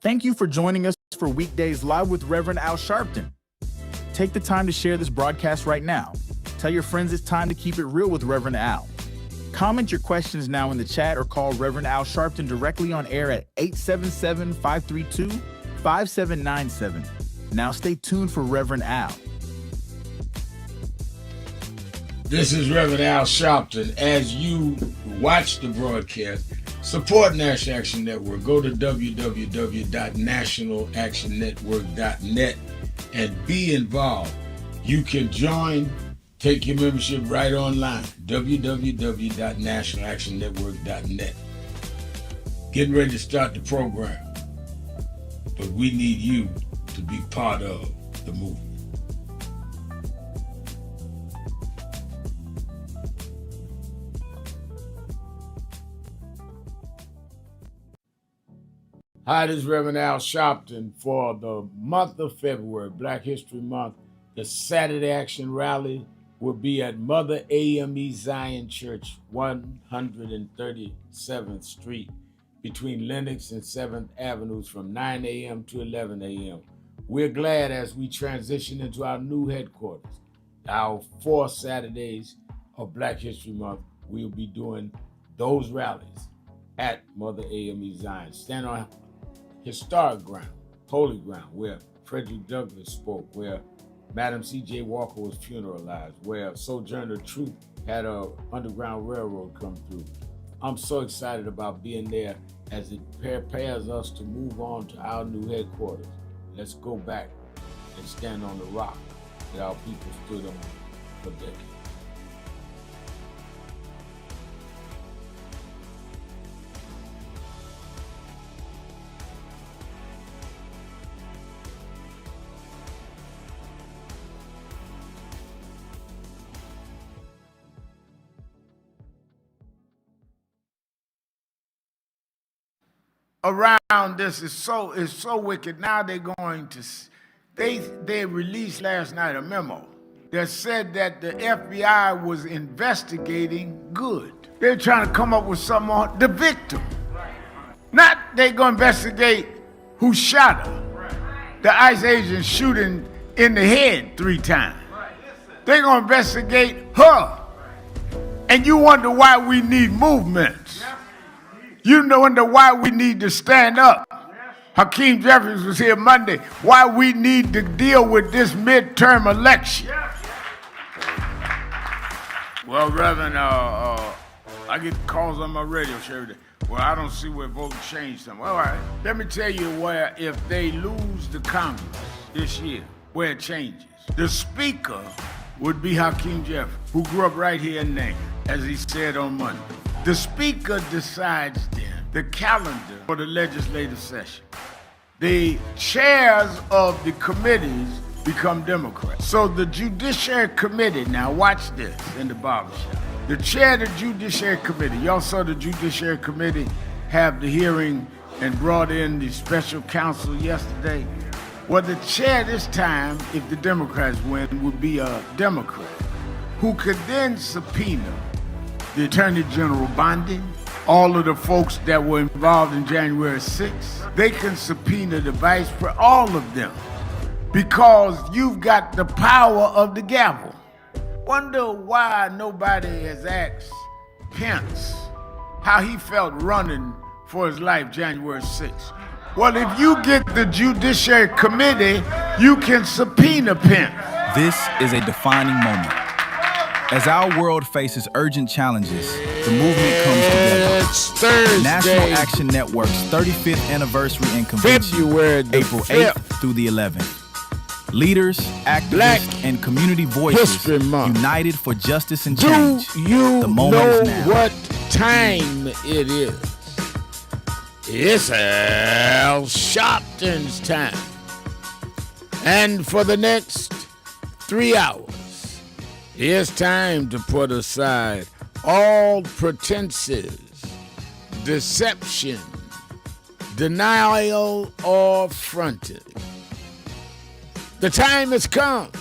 Thank you for joining us for Weekdays Live with Reverend Al Sharpton. Take the time to share this broadcast right now. Tell your friends it's time to keep it real with Reverend Al. Comment your questions now in the chat or call Reverend Al Sharpton directly on air at 877-532-5797. Now stay tuned for Reverend Al. This is Reverend Al Sharpton. As you watch the broadcast, support National Action Network. Go to www.nationalactionnetwork.net and be involved. You can join, take your membership right online, www.nationalactionnetwork.net. Getting ready to start the program, but we need you to be part of the movement. Hi, this is Reverend Al Sharpton for the month of February, Black History Month. The Saturday Action Rally will be at Mother AME Zion Church, 137th Street, between Lenox and 7th Avenues from 9 a.m. to 11 a.m. We're glad as we transition into our new headquarters. Our 4 Saturdays of Black History Month, we'll be doing those rallies at Mother AME Zion. Stand on historic ground, holy ground, where Frederick Douglass spoke, where Madam C.J. Walker was funeralized, where Sojourner Truth had a Underground Railroad come through. I'm so excited about being there as it prepares us to move on to our new headquarters. Let's go back and stand on the rock that our people stood on for decades. Around this is so wicked. Now they're going to, they released last night a memo that said that the FBI was investigating good. They're trying to come up with something on the victim. Not they gonna investigate who shot her. The ICE agent shooting in the head 3 times. They're gonna investigate her. And you wonder why we need movements. You wonder why we need to stand up. Hakeem Jeffries was here Monday. Why we need to deal with this midterm election. Well, Reverend, I get calls on my radio show every day. Well, I don't see where voting changed something. All right, let me tell you where if they lose the Congress this year, where it changes. The speaker would be Hakeem Jeffries, who grew up right here in Name, as he said on Monday. The speaker decides then the calendar for the legislative session. The chairs of the committees become Democrats. So the Judiciary Committee, now watch this in the barbershop. The chair of the Judiciary Committee, y'all saw the Judiciary Committee have the hearing and brought in the special counsel yesterday. Well, the chair this time, if the Democrats win, would be a Democrat who could then subpoena the Attorney General Bondi, all of the folks that were involved in January 6th. They can subpoena the vice president, all of them, because you've got the power of the gavel. Wonder why nobody has asked Pence how he felt running for his life January 6th. Well, if you get the Judiciary Committee, you can subpoena Pence. This is a defining moment. As our world faces urgent challenges, the movement comes together. It's Thursday. National Action Network's 35th anniversary and convention, February the April 5th. 8th through the 11th. Leaders, activists, Black and community voices History Month. united for justice and Do change. you The moment know is now. what time it is? It's Al Sharpton's time. And for the next 3 hours, it's time to put aside all pretenses, deception, denial, or fronting. The time has come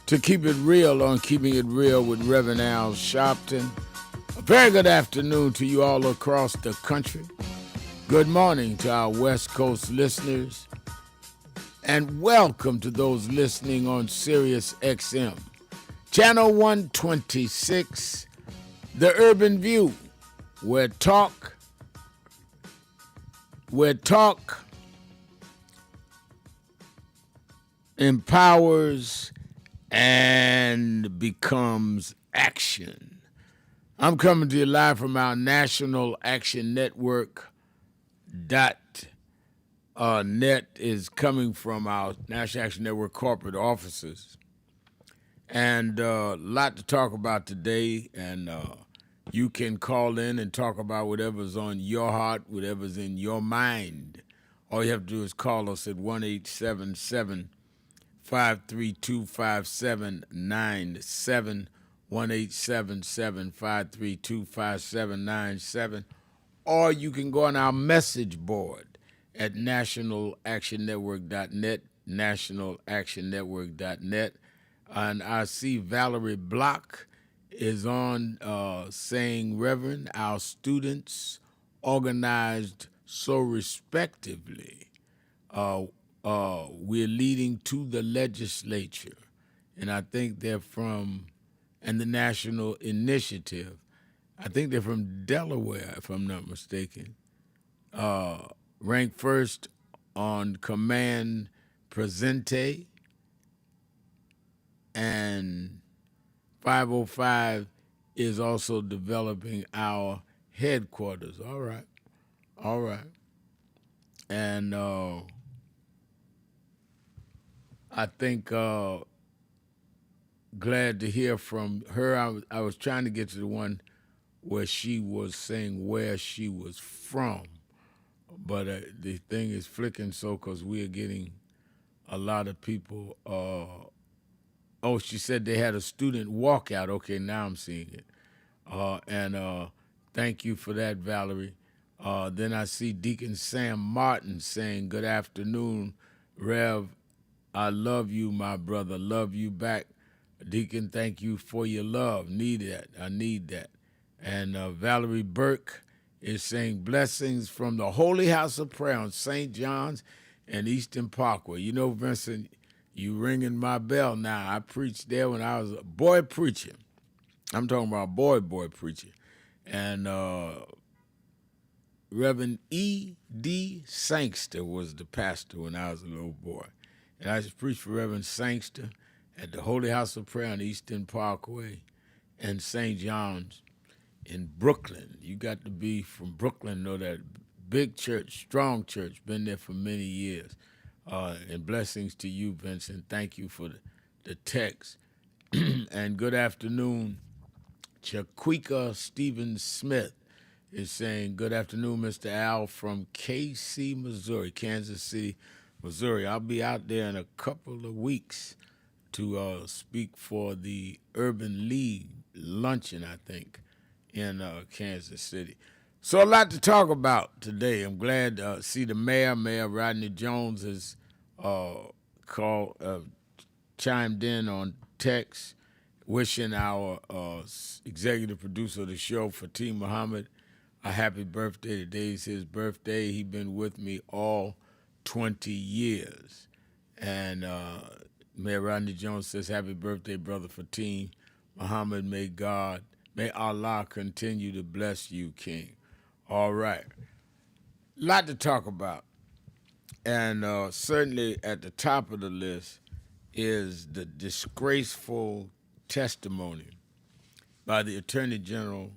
to keep it real on Keeping It Real with Reverend Al Sharpton. A very good afternoon to you all across the country. Good morning to our West Coast listeners, and welcome to those listening on Sirius XM, Channel 126, The Urban View, where talk empowers and becomes action. I'm coming to you live from our National Action Network. Net is coming from our National Action Network corporate offices. And a lot to talk about today. And you can call in and talk about whatever's on your heart, whatever's in your mind. All you have to do is call us at 1-877-532-5797, 1-877-532-5797, or you can go on our message board at nationalactionnetwork.net, nationalactionnetwork.net. And I see Valerie Block is on saying, Reverend, our students organized so respectively. We're leading to the legislature. And I think they're from, and the National Initiative, I think they're from Delaware, if I'm not mistaken. Ranked first on Command Presente, and 505 is also developing our headquarters. All right. And I think glad to hear from her. I was trying to get to the one where she was saying where she was from, but the thing is flicking so because we are getting a lot of people. She said they had a student walkout. Okay, now I'm seeing it. And thank you for that, Valerie. Then I see Deacon Sam Martin saying, good afternoon, Rev. I love you, my brother. Love you back. Deacon, thank you for your love. I need that. And Valerie Burke is saying, blessings from the Holy House of Prayer on St. John's and Eastern Parkway. You know, Vincent, you ringing my bell now. I preached there when I was a boy preacher. I'm talking about boy preacher. And Reverend E.D. Sangster was the pastor when I was a little boy. And I just preached for Reverend Sangster at the Holy House of Prayer on Eastern Parkway and St. John's in Brooklyn. You got to be from Brooklyn, know that big church, strong church, been there for many years. And blessings to you, Vincent. Thank you for the text. And good afternoon. Chaquika Stevens Smith is saying, good afternoon, Mr. Al from KC, Missouri, Kansas City, Missouri. I'll be out there in a couple of weeks to speak for the Urban League luncheon, I think, in Kansas City. So a lot to talk about today. I'm glad to see the Mayor Rodney Jones, has chimed in on text, wishing our executive producer of the show, Fatih Muhammad, a happy birthday. Today's his birthday. He's been with me all 20 years. And Mayor Rodney Jones says, happy birthday, Brother Fatih Muhammad. May Allah continue to bless you, King. All right. Lot to talk about. And certainly at the top of the list is the disgraceful testimony by the Attorney General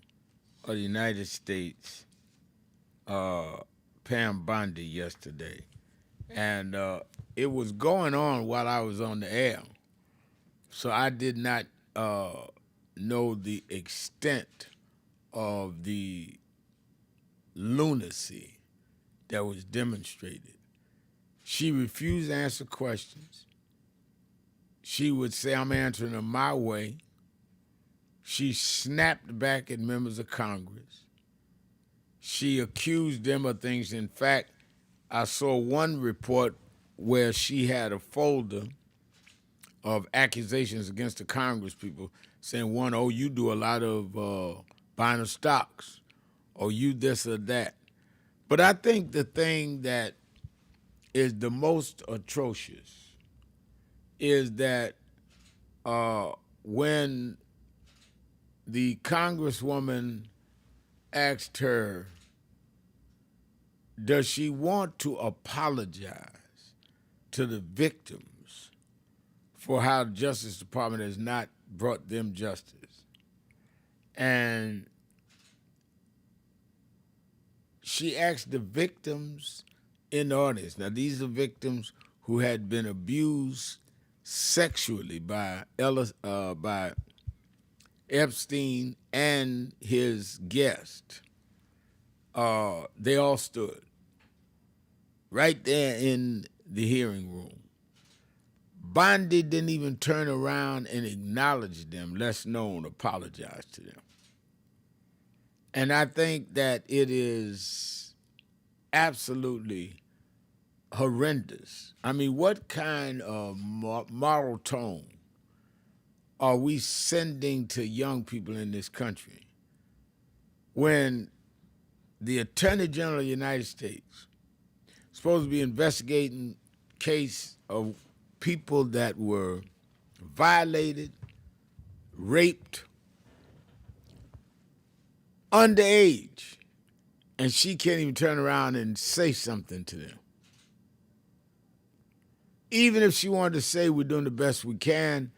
of the United States, Pam Bondi, yesterday. And it was going on while I was on the air. So I did not know the extent of the lunacy that was demonstrated. She refused to answer questions. She would say, I'm answering them my way. She snapped back at members of Congress. She accused them of things. In fact, I saw one report where she had a folder of accusations against the Congress people saying, one, oh, you do a lot of buying of stocks, or you this or that. But I think the thing that is the most atrocious is that when the Congresswoman asked her, does she want to apologize to the victims for how the Justice Department has not brought them justice? And she asked the victims in the audience. Now, these are victims who had been abused sexually by Epstein and his guest. They all stood right there in the hearing room. Bondi didn't even turn around and acknowledge them, less known, apologize to them. And I think that it is absolutely horrendous. I mean, what kind of moral tone are we sending to young people in this country when the Attorney General of the United States is supposed to be investigating case of people that were violated, raped, underage, and she can't even turn around and say something to them? Even if she wanted to say we're doing the best we can,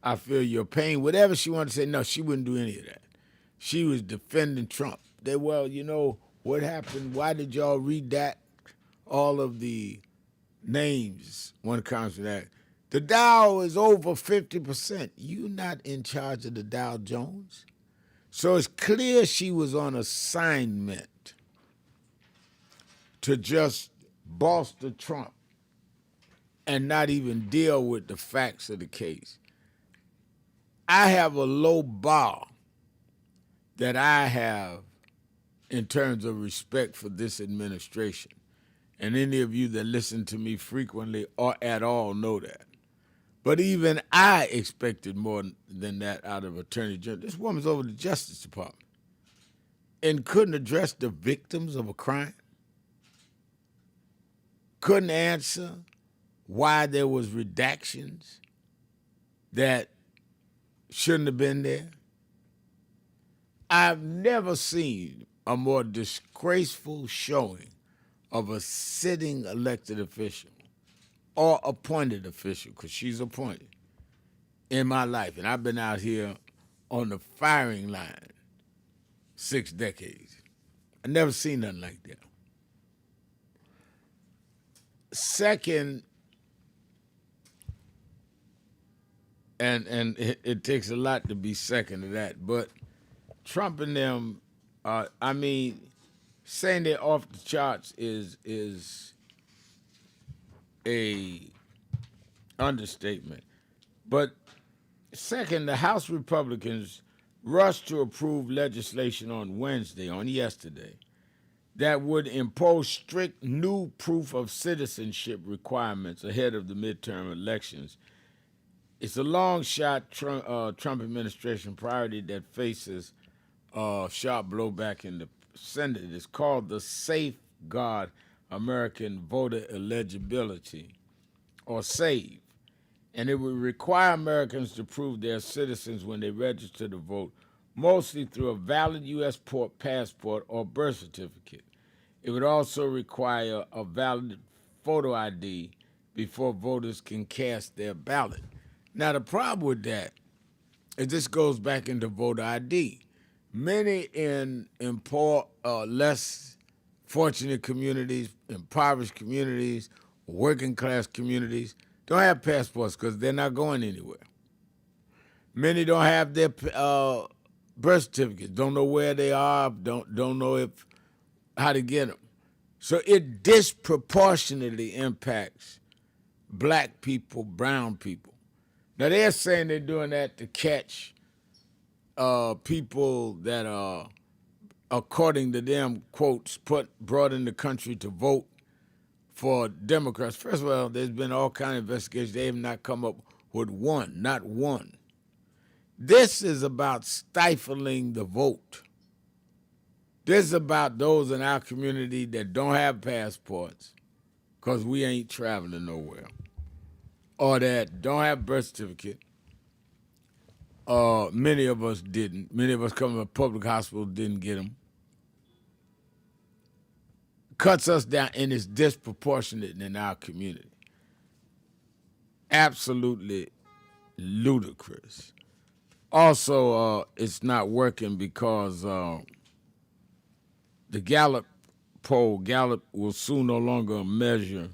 I feel your pain, whatever she wanted to say, no, she wouldn't do any of that. She was defending Trump. Well, you know, what happened? Why did y'all redact all of the names? One congressman asked. The Dow is over 50%. You're not in charge of the Dow Jones. So it's clear she was on assignment to just bolster Trump and not even deal with the facts of the case. I have a low bar that I have in terms of respect for this administration. And any of you that listen to me frequently or at all know that. But even I expected more than that out of Attorney General. This woman's over the Justice Department and couldn't address the victims of a crime, couldn't answer why there was redactions that shouldn't have been there. I've never seen a more disgraceful showing of a sitting elected official or appointed official, because she's appointed, in my life. And I've been out here on the firing line 6 decades. I've never seen nothing like that. Second, and it takes a lot to be second to that, but Trump and them, I mean, saying they're off the charts is a understatement. But second, the House Republicans rushed to approve legislation on yesterday, that would impose strict new proof of citizenship requirements ahead of the midterm elections. It's a long shot Trump administration priority that faces sharp blowback in the Senate. It's called the Safeguard American Voter Eligibility, or SAVE. And it would require Americans to prove they're citizens when they register to vote, mostly through a valid U.S. passport or birth certificate. It would also require a valid photo ID before voters can cast their ballot. Now, the problem with that is this goes back into voter ID. Many in poor, less fortunate communities, impoverished communities, working class communities don't have passports because they're not going anywhere. Many don't have their birth certificates, don't know where they are, don't know how to get them. So it disproportionately impacts black people, brown people. Now, they're saying they're doing that to catch people that are, according to them, quotes, brought in the country to vote for Democrats. First of all, there's been all kinds of investigations. They have not come up with one, not one. This is about stifling the vote. This is about those in our community that don't have passports because we ain't traveling nowhere, or that don't have birth certificate. Many of us didn't. Many of us coming to public hospitals didn't get them. Cuts us down, and it's disproportionate in our community. Absolutely ludicrous. Also, it's not working because the Gallup poll, Gallup will soon no longer measure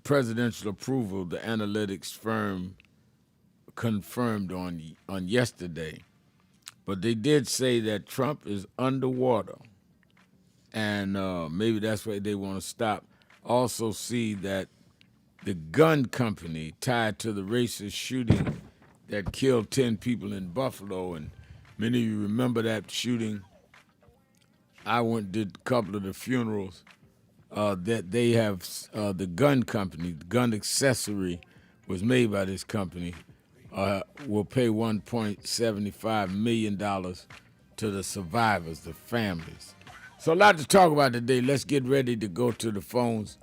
presidential approval, the analytics firm confirmed on yesterday. But they did say that Trump is underwater, and maybe that's why they want to stop. Also see that the gun company tied to the racist shooting that killed 10 people in Buffalo, and many of you remember that shooting. I did a couple of the funerals. That they have the gun company, the gun accessory was made by this company, will pay $1.75 million to the survivors, the families. So a lot to talk about today. Let's get ready to go to the phones.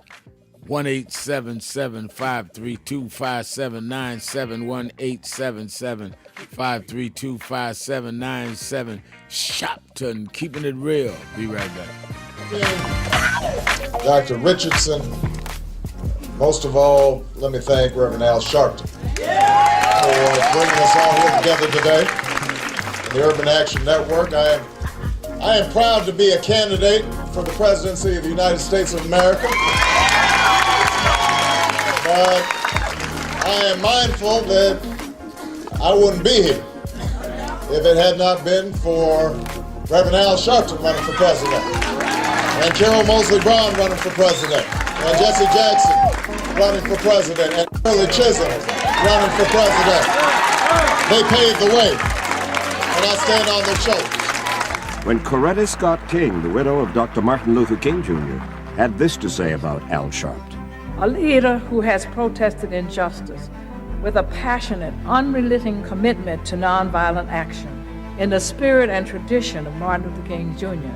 1-877-532-5797, 1-877-532-5797. Sharpton, keeping it real. Be right back. Dr. Richardson, most of all, let me thank Reverend Al Sharpton for bringing us all here together today. The Urban Action Network, I am proud to be a candidate for the presidency of the United States of America. But I am mindful that I wouldn't be here if it had not been for Reverend Al Sharpton running for president, and Carol Moseley Brown running for president, and Jesse Jackson running for president, and Shirley Chisholm running for president. They paved the way, and I stand on their shoulders. When Coretta Scott King, the widow of Dr. Martin Luther King Jr., had this to say about Al Sharpton. A leader who has protested injustice with a passionate, unrelenting commitment to nonviolent action in the spirit and tradition of Martin Luther King Jr.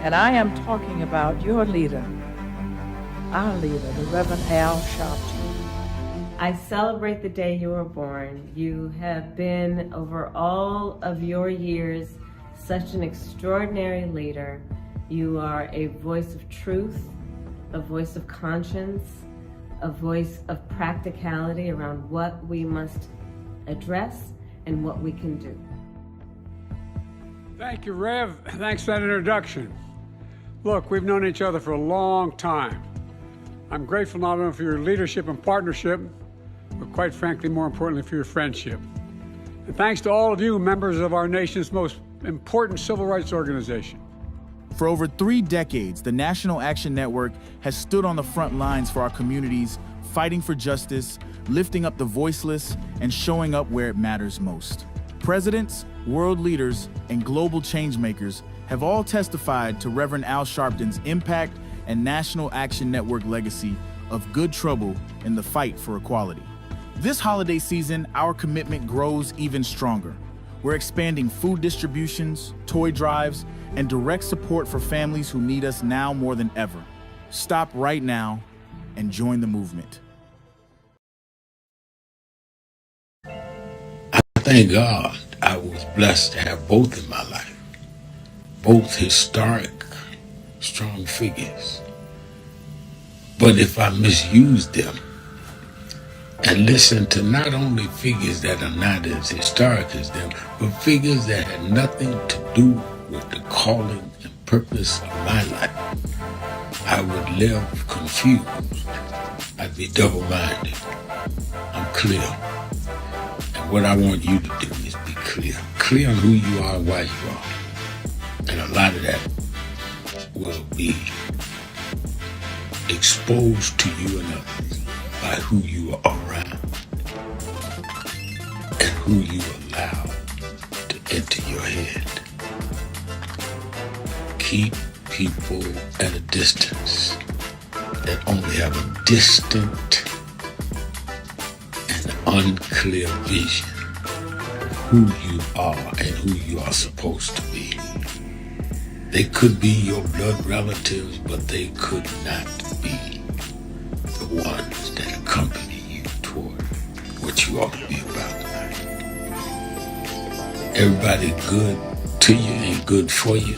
And I am talking about your leader, our leader, the Reverend Al Sharpton. I celebrate the day you were born. You have been, over all of your years, such an extraordinary leader. You are a voice of truth, a voice of conscience, a voice of practicality around what we must address and what we can do. Thank you, Rev. Thanks for that introduction. Look, we've known each other for a long time. I'm grateful not only for your leadership and partnership, but quite frankly, more importantly, for your friendship. And thanks to all of you, members of our nation's most important civil rights organization. For over 3 decades, the National Action Network has stood on the front lines for our communities, fighting for justice, lifting up the voiceless, and showing up where it matters most. Presidents, world leaders, and global changemakers have all testified to Reverend Al Sharpton's impact and National Action Network legacy of good trouble in the fight for equality. This holiday season, our commitment grows even stronger. We're expanding food distributions, toy drives, and direct support for families who need us now more than ever. Stop right now and join the movement. I thank God I was blessed to have both in my life. Both historic, strong figures. But if I misused them and listened to not only figures that are not as historic as them, but figures that had nothing to do with the calling and purpose of my life, I would live confused. I'd be double-minded. I'm clear. And what I want you to do is be clear. Clear on who you are and why you are. And a lot of that will be exposed to you and others by who you are around and who you allow to enter your head. Keep people at a distance that only have a distant and unclear vision of who you are and who you are supposed to be. They could be your blood relatives, but they could not be the ones that accompany you toward what you ought to be about tonight. Everybody good to you ain't good for you.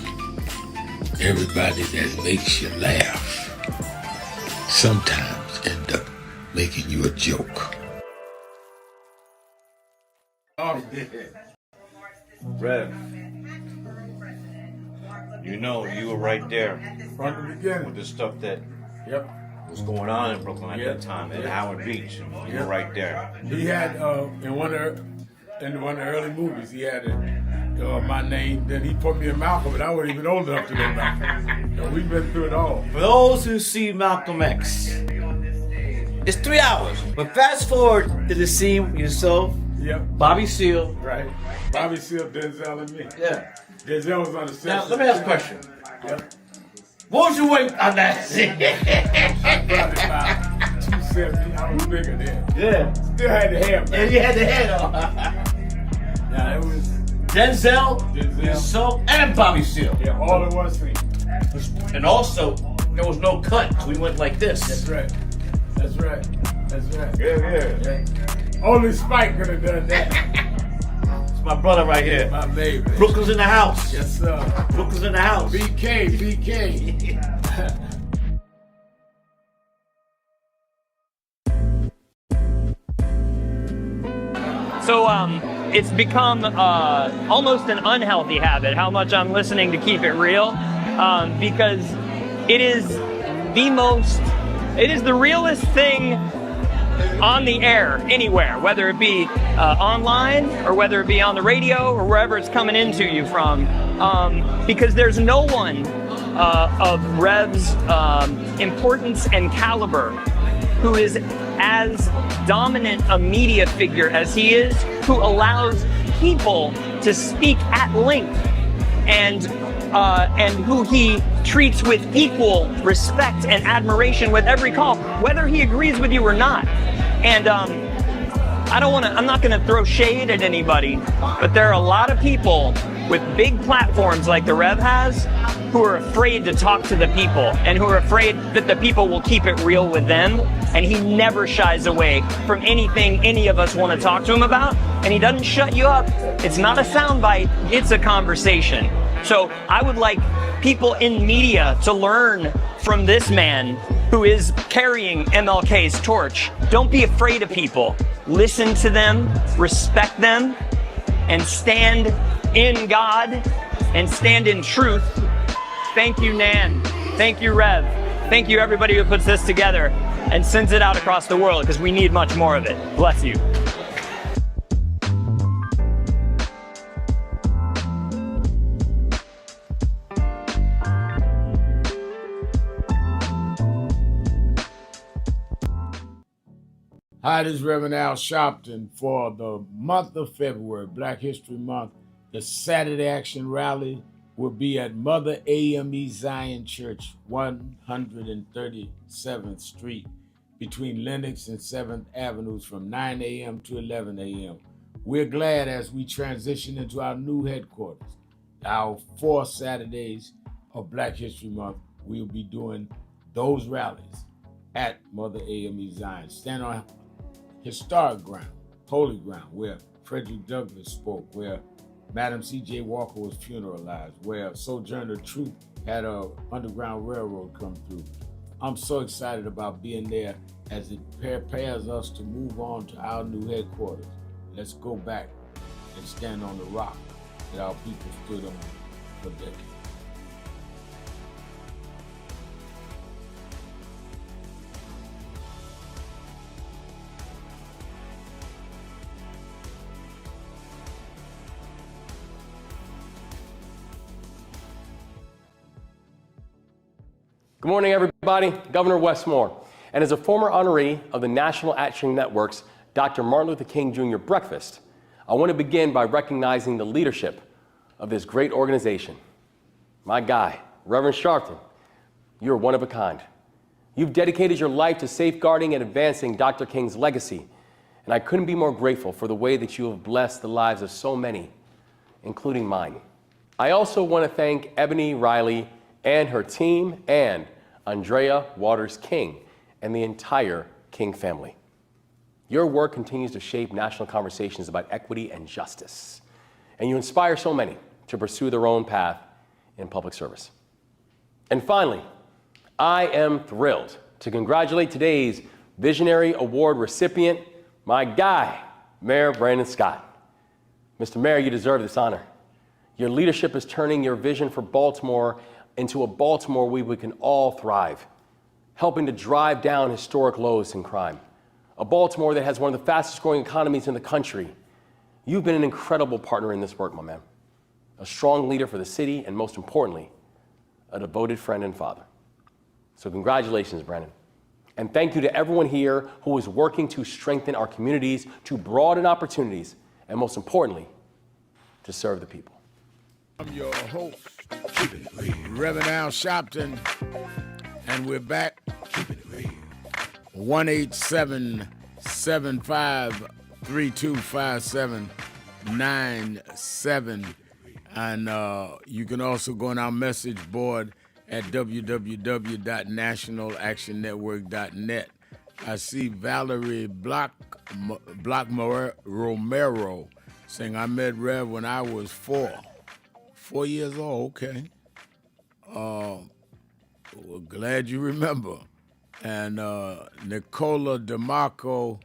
Everybody that makes you laugh sometimes end up making you a joke. Rev, you know, you were right there From the beginning. with the stuff that Yep. was going on in Brooklyn at that time, at Howard Beach. You were right there. He had in one of the early movies, he had my name. Then he put me in Malcolm, and I wasn't even old enough to know Malcolm. So we've been through it all. For those who see Malcolm X, it's 3 hours. But fast forward to the scene with yourself, Yep. Bobby Seale. Right. Bobby Seale, Denzel, and me. Yeah. Denzel was on the set. Now, let me ask a question. Yep. What was your weight on that scene? I probably about 270. I was bigger then. Yeah. Still had the hair, And man. you had the head on. Yeah, it was. Denzel, yourself, and Bobby Seale. Yeah, all in one scene. And also, there was no cut. We went like this. That's right. That's right. That's right. Yeah. Only Spike could have done that. It's my brother right here. My baby. Brooklyn's in the house. Yes, sir. Brooklyn's in the house. BK. So it's become almost an unhealthy habit how much I'm listening to Keep It Real, because it is the realest thing on the air anywhere, whether it be online or whether it be on the radio or wherever it's coming into you from, because there's no one of Rev's importance and caliber who is as dominant a media figure as he is, who allows people to speak at length, and who he treats with equal respect and admiration with every call, whether he agrees with you or not. And I'm not gonna throw shade at anybody, but there are a lot of people with big platforms like the Rev has who are afraid to talk to the people and who are afraid that the people will keep it real with them. And he never shies away from anything any of us want to talk to him about. And he doesn't shut you up. It's not a soundbite, it's a conversation. So I would like people in media to learn from this man who is carrying MLK's torch. Don't be afraid of people. Listen to them, respect them, and stand in God and stand in truth. Thank you, Nan. Thank you, Rev. Thank you, everybody who puts this together and sends it out across the world, because we need much more of it. Bless you. Hi, this is Reverend Al Sharpton for the month of February, Black History Month. The Saturday Action Rally will be at Mother AME Zion Church, 137th Street, between Lenox and 7th Avenues from 9 a.m. to 11 a.m. We're glad as we transition into our new headquarters. Our 4 Saturdays of Black History Month, we'll be doing those rallies at Mother AME Zion. Stand on historic ground, holy ground, where Frederick Douglass spoke, where Madam C.J. Walker was funeralized, where Sojourner Truth had a Underground Railroad come through. I'm so excited about being there as it prepares us to move on to our new headquarters. Let's go back and stand on the rock that our people stood on for decades. Good morning, everybody. Governor Westmore. And as a former honoree of the National Action Network's Dr. Martin Luther King Jr. Breakfast, I want to begin by recognizing the leadership of this great organization. My guy, Reverend Sharpton, you're one of a kind. You've dedicated your life to safeguarding and advancing Dr. King's legacy, and I couldn't be more grateful for the way that you have blessed the lives of so many, including mine. I also want to thank Ebony Riley and her team and Andrea Waters King and the entire King family. Your work continues to shape national conversations about equity and justice, and you inspire so many to pursue their own path in public service. And finally, I am thrilled to congratulate today's Visionary Award recipient, my guy, Mayor Brandon Scott. Mr. Mayor, you deserve this honor. Your leadership is turning your vision for Baltimore into a Baltimore where we can all thrive, helping to drive down historic lows in crime. A Baltimore that has one of the fastest growing economies in the country. You've been an incredible partner in this work, my man. A strong leader for the city, and most importantly, a devoted friend and father. So congratulations, Brandon. And thank you to everyone here who is working to strengthen our communities, to broaden opportunities, and most importantly, to serve the people. I'm your host, Reverend Al Sharpton, and we're back. 1-877-532-5797. And you can also go on our message board at www.nationalactionnetwork.net. I see Valerie Romero saying, I met Rev when I was 4 years old. Okay. Well, glad you remember. And Nicola DeMarco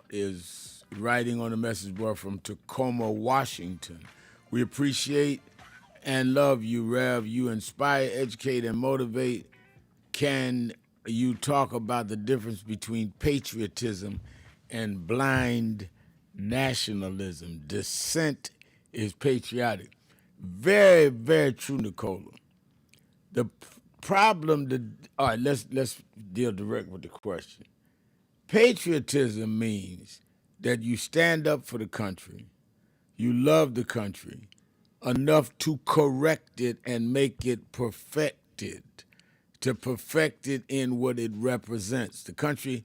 is writing on the message board from Tacoma, Washington. We appreciate and love you, Rev. You inspire, educate, and motivate. Can you talk about the difference between patriotism and blind nationalism? Dissent is patriotic. Very, very true, Nicola. The problem, all right, let's deal direct with the question. Patriotism means that you stand up for the country, you love the country enough to correct it and make it perfected, to perfect it in what it represents. The country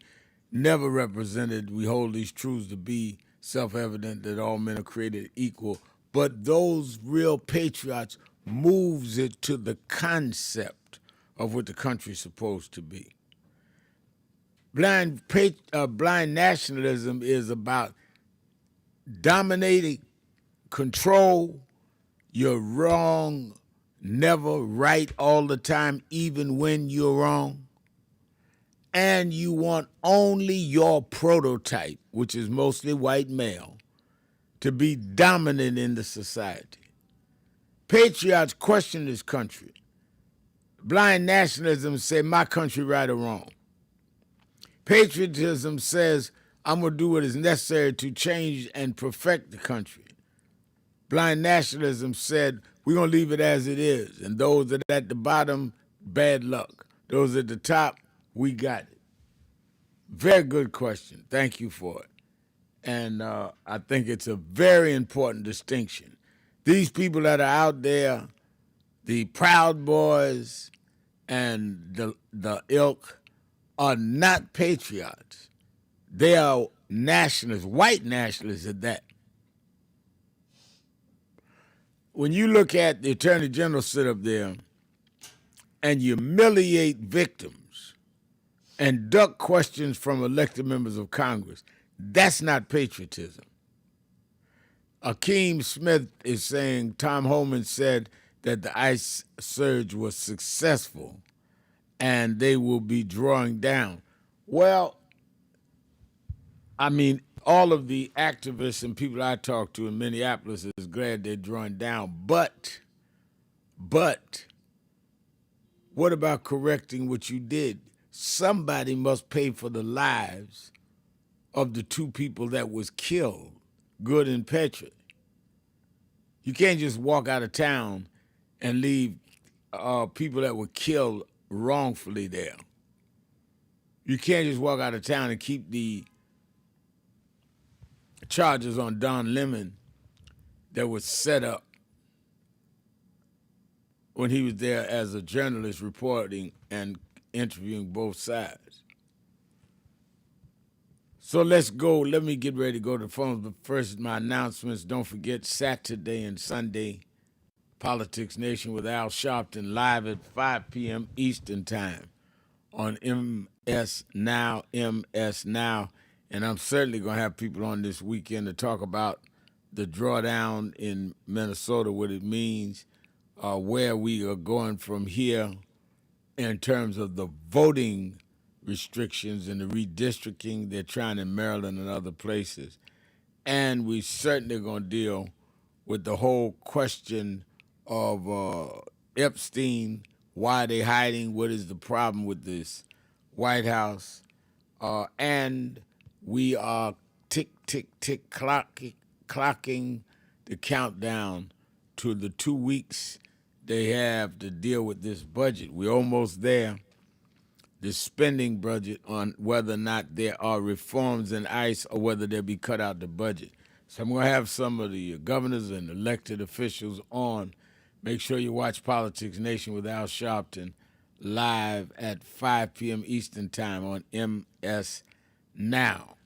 never represented, we hold these truths to be self-evident, that all men are created equal, but those real patriots moves it to the concept of what the country's supposed to be. Blind nationalism is about dominating, control, you're wrong, never right all the time, even when you're wrong. And you want only your prototype, which is mostly white male, to be dominant in the society. Patriots question this country. Blind nationalism say, my country right or wrong. Patriotism says, I'm going to do what is necessary to change and perfect the country. Blind nationalism said, we're going to leave it as it is. And those that are at the bottom, bad luck. Those at the top, we got it. Very good question. Thank you for it. And I think it's a very important distinction. These people that are out there, the Proud Boys and the ilk, are not patriots. They are nationalists, white nationalists at that. When you look at the Attorney General sit up there and humiliate victims and duck questions from elected members of Congress, that's not patriotism. Akeem Smith is saying, Tom Homan said that the ICE surge was successful and they will be drawing down. Well, I mean, all of the activists and people I talk to in Minneapolis is glad they're drawing down. But, what about correcting what you did? Somebody must pay for the lives of the two people that was killed, Good and Petra. You can't just walk out of town and leave people that were killed wrongfully there. You can't just walk out of town and keep the charges on Don Lemon that was set up when he was there as a journalist reporting and interviewing both sides. So let's go. Let me get ready to go to the phones. But first, my announcements. Don't forget, Saturday and Sunday, Politics Nation with Al Sharpton, live at 5 p.m. Eastern Time on MS Now. And I'm certainly going to have people on this weekend to talk about the drawdown in Minnesota, what it means, where we are going from here in terms of the voting restrictions and the redistricting they're trying in Maryland and other places. And we certainly going to deal with the whole question of Epstein, why are they hiding, what is the problem with this White House, and we are clocking the countdown to the 2 weeks they have to deal with this budget. We're almost there, the spending budget, on whether or not there are reforms in ICE or whether they'll be cut out the budget. So I'm going to have some of the governors and elected officials on. Make sure you watch Politics Nation with Al Sharpton live at 5 p.m. Eastern Time on MS Now.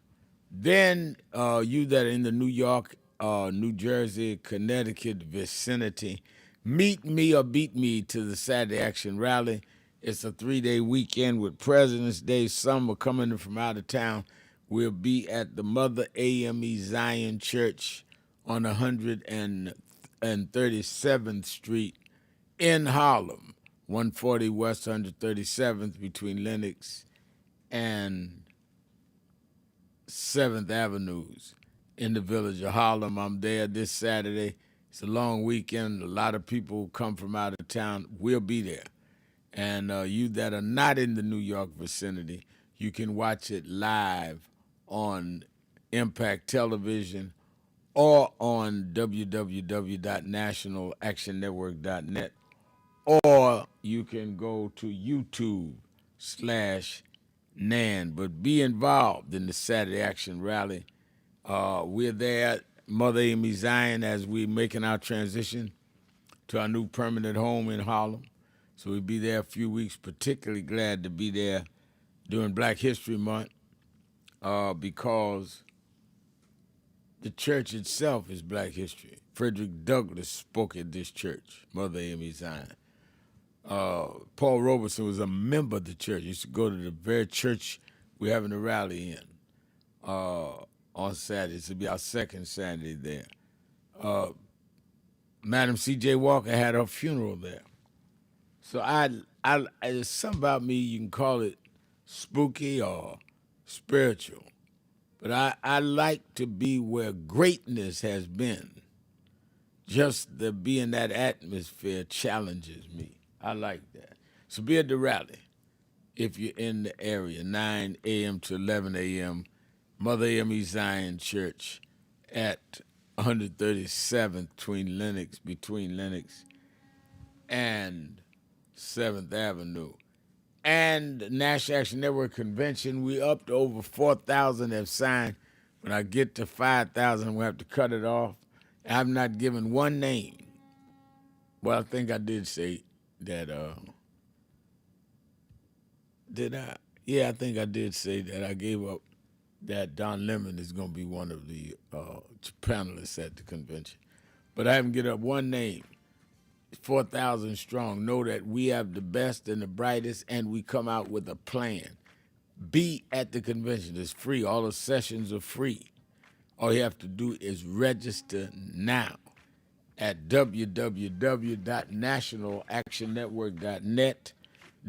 Then you that are in the New York, New Jersey, Connecticut vicinity, meet me or beat me to the Saturday Action Rally. It's a 3-day weekend with President's Day. Some are coming from out of town. We'll be at the Mother AME Zion Church on 137th Street in Harlem, 140 West 137th between Lenox and 7th Avenues in the village of Harlem. I'm there this Saturday. It's a long weekend. A lot of people come from out of town. We'll be there. And you that are not in the New York vicinity, you can watch it live on Impact Television or on www.nationalactionnetwork.net, or you can go to YouTube/NAN. But be involved in the Saturday Action Rally. We're there at Mother Amy Zion as we're making our transition to our new permanent home in Harlem. So we'll be there a few weeks, particularly glad to be there during Black History Month because the church itself is Black history. Frederick Douglass spoke at this church, Mother Amy Zion. Paul Robeson was a member of the church. He used to go to the very church we're having a rally in on Saturday. This will be our second Saturday there. Madam C.J. Walker had her funeral there. So there's something about me, you can call it spooky or spiritual, but I like to be where greatness has been. Just to be in that atmosphere challenges me. I like that. So be at the rally if you're in the area, 9 a.m. to 11 a.m., Mother Amy Zion Church at 137th between Lenox and 7th Avenue. And National Action Network Convention, we up to over 4,000 have signed. When I get to 5,000, we'll have to cut it off. I've not given one name. Well, I think I did say that, did I? Yeah, I think I did say that I gave up that Don Lemon is going to be one of the panelists at the convention. But I haven't given up one name. 4,000 strong. Know that we have the best and the brightest, and we come out with a plan. Be at the convention. It's free. All the sessions are free. All you have to do is register now at www.nationalactionnetwork.net,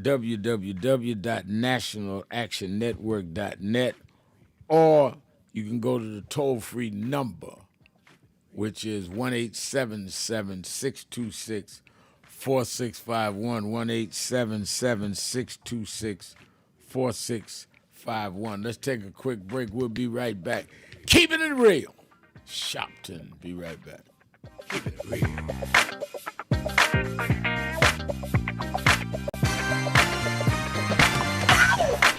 www.nationalactionnetwork.net, or you can go to the toll-free number, which is 1-877-626-4651, 1-877-626-4651. Let's take a quick break. We'll be right back. Keeping it real. Sharpton, be right back. Keeping it real.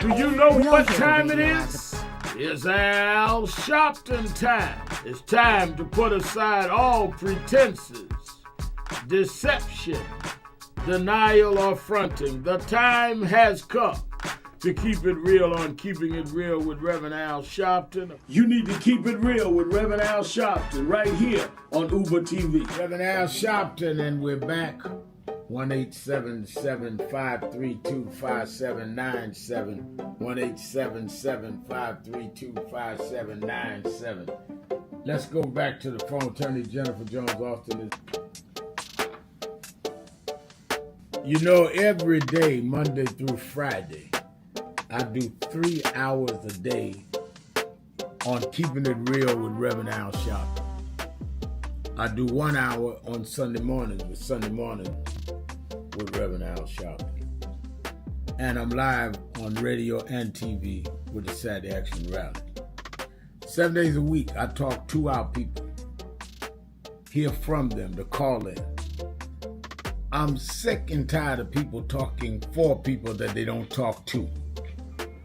Do you know what time it is? It's Al Sharpton time. It's time to put aside all pretenses, deception, denial, or fronting. The time has come to Keep It Real on Keeping It Real with Reverend Al Sharpton. You need to keep it real with Reverend Al Sharpton right here on Uber TV. Reverend Al Sharpton, and we're back. 1-877-532-5797. 1-877-532-5797. Let's go back to the phone. Attorney Jennifer Jones Austin is. You know, every day, Monday through Friday, I do 3 hours a day on Keeping It Real with Reverend Al Sharpton. I do 1 hour on Sunday mornings with Reverend Al Sharpton. And I'm live on radio and TV with the Saturday Action Rally. 7 days a week, I talk to our people, hear from them, to call in. I'm sick and tired of people talking for people that they don't talk to.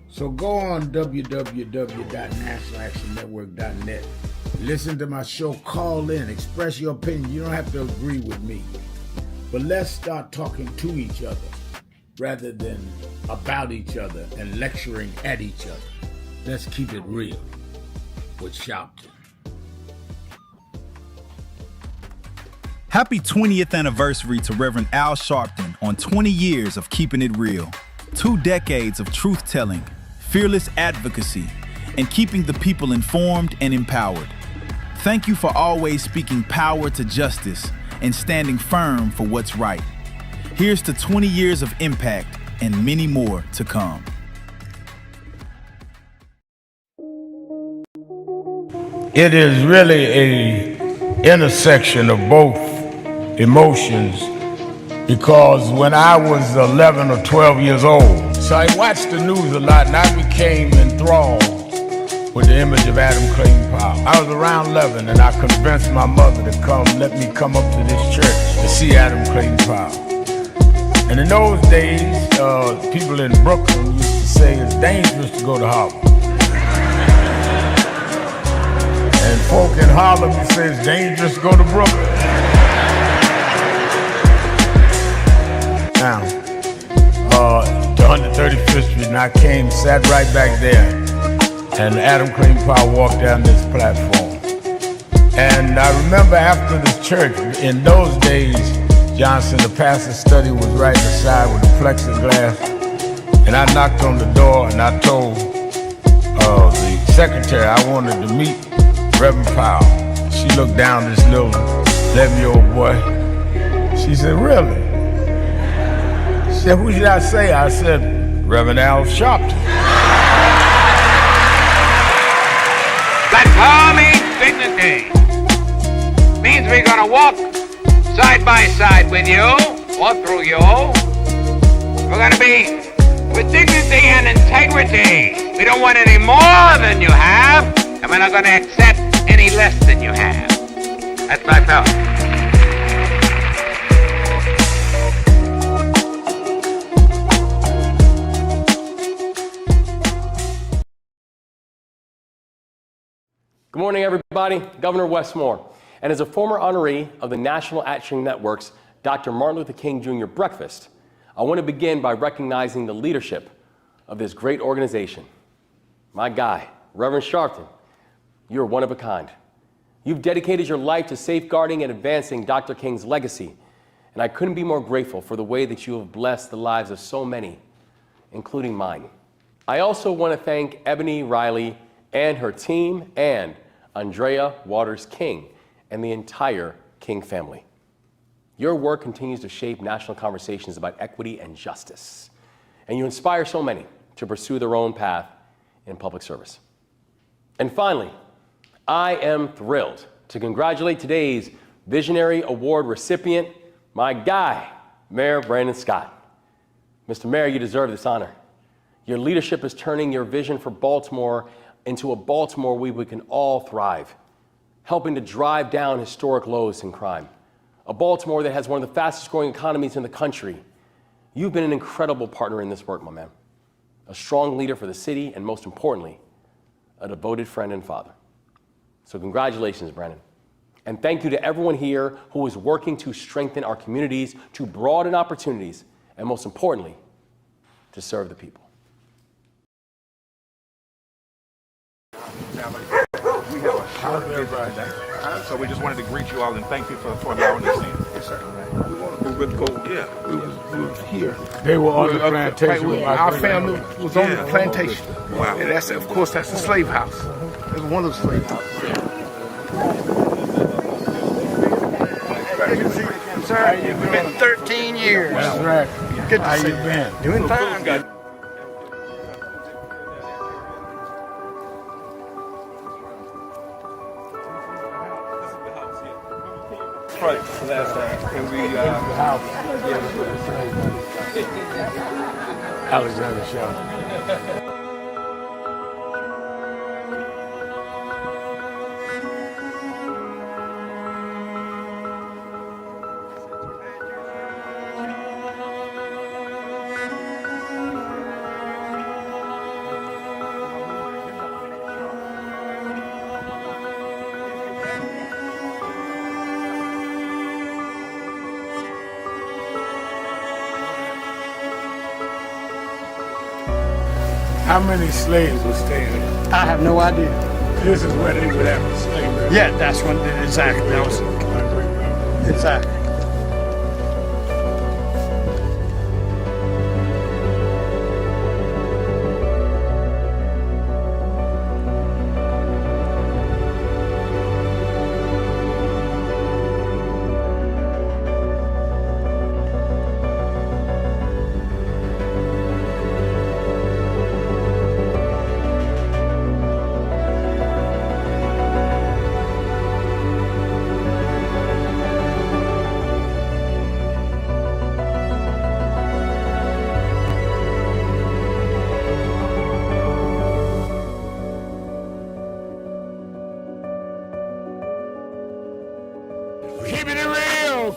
So go on www.nationalactionnetwork.net. Listen to my show, call in, express your opinion. You don't have to agree with me. But let's start talking to each other rather than about each other and lecturing at each other. Let's keep it real with Sharpton. Happy 20th anniversary to Reverend Al Sharpton on 20 years of Keeping It Real. 2 decades of truth-telling, fearless advocacy, and keeping the people informed and empowered. Thank you for always speaking power to justice and standing firm for what's right. Here's to 20 years of impact and many more to come. It is really a intersection of both emotions, because when I was 11 or 12 years old, so I watched the news a lot and I became enthralled with the image of Adam Clayton Powell. I was around 11 and I convinced my mother to let me come up to this church to see Adam Clayton Powell. And in those days, people in Brooklyn used to say it's dangerous to go to Harlem. And folk in Harlem used to say it's dangerous to go to Brooklyn. Now, to 135th Street, and I sat right back there, and Adam Clayton Powell walked down this platform. And I remember after the church, in those days, Johnson, the pastor's study was right inside with the plexiglass, and I knocked on the door and I told the secretary I wanted to meet Reverend Powell. She looked down this little 11-year-old boy. She said, "Really?" She said, "Who did I say?" I said, "Reverend Al Sharpton." That call means dignity. Means we're gonna walk side by side with you, or through you. We're gonna be with dignity and integrity. We don't want any more than you have, and we're not gonna accept any less than you have. That's my fellow. Good morning, everybody. Governor Westmore. And as a former honoree of the National Action Network's Dr. Martin Luther King Jr. Breakfast, I want to begin by recognizing the leadership of this great organization. My guy, Reverend Sharpton, you're one of a kind. You've dedicated your life to safeguarding and advancing Dr. King's legacy, and I couldn't be more grateful for the way that you have blessed the lives of so many, including mine. I also want to thank Ebony Riley and her team, and Andrea Waters King and the entire King family. Your work continues to shape national conversations about equity and justice, and you inspire so many to pursue their own path in public service. And finally, I am thrilled to congratulate today's Visionary Award recipient, my guy, Mayor Brandon Scott. Mr. Mayor, you deserve this honor. Your leadership is turning your vision for Baltimore into a Baltimore where we can all thrive, helping to drive down historic lows in crime. A Baltimore that has one of the fastest growing economies in the country. You've been an incredible partner in this work, my man. A strong leader for the city, and most importantly, a devoted friend and father. So congratulations, Brandon. And thank you to everyone here who is working to strengthen our communities, to broaden opportunities, and most importantly, to serve the people. How's everybody? So we just wanted to greet you all and thank you for allowing us in. Yes, sir. We want to move with gold. Yeah, we was here. They were on the plantation. Our family was on the plantation. Wow. And that's, of course, that's the slave house. It was one of the slave houses. Sir, it's been 13 years. That's right. Good to How see you been? Doing fine. Right, last time. And we, Alexander Sharpton. How many slaves were staying there? I have no idea. This is where they would have a slave. Yeah, that's when exactly. That was exactly.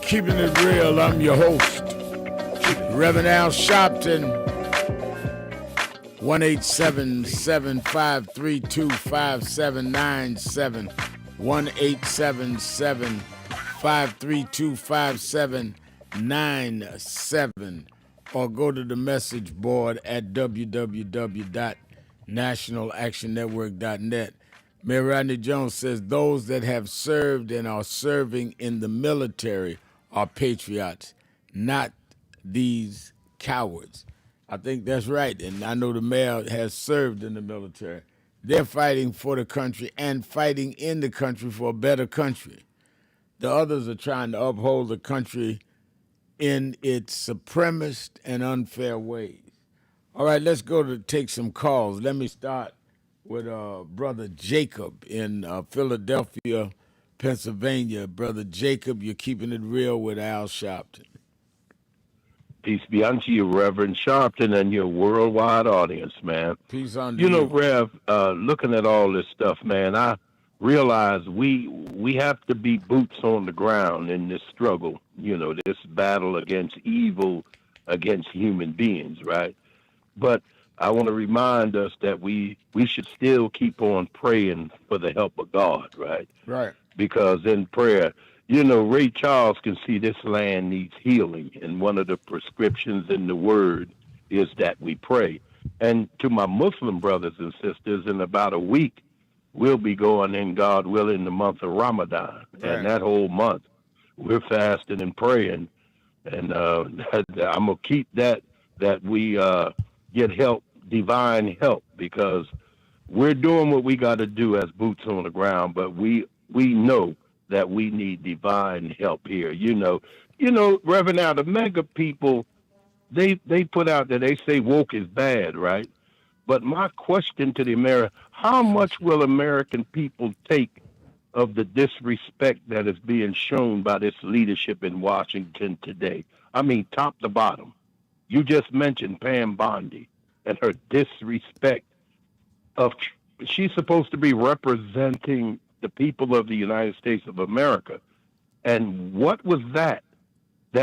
Keeping it real, I'm your host, Reverend Al Sharpton, 1-877-532-5797, 1-877-532-5797, or go to the message board at www.nationalactionnetwork.net. Mayor Rodney Jones says those that have served and are serving in the military are patriots, not these cowards. I think that's right, and I know the mayor has served in the military. They're fighting for the country and fighting in the country for a better country. The others are trying to uphold the country in its supremacist and unfair ways. All right, let's go to take some calls. Let me start with Brother Jacob in Philadelphia, Pennsylvania. Brother Jacob, you're keeping it real with Al Sharpton. Peace be unto you, Reverend Sharpton, and your worldwide audience, man. Peace unto you. You know, Rev, looking at all this stuff, man, I realize we have to be boots on the ground in this struggle, you know, this battle against evil, against human beings, right? But I want to remind us that we should still keep on praying for the help of God, right? Right. Because in prayer, you know, Ray Charles can see this land needs healing, and one of the prescriptions in the Word is that we pray. And to my Muslim brothers and sisters, in about a week, we'll be going in, God willing, the month of Ramadan. Right. And that whole month, we're fasting and praying. And I'm going to keep that we get help, divine help, because we're doing what we got to do as boots on the ground, but we know that we need divine help here. You know, Reverend, now the mega people, they put out that they say woke is bad, right? But my question to the American, how much will American people take of the disrespect that is being shown by this leadership in Washington today? I mean, top to bottom. You just mentioned Pam Bondi and her disrespect of, she's supposed to be representing the people of the United States of America. And what was that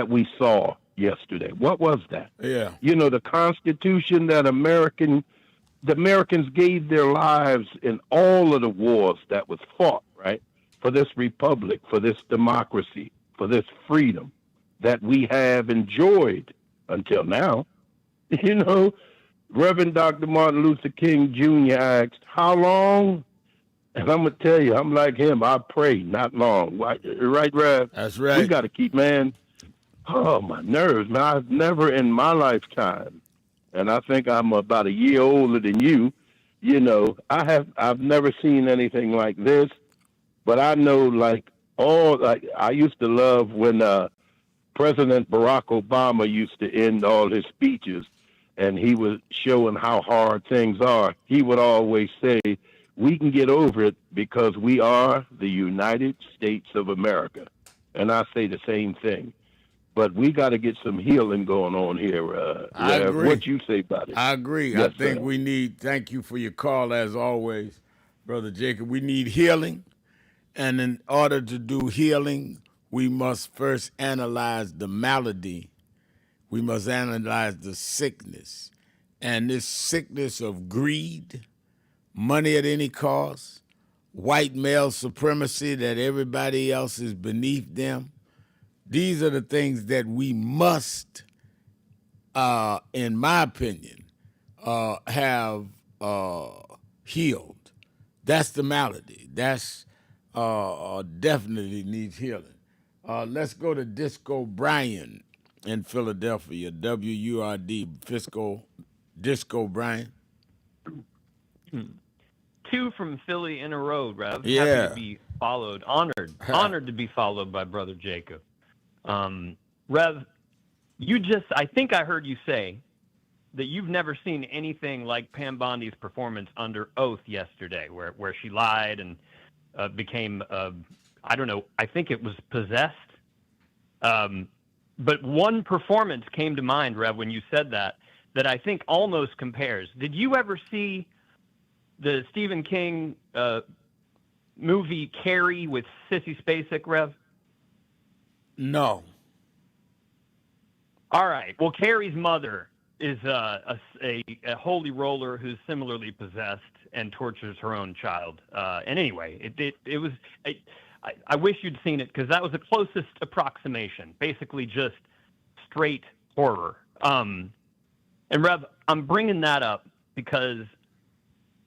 we saw yesterday? What was that? Yeah. You know, the Constitution that the Americans gave their lives in all of the wars that was fought, right? For this republic, for this democracy, for this freedom that we have enjoyed until now. You know, Reverend Dr. Martin Luther King Jr. asked, how long And I'm going to tell you, I'm like him. I pray not long. Right, Rev? That's right. We got to keep, man. Oh, my nerves, man. I've never in my lifetime, and I think I'm about a year older than you, I've never seen anything like this. But I know, like I used to love when President Barack Obama used to end all his speeches, and he was showing how hard things are. He would always say, "We can get over it because we are the United States of America." And I say the same thing. But we got to get some healing going on here. I Rev. agree. What you say about it? I agree. Yes, I think sir. we need, thank you for your call as always, Brother Jacob. We need healing. And in order to do healing, we must first analyze the malady. We must analyze the sickness. And this sickness of greed, money at any cost, white male supremacy that everybody else is beneath them, these are the things that we must, in my opinion, have healed. That's the malady. That's definitely needs healing. Let's go to Disco Brian in Philadelphia, WURD, Disco Brian. 2 from Philly in a row, Rev. Yeah. Happy to be followed. Honored to be followed by Brother Jacob. Rev, I think I heard you say that you've never seen anything like Pam Bondi's performance under oath yesterday, where she lied and became, I don't know, I think it was possessed. But one performance came to mind, Rev, when you said that I think almost compares. Did you ever see the Stephen King movie Carrie with Sissy Spacek, Rev? No. All right. Well, Carrie's mother is a holy roller who's similarly possessed and tortures her own child. And anyway, it was. I wish you'd seen it because that was the closest approximation. Basically, just straight horror. And Rev, I'm bringing that up because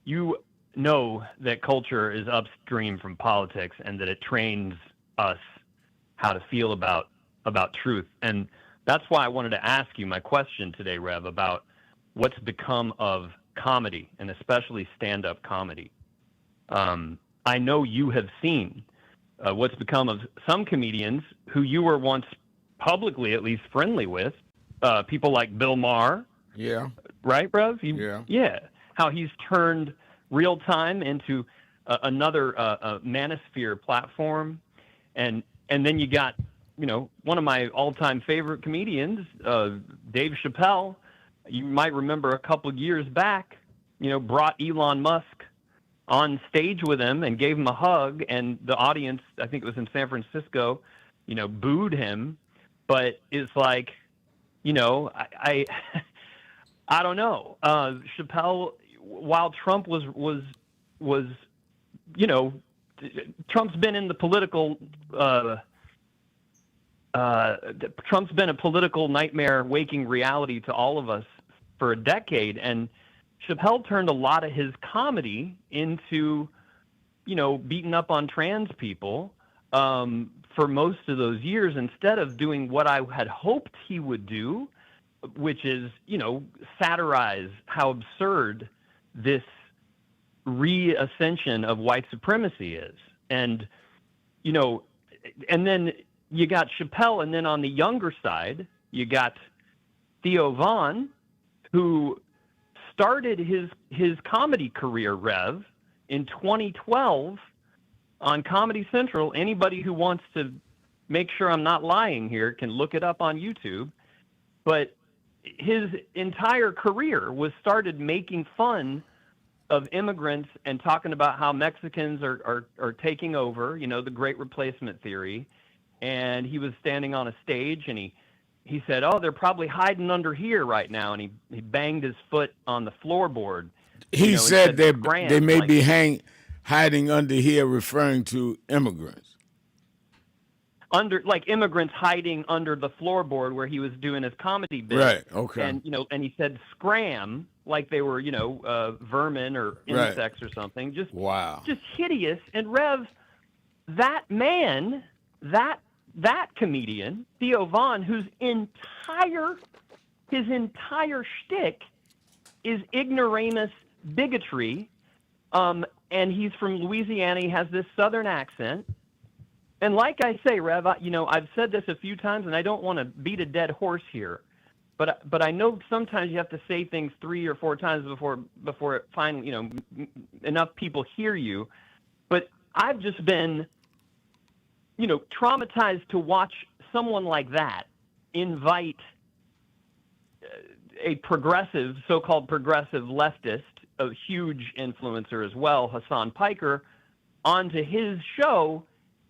you know that culture is upstream from politics and that it trains us how to feel about truth. And that's why I wanted to ask you my question today, Rev, about what's become of comedy and especially stand-up comedy. I know you have seen what's become of some comedians who you were once publicly at least friendly with, people like Bill Maher. Yeah. Right, Rev? Yeah. Yeah. How he's turned real time into another manosphere platform. And then you got, one of my all-time favorite comedians, Dave Chappelle. You might remember a couple years back, brought Elon Musk on stage with him and gave him a hug, and the audience, I think it was in San Francisco, booed him. But it's like, I don't know. Chappelle, while Trump was Trump's been in the political Trump's been a political nightmare waking reality to all of us for a decade, and Chappelle turned a lot of his comedy into, beating up on trans people for most of those years instead of doing what I had hoped he would do, which is, satirize how absurd this reascension of white supremacy is. And, and then you got Chappelle, and then on the younger side, you got Theo Von, who started his comedy career, Rev, in 2012 on Comedy Central. Anybody who wants to make sure I'm not lying here can look it up on YouTube. But his entire career was started making fun of immigrants and talking about how Mexicans are taking over, the Great Replacement theory. And he was standing on a stage, and he said, "Oh, they're probably hiding under here right now." And he banged his foot on the floorboard. He said they may be hiding under here, referring to immigrants. Like immigrants hiding under the floorboard where he was doing his comedy bit. Right. Okay. And and he said "scram" like they were, vermin or Right. insects or something. Just Wow. just hideous. And Rev, that man, that comedian, Theo Vaughn, whose entire shtick is ignoramus bigotry, and he's from Louisiana. He has this Southern accent. And like I say, Rev, I've said this a few times, and I don't want to beat a dead horse here, but I know sometimes you have to say things 3 or 4 times before it finally, enough people hear you. But I've just been, traumatized to watch someone like that invite a progressive, so-called progressive leftist, a huge influencer as well, Hassan Piker, onto his show,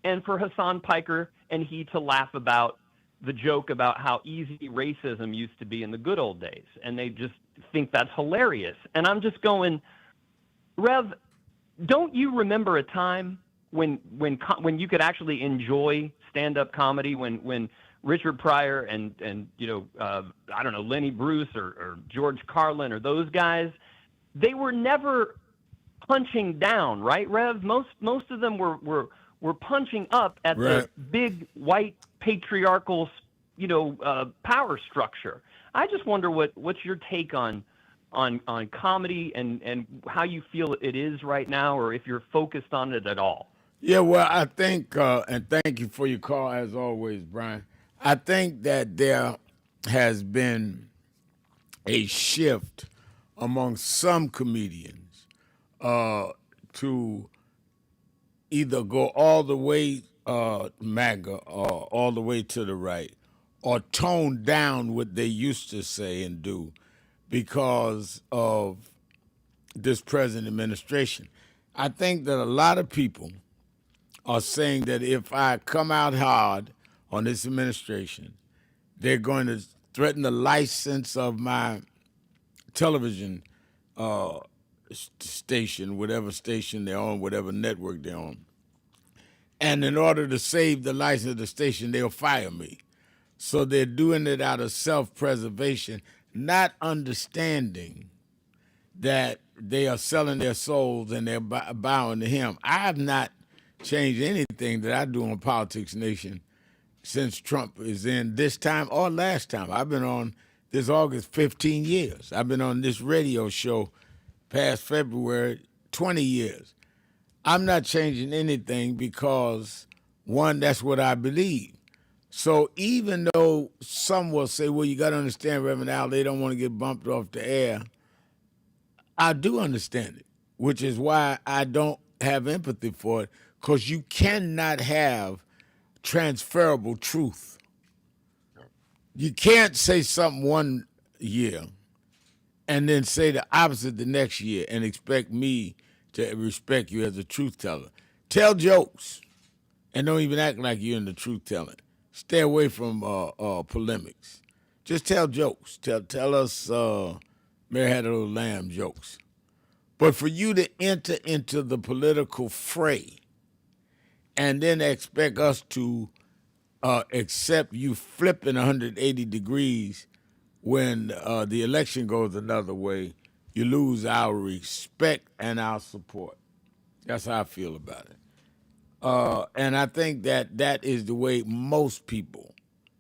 and for Hassan Piker and he to laugh about the joke about how easy racism used to be in the good old days. And they just think that's hilarious. And I'm just going, Rev, don't you remember a time when you could actually enjoy stand-up comedy, when Richard Pryor and I don't know, Lenny Bruce or George Carlin or those guys, they were never punching down, right, Rev? Most of them were punching up at Right. the big white patriarchal, power structure. I just wonder what's your take on comedy and how you feel it is right now, or if you're focused on it at all. Yeah, well, I think, and thank you for your call as always, Brian. I think that there has been a shift among some comedians to either go all the way MAGA or all the way to the right, or tone down what they used to say and do because of this present administration. I think that a lot of people are saying that if I come out hard on this administration, they're going to threaten the license of my television station, whatever station they're on, whatever network they're on. And in order to save the license of the station, they'll fire me. So they're doing it out of self-preservation, not understanding that they are selling their souls and they're bowing to him. I have not changed anything that I do on Politics Nation since Trump is in this time or last time. I've been on this August 15 years. I've been on this radio show past February 20 years. I'm not changing anything because, one, that's what I believe. So even though some will say, well, you got to understand, Reverend Al, they don't want to get bumped off the air, I do understand it, which is why I don't have empathy for it, because you cannot have transferable truth. You can't say something one year and then say the opposite the next year and expect me to respect you as a truth teller. Tell jokes and don't even act like you're in the truth telling. Stay away from polemics. Just tell jokes. Tell us Mary Had a Little Lamb jokes. But for you to enter into the political fray and then expect us to accept you flipping 180 degrees when the election goes another way, you lose our respect and our support. That's how I feel about it. And I think that is the way most people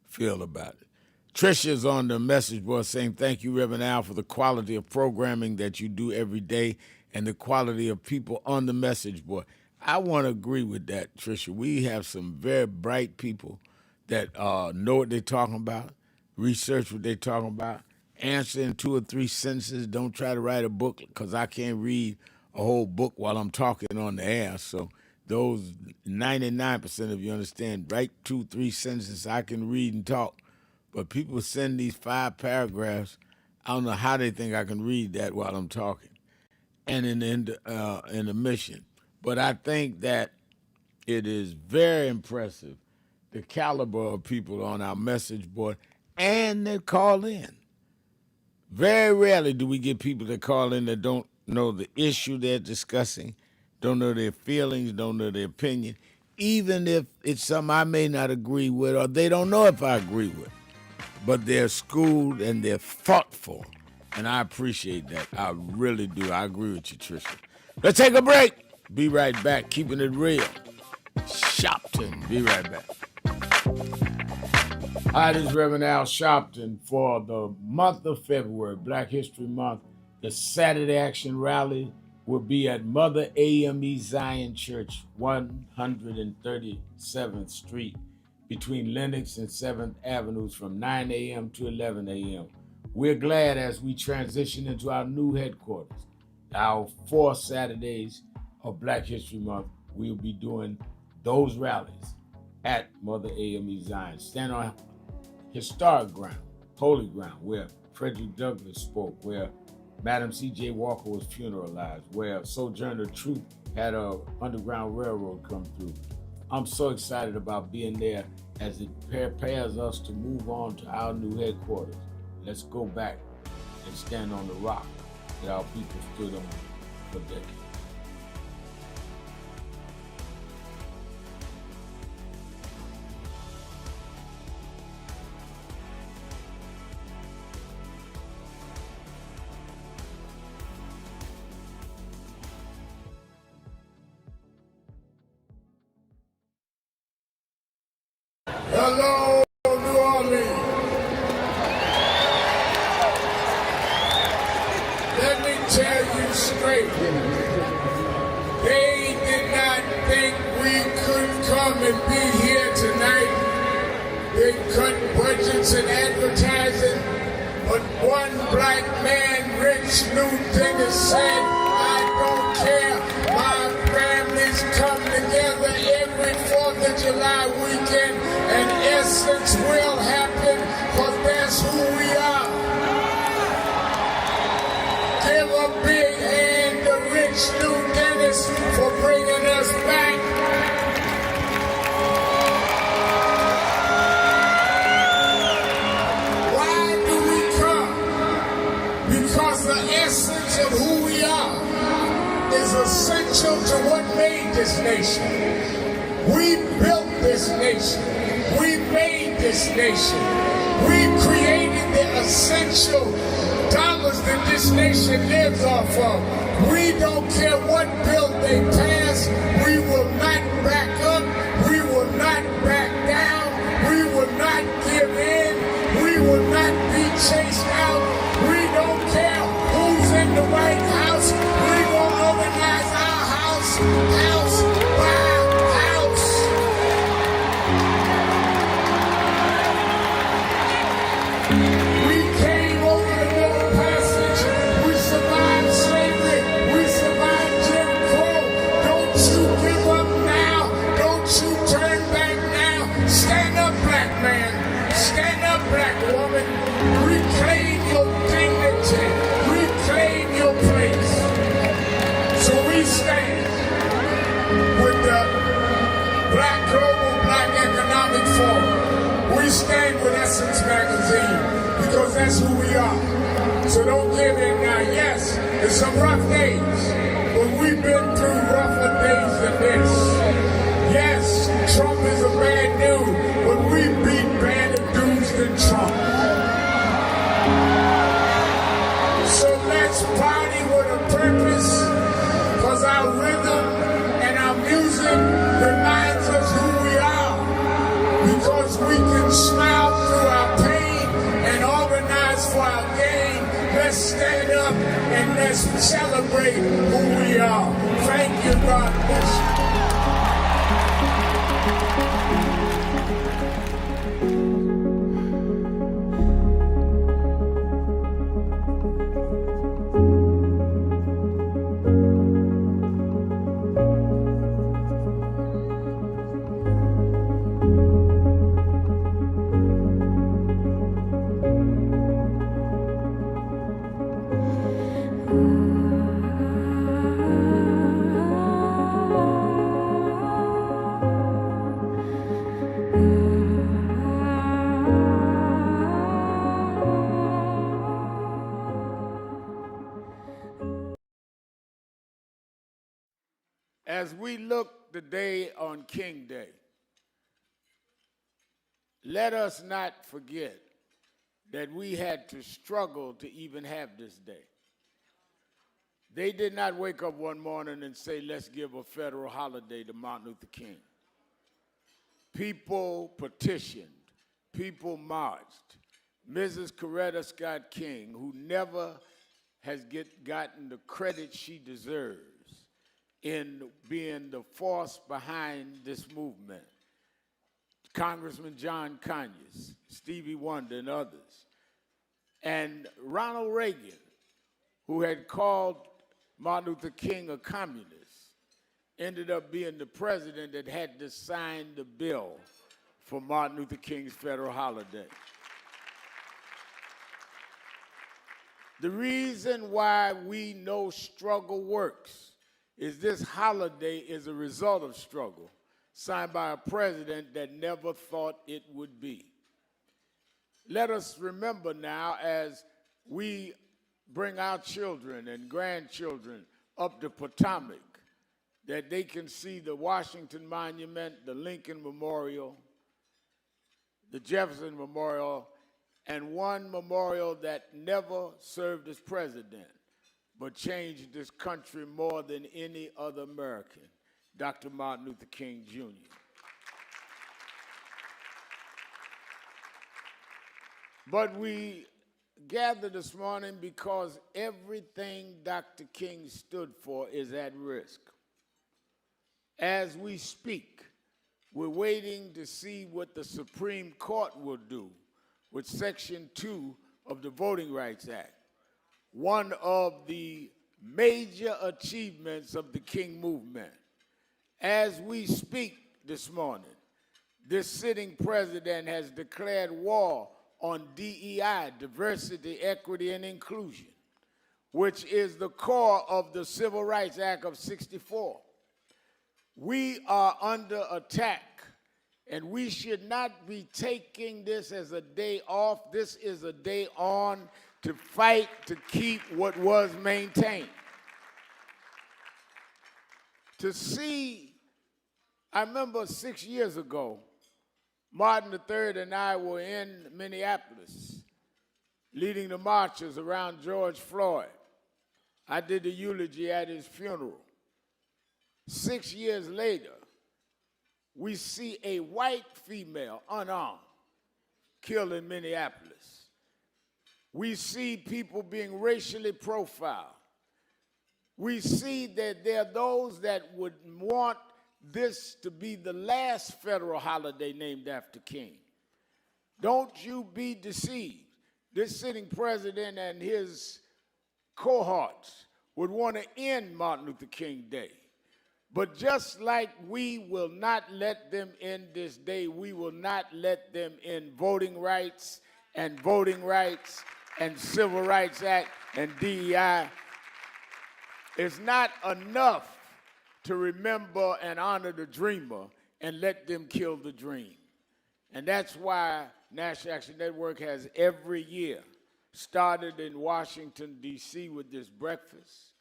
feel about it. Trisha's on the message board saying, thank you, Reverend Al, for the quality of programming that you do every day and the quality of people on the message board. I want to agree with that, Trisha. We have some very bright people that know what they're talking about, research what they're talking about, answer in 2 or 3 sentences. Don't try to write a book, because I can't read a whole book while I'm talking on the air. So those 99% of you understand, write 2, 3 sentences. I can read and talk. But people send these 5 paragraphs. I don't know how they think I can read that while I'm talking, and in the mission. But I think that it is very impressive, the caliber of people on our message board, and that call in. Very rarely do we get people that call in that don't know the issue they're discussing, don't know their feelings, don't know their opinion, even if it's something I may not agree with, or they don't know if I agree with. But they're schooled and they're thoughtful And I appreciate that. I really do. I agree with you, Trisha. Let's take a break. Be right back. Keeping it real. Sharpton. Be right back. Hi, this is Reverend Al Sharpton for the month of February, Black History Month. The Saturday Action Rally will be at Mother AME Zion Church, 137th Street, between Lenox and 7th Avenues from 9 a.m. to 11 a.m. We're glad as we transition into our new headquarters. Our 4 Saturdays of Black History Month, we'll be doing those rallies at Mother AME Zion. Stand on historic ground, holy ground, where Frederick Douglass spoke, where Madam C.J. Walker was funeralized, where Sojourner Truth had a Underground Railroad come through. I'm so excited about being there as it prepares us to move on to our new headquarters. Let's go back and stand on the rock that our people stood on for decades. Hello, New Orleans. Let me tell you straight. They did not think we could come and be here tonight. They cut budgets and advertising, but one black man, Rich Newton, has said, I don't care. My families come together every 4th of July weekend, and essence will happen, because that's who we are. Give a big hand to Rich New Dennis for bringing us back. Why do we come? Because the essence of who we are is essential to what made this nation. We built this nation. We made this nation. We created the essential dollars that this nation lives off of. We don't care what bill they pass. We will not back up. We will not back down. We will not give in. We will not be chased out. We don't care who's in the White House. We will organize our house by house. We came over the Middle Passage. We survived slavery. We survived Jim Crow. Don't you give up now. Don't you turn back now. Stand up, black man. Stand up, black woman. Reclaim your dignity. Reclaim your place. So we stand with the Global Black Economic Forum. We stand with Essence Magazine, because that's who we are. So don't give in now. Yes, there's some rough days, but we've been through rougher days than this. Yes, Trump is a bad dude, but we beat badder dudes than Trump. So let's party with a purpose, because our rhythm and our music reminds us who we are, because we can smile through our pain and organize for our gain. Let's stand up and let's celebrate who we are. Thank you, God bless you. As we look today on King Day, let us not forget that we had to struggle to even have this day. They did not wake up one morning and say, let's give a federal holiday to Martin Luther King. People petitioned, people marched. Mrs. Coretta Scott King, who never has gotten the credit she deserves in being the force behind this movement. Congressman John Conyers, Stevie Wonder, and others. And Ronald Reagan, who had called Martin Luther King a communist, ended up being the president that had to sign the bill for Martin Luther King's federal holiday. The reason why we know struggle works is this holiday is a result of struggle, signed by a president that never thought it would be. Let us remember now, as we bring our children and grandchildren up the Potomac, that they can see the Washington Monument, the Lincoln Memorial, the Jefferson Memorial, and one memorial that never served as president, but changed this country more than any other American, Dr. Martin Luther King Jr. But we gather this morning because everything Dr. King stood for is at risk. As we speak, we're waiting to see what the Supreme Court will do with Section 2 of the Voting Rights Act, one of the major achievements of the King movement. As we speak this morning, this sitting president has declared war on DEI, diversity, equity, and inclusion, which is the core of the Civil Rights Act of '64. We are under attack, and we should not be taking this as a day off. This is a day on to fight to keep what was maintained. To see, I remember 6 years ago, Martin III and I were in Minneapolis leading the marches around George Floyd. I did the eulogy at his funeral. 6 years later, we see a white female, unarmed, killed in Minneapolis. We see people being racially profiled. We see that there are those that would want this to be the last federal holiday named after King. Don't you be deceived. This sitting president and his cohorts would want to end Martin Luther King Day. But just like we will not let them end this day, we will not let them end voting rights and Civil Rights Act and DEI. It's not enough to remember and honor the dreamer and let them kill the dream. And that's why National Action Network has every year started in Washington, D.C. with this breakfast,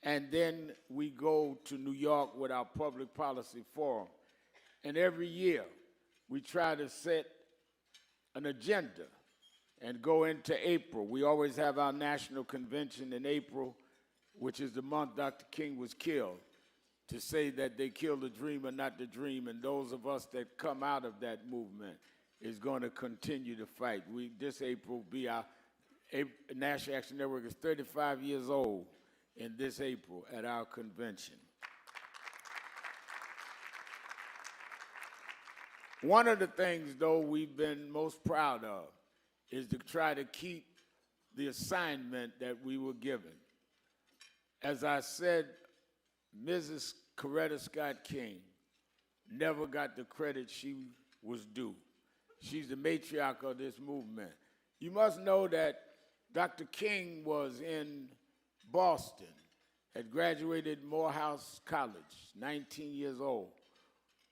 and then we go to New York with our public policy forum. And every year we try to set an agenda and go into April. We always have our national convention in April, which is the month Dr. King was killed, to say that they killed the dreamer, not the dream, and those of us that come out of that movement is going to continue to fight. This April will be our National Action Network is 35 years old in this April at our convention. One of the things, though, we've been most proud of is to try to keep the assignment that we were given. As I said, Mrs. Coretta Scott King never got the credit she was due. She's the matriarch of this movement. You must know that Dr. King was in Boston, had graduated Morehouse College, 19 years old,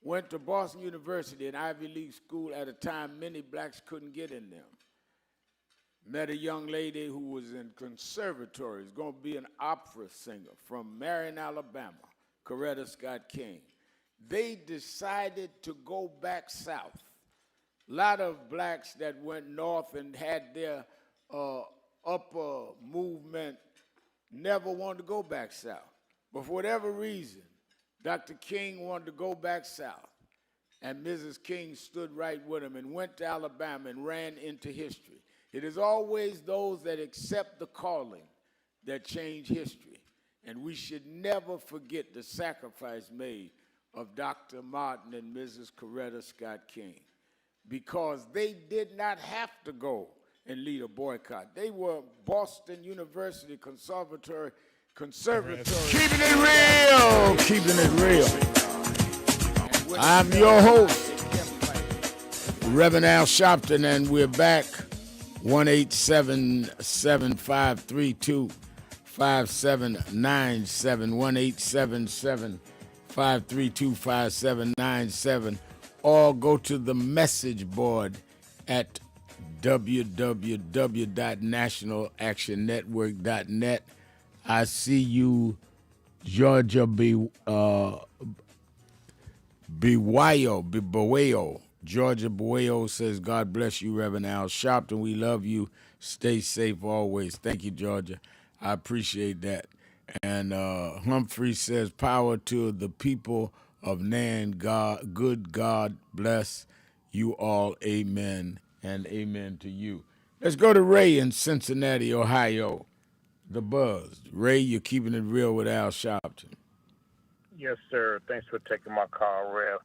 went to Boston University, an Ivy League school at a time many blacks couldn't get in them. Met a young lady who was in conservatories, going to be an opera singer from Marion, Alabama, Coretta Scott King. They decided to go back south, lot of blacks that went north and had their upper movement never wanted to go back south. But for whatever reason, Dr. King wanted to go back south. And Mrs. King stood right with him and went to Alabama and ran into history. It is always those that accept the calling that change history. And we should never forget the sacrifice made of Dr. Martin and Mrs. Coretta Scott King, because they did not have to go and lead a boycott. They were Boston University Conservatory. Keeping it real, keeping it real. I'm your host, Reverend Al Sharpton, and we're back. 1-877-532-5797, 1-877-532-5797, or go to the message board at www.nationalactionnetwork.net. I see you, Georgia Buwayo. Georgia Buwayo says, God bless you, Reverend Al Sharpton. We love you. Stay safe always. Thank you, Georgia. I appreciate that. And Humphrey says, power to the people of Nan. God, good God bless you all. Amen and amen to you. Let's go to Ray in Cincinnati, Ohio. The Buzz. Ray, you're keeping it real with Al Sharpton. Yes, sir. Thanks for taking my call, Rev.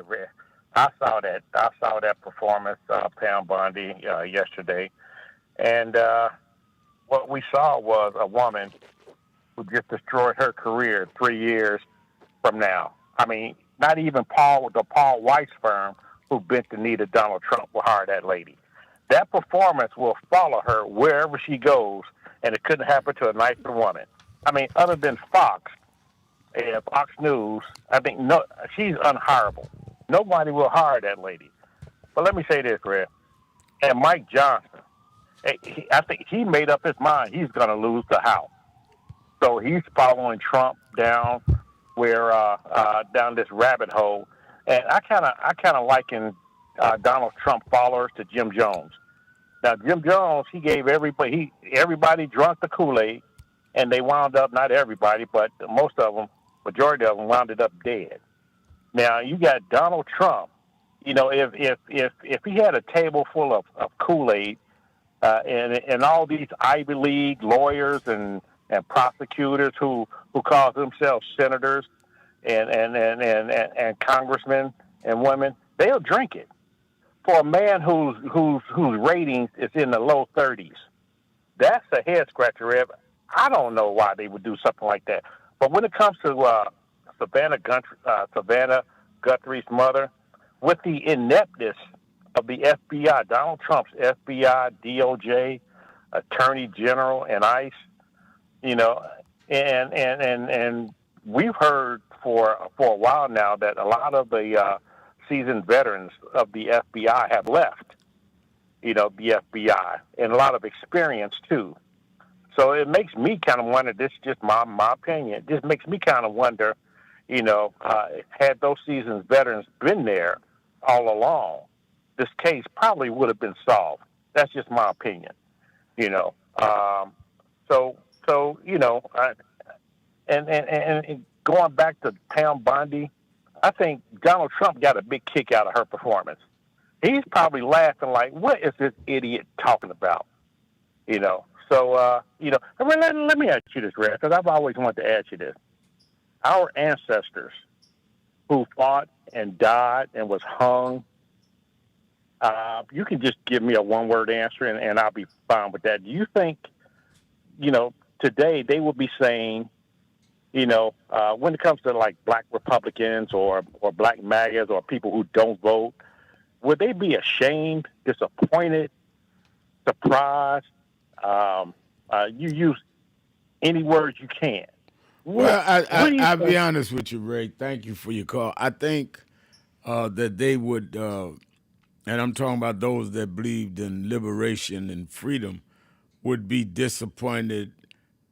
Rev. I saw that performance, Pam Bondi, yesterday, and what we saw was a woman who just destroyed her career 3 years from now. I mean, not even the Paul Weiss firm who bent the knee to Donald Trump will hire that lady. That performance will follow her wherever she goes, and it couldn't happen to a nicer woman. I mean, other than Fox News, I think she's unhireable. Nobody will hire that lady. But let me say this, Red. And Mike Johnson, I think he made up his mind he's going to lose the House. So he's following Trump down down this rabbit hole. And I kind of liken Donald Trump followers to Jim Jones. Now, Jim Jones, he gave everybody drunk the Kool-Aid, and they wound up, not everybody, but most of them, majority of them wound up dead. Now, you got Donald Trump. You know, if he had a table full of Kool-Aid and all these Ivy League lawyers and prosecutors who call themselves senators and congressmen and women, they'll drink it. For a man whose ratings is in the low 30s, that's a head scratcher, Rev. I don't know why they would do something like that. But when it comes to Savannah Guthrie's mother, with the ineptness of the FBI, Donald Trump's FBI, DOJ, Attorney General, and ICE, you know, and we've heard for a while now that a lot of the seasoned veterans of the FBI have left, you know, the FBI, and a lot of experience too. So it makes me kind of wonder, this is just my opinion, it just makes me kind of wonder, you know, had those seasoned veterans been there all along, this case probably would have been solved. That's just my opinion, you know. So you know, and going back to Pam Bondi, I think Donald Trump got a big kick out of her performance. He's probably laughing like, what is this idiot talking about? You know, so, you know, let me ask you this, Red, because I've always wanted to ask you this. Our ancestors who fought and died and was hung, you can just give me a one-word answer and I'll be fine with that. Do you think, you know, today they will be saying, you know, when it comes to like black Republicans or black MAGAs or people who don't vote, would they be ashamed, disappointed, surprised? You use any words you can. Well, I'll be honest with you, Ray. Thank you for your call. I think that they would, and I'm talking about those that believed in liberation and freedom, would be disappointed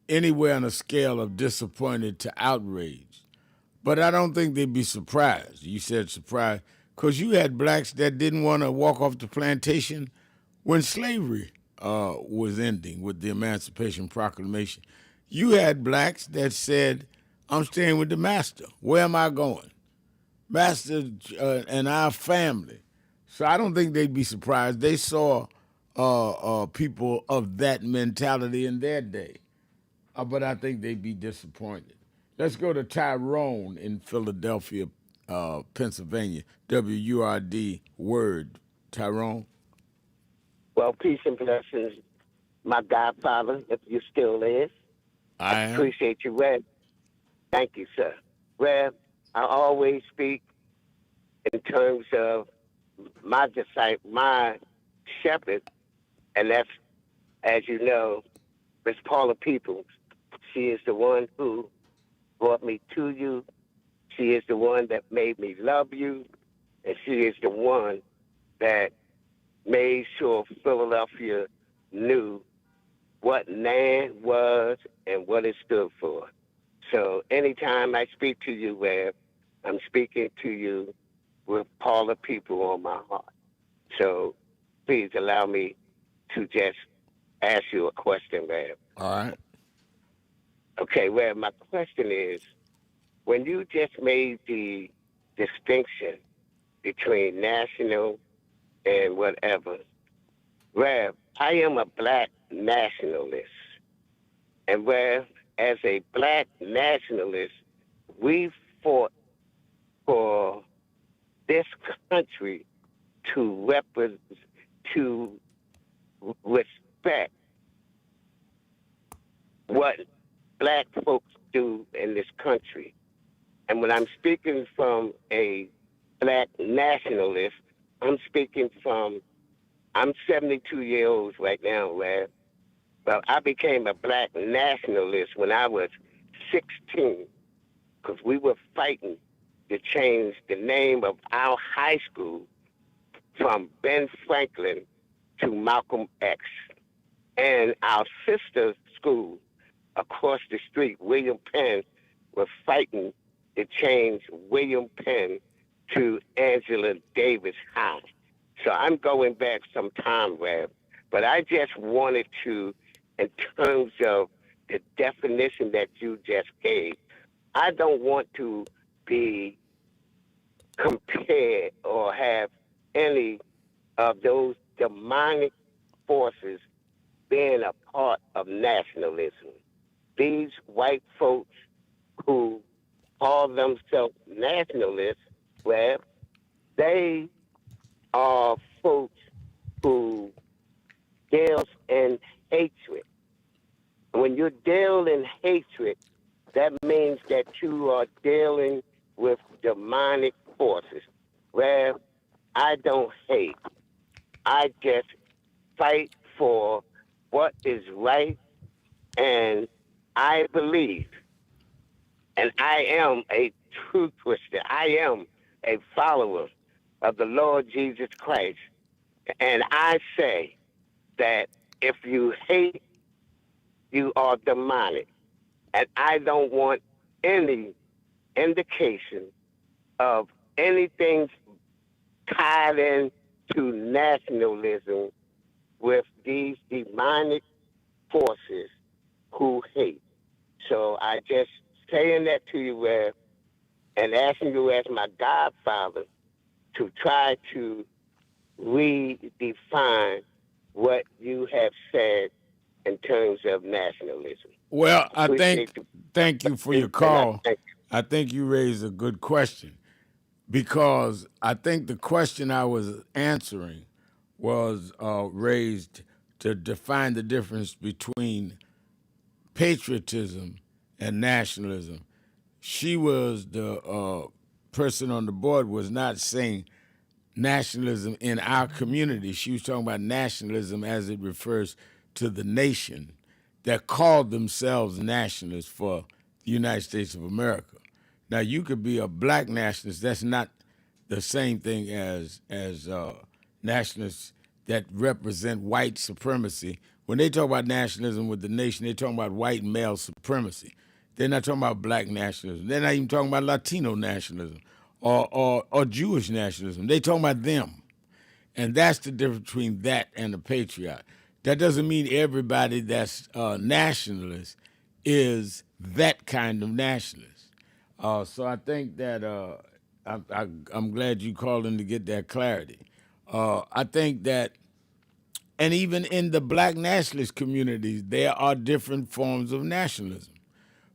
anywhere on a scale of disappointed to outraged. But I don't think they'd be surprised. You said surprised. Because you had blacks that didn't want to walk off the plantation when slavery was ending with the Emancipation Proclamation. You had blacks that said, I'm staying with the master. Where am I going? Master and our family. So I don't think they'd be surprised. They saw people of that mentality in their day. But I think they'd be disappointed. Let's go to Tyrone in Philadelphia, Pennsylvania. WURD Word. Tyrone? Well, peace and blessings, my godfather, if you still is. I am. Appreciate you, Red. Thank you, sir. Red, I always speak in terms of my disciple, my shepherd, and that's, as you know, Miss Paula Peoples. She is the one who brought me to you. She is the one that made me love you, and she is the one that made sure Philadelphia knew what NAN was and what it stood for. So anytime I speak to you, Webb, I'm speaking to you with Paula people on my heart. So please allow me to just ask you a question, Webb. All right. Okay, Webb, my question is, when you just made the distinction between national and whatever, Rev, I am a black nationalist. And where, as a black nationalist, we fought for this country to respect what black folks do in this country. And when I'm speaking from a black nationalist, I'm speaking from, I'm 72 years old right now, Rev. But I became a black nationalist when I was 16, because we were fighting to change the name of our high school from Ben Franklin to Malcolm X. And our sister school across the street, William Penn, were fighting to change William Penn to Angela Davis High. So I'm going back some time, Rev. But I just wanted to, in terms of the definition that you just gave, I don't want to be compared or have any of those demonic forces being a part of nationalism. These white folks who call themselves nationalists, well, they are folks who deal in hatred. When you deal in hatred, that means that you are dealing with demonic forces. Well, I don't hate. I just fight for what is right, and I believe, and I am a true Christian. I am a follower of the Lord Jesus Christ. And I say that if you hate, you are demonic. And I don't want any indication of anything tied in to nationalism with these demonic forces who hate. So I just saying that to you, Rev, and asking you as my godfather to try to redefine what you have said in terms of nationalism. Well, thank you for your call. I think you raised a good question, because I think the question I was answering was raised to define the difference between patriotism and nationalism. She was the person on the board was not saying nationalism in our community. She was talking about nationalism as it refers to the nation that called themselves nationalists for the United States of America. Now, you could be a black nationalist. That's not the same thing as nationalists that represent white supremacy. When they talk about nationalism with the nation, they're talking about white male supremacy. They're not talking about black nationalism. They're not even talking about Latino nationalism. or Jewish nationalism. They talking about them. And that's the difference between that and a patriot. That doesn't mean everybody that's nationalist is that kind of nationalist. So I think that I'm glad you called in to get that clarity. I think that, and even in the black nationalist communities, there are different forms of nationalism.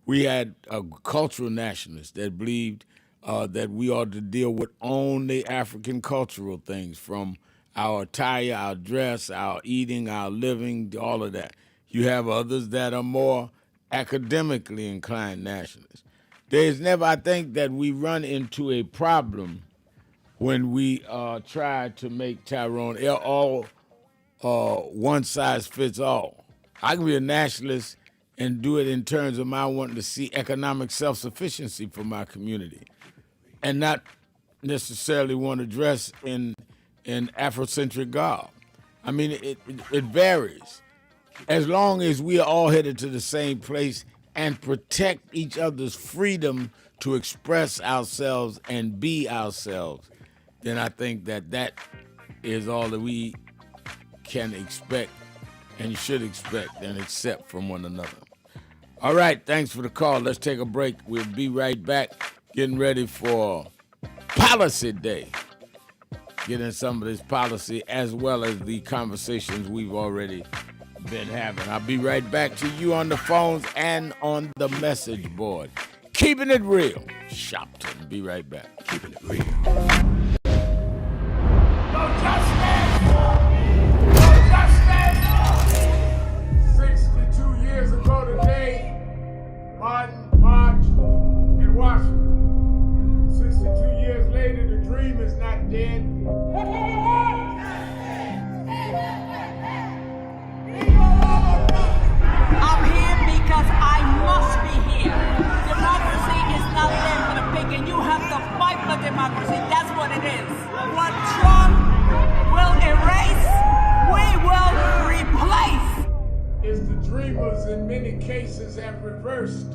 We had cultural nationalists that believed that we ought to deal with only African cultural things, from our attire, our dress, our eating, our living, all of that. You have others that are more academically inclined nationalists. There's never, I think that we run into a problem when we try to make Tyrone all one size fits all. I can be a nationalist and do it in terms of my wanting to see economic self-sufficiency for my community, and not necessarily want to dress in Afrocentric garb. I mean, it varies. As long as we are all headed to the same place and protect each other's freedom to express ourselves and be ourselves, then I think that is all that we can expect and should expect and accept from one another. All right, thanks for the call. Let's take a break. We'll be right back, getting ready for Policy Day. Getting some of this policy as well as the conversations we've already been having. I'll be right back to you on the phones and on the message board. Keeping it real. Sharpton. Be right back. Keeping it real. No justice! No justice! 62 years ago today, Martin marched in Washington. 62 years later, the dream is not dead. I'm here because I must be here. Democracy is not there for the pig, and you have to fight for democracy. That's what it is. What Trump will erase, we will replace. It's the dreamers in many cases have reversed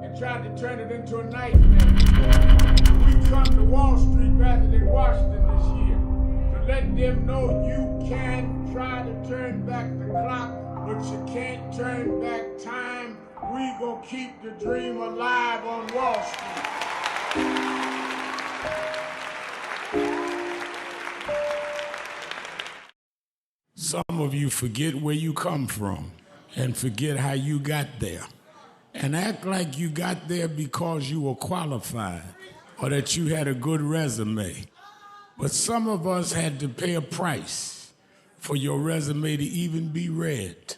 and tried to turn it into a nightmare. We come to Wall Street rather than Washington this year to let them know you can try to turn back the clock, but you can't turn back time. We gonna keep the dream alive on Wall Street. Some of you forget where you come from and forget how you got there, and act like you got there because you were qualified or that you had a good resume. But some of us had to pay a price for your resume to even be read.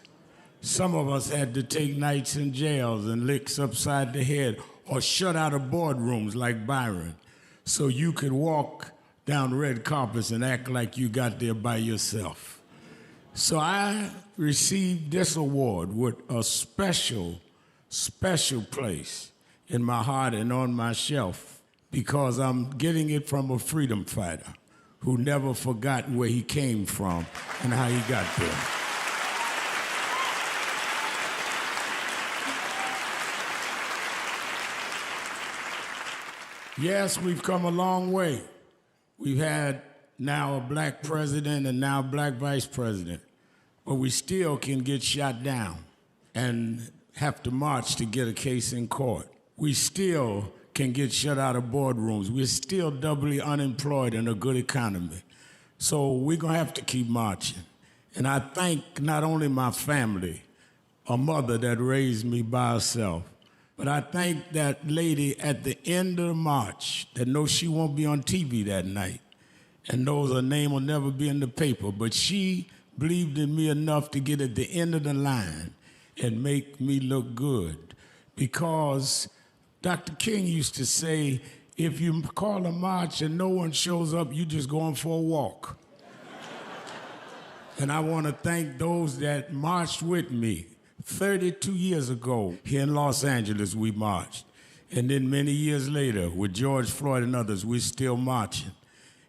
Some of us had to take nights in jails and licks upside the head or shut out of boardrooms like Byron so you could walk down red carpets and act like you got there by yourself. So I received this award with a special place in my heart and on my shelf because I'm getting it from a freedom fighter who never forgot where he came from and how he got there. Yes, we've come a long way. We've had now a black president and now a black vice president, but we still can get shot down and have to march to get a case in court. We still can get shut out of boardrooms. We're still doubly unemployed in a good economy. So we're gonna have to keep marching. And I thank not only my family, a mother that raised me by herself, but I thank that lady at the end of the march that knows she won't be on TV that night and knows her name will never be in the paper, but she believed in me enough to get at the end of the line and make me look good. Because Dr. King used to say, if you call a march and no one shows up, you just going for a walk. And I want to thank those that marched with me. 32 years ago, here in Los Angeles, we marched. And then many years later, with George Floyd and others, we're still marching.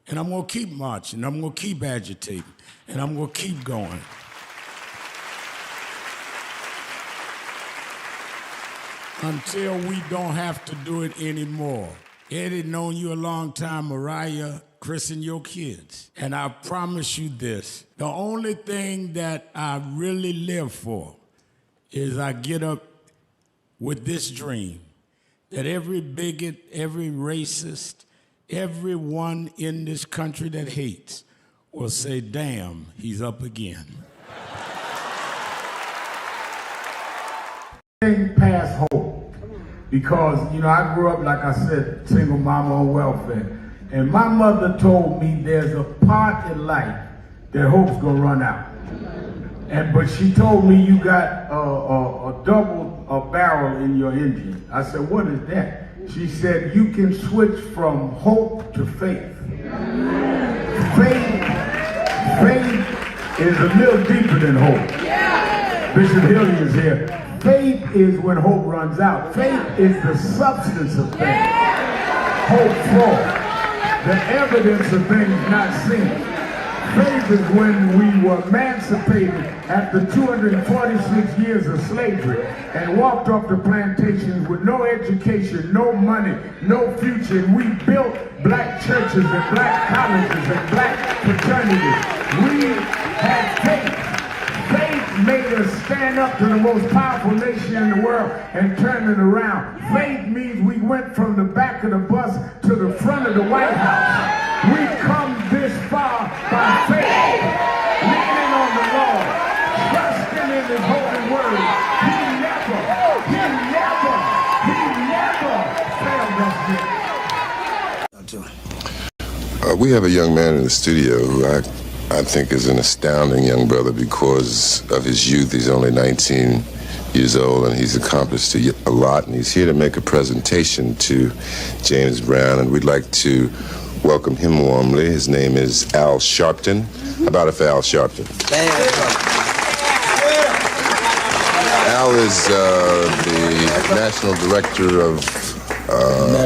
And I'm going to keep marching. I'm going to keep agitating. And I'm going to keep going. Until we don't have to do it anymore. Eddie, known you a long time. Mariah, Chris, and your kids. And I promise you this, the only thing that I really live for is I get up with this dream that every bigot, every racist, everyone in this country that hates will say, damn, he's up again. Past hope, because, you know, I grew up, like I said, single mama on welfare. And my mother told me there's a part in life that hope's gonna run out. But she told me you got a double barrel in your engine. I said, what is that? She said, you can switch from hope to faith. Faith is a little deeper than hope. Bishop Hilliard is here. Faith is when hope runs out. Faith is the substance of things. Hope for the evidence of things not seen. Faith is when we were emancipated after 246 years of slavery and walked off the plantations with no education, no money, no future. And we built black churches and black colleges and black fraternities. We had faith. Faith made us stand up to the most powerful nation in the world and turn it around. Faith means we went from the back of the bus to the front of the White House. We come this far by faith, leaning on the Lord, trusting in His holy word. He never failed us yet. We have a young man in the studio who I think is an astounding young brother because of his youth. He's only 19 years old and he's accomplished a lot, and he's here to make a presentation to James Brown, and we'd like to welcome him warmly. His name is Al Sharpton. How about it for Al Sharpton? Al is the National Director of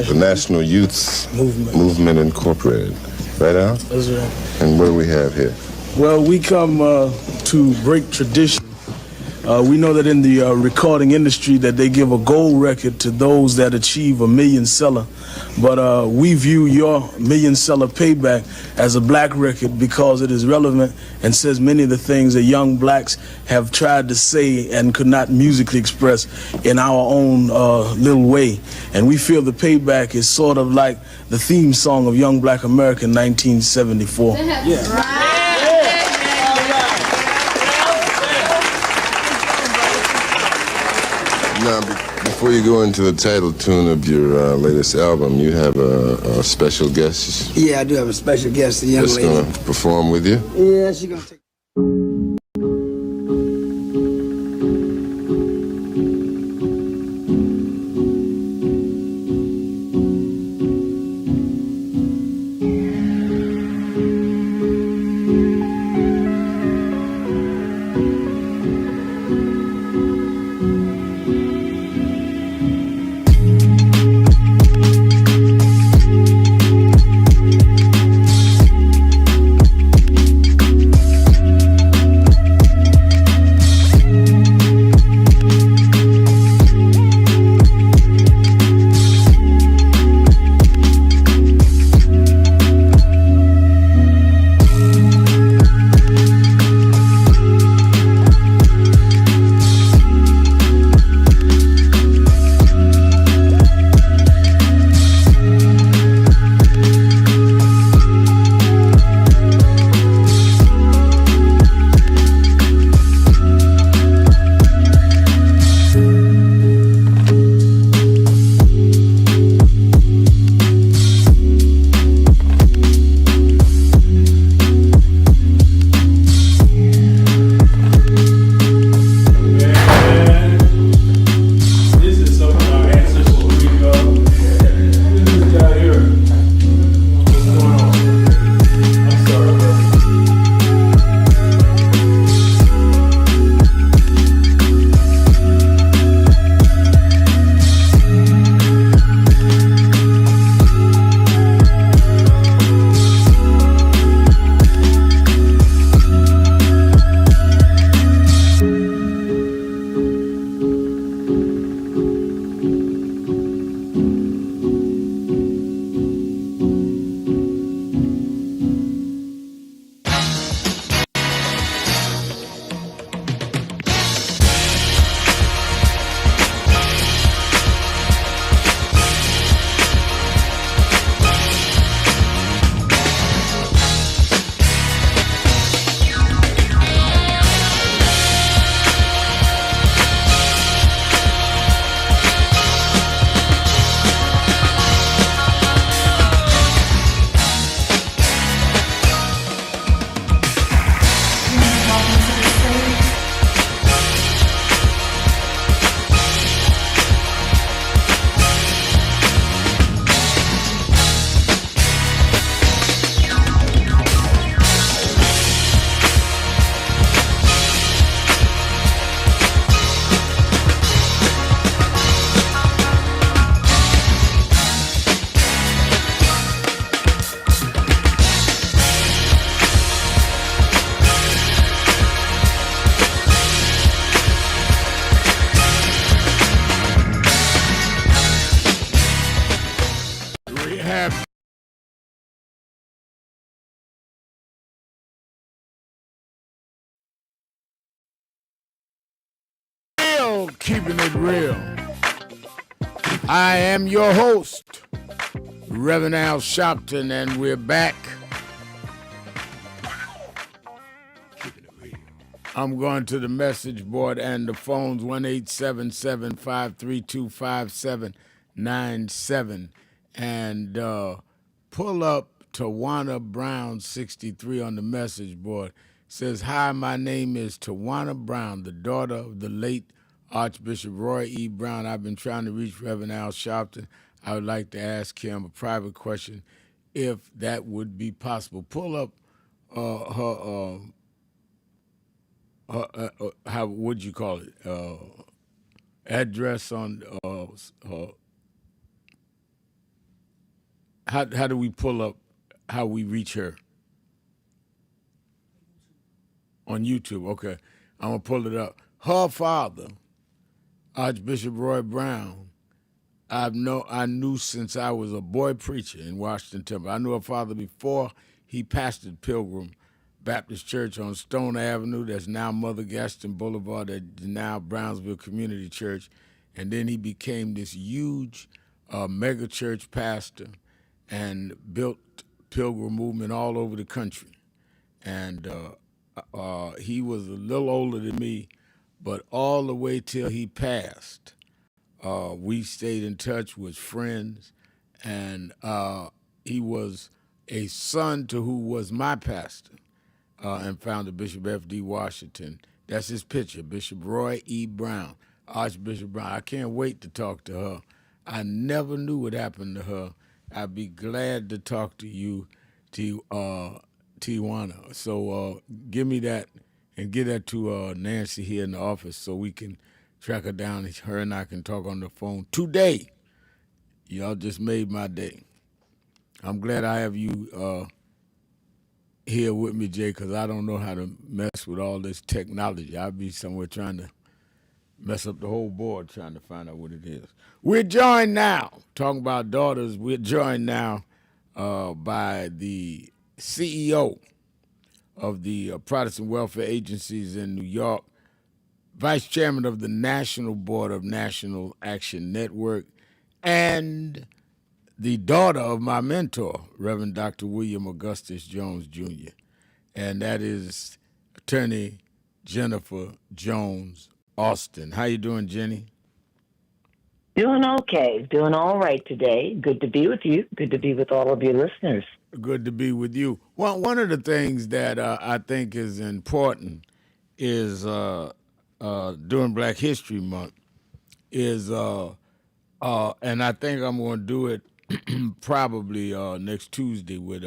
the National Youth Movement Incorporated. Right, Al? That's right. And what do we have here? Well, we come to break tradition. We know that in the recording industry that they give a gold record to those that achieve a million seller. But we view your million seller payback as a black record because it is relevant and says many of the things that young blacks have tried to say and could not musically express in our own little way. And we feel the payback is sort of like the theme song of Young Black America in 1974. Yeah. Now, before you go into the title tune of your latest album, you have a special guest. Yeah, I do have a special guest, a young lady. That's going to perform with you? Yeah, she's going to take... to Keeping It Real. I am your host, Reverend Al Sharpton, and we're back. I'm going to the message board and the phones, 1-877-532-5797, and pull up Tawana Brown 63 on the message board. Says, hi, my name is Tawana Brown, the daughter of the late Archbishop Roy E. Brown. I've been trying to reach Reverend Al Sharpton. I would like to ask him a private question, if that would be possible. Pull up her how would you call it? Address on how do we pull up how we reach her? On YouTube, okay. I'm gonna pull it up. Her father, Archbishop Roy Brown, I knew since I was a boy preacher in Washington Temple. I knew her father before he pastored Pilgrim Baptist Church on Stone Avenue, that's now Mother Gaston Boulevard, that's now Brownsville Community Church. And then he became this huge mega church pastor and built Pilgrim movement all over the country. And he was a little older than me, but all the way till he passed, we stayed in touch with friends, and he was a son to who was my pastor. And founder Bishop F.D. Washington. That's his picture, Bishop Roy E. Brown, Archbishop Brown. I can't wait to talk to her. I never knew what happened to her. I'd be glad to talk to you, Tijuana. So give me that and get that to Nancy here in the office so we can track her down. Her and I can talk on the phone today. Y'all just made my day. I'm glad I have you here with me, Jay, because I don't know how to mess with all this technology. I'll be somewhere trying to mess up the whole board trying to find out what it is. We're joined now, talking about daughters, we're joined now by the CEO of the Protestant Welfare Agencies in New York, Vice Chairman of the National Board of National Action Network, and the daughter of my mentor, Reverend Dr. William Augustus Jones, Jr., and that is Attorney Jennifer Jones Austin. How you doing, Jenny? Doing okay. Doing all right today. Good to be with you. Good to be with all of your listeners. Good to be with you. Well, one of the things that I think is important is during Black History Month is, and I think I'm going to do it probably next Tuesday with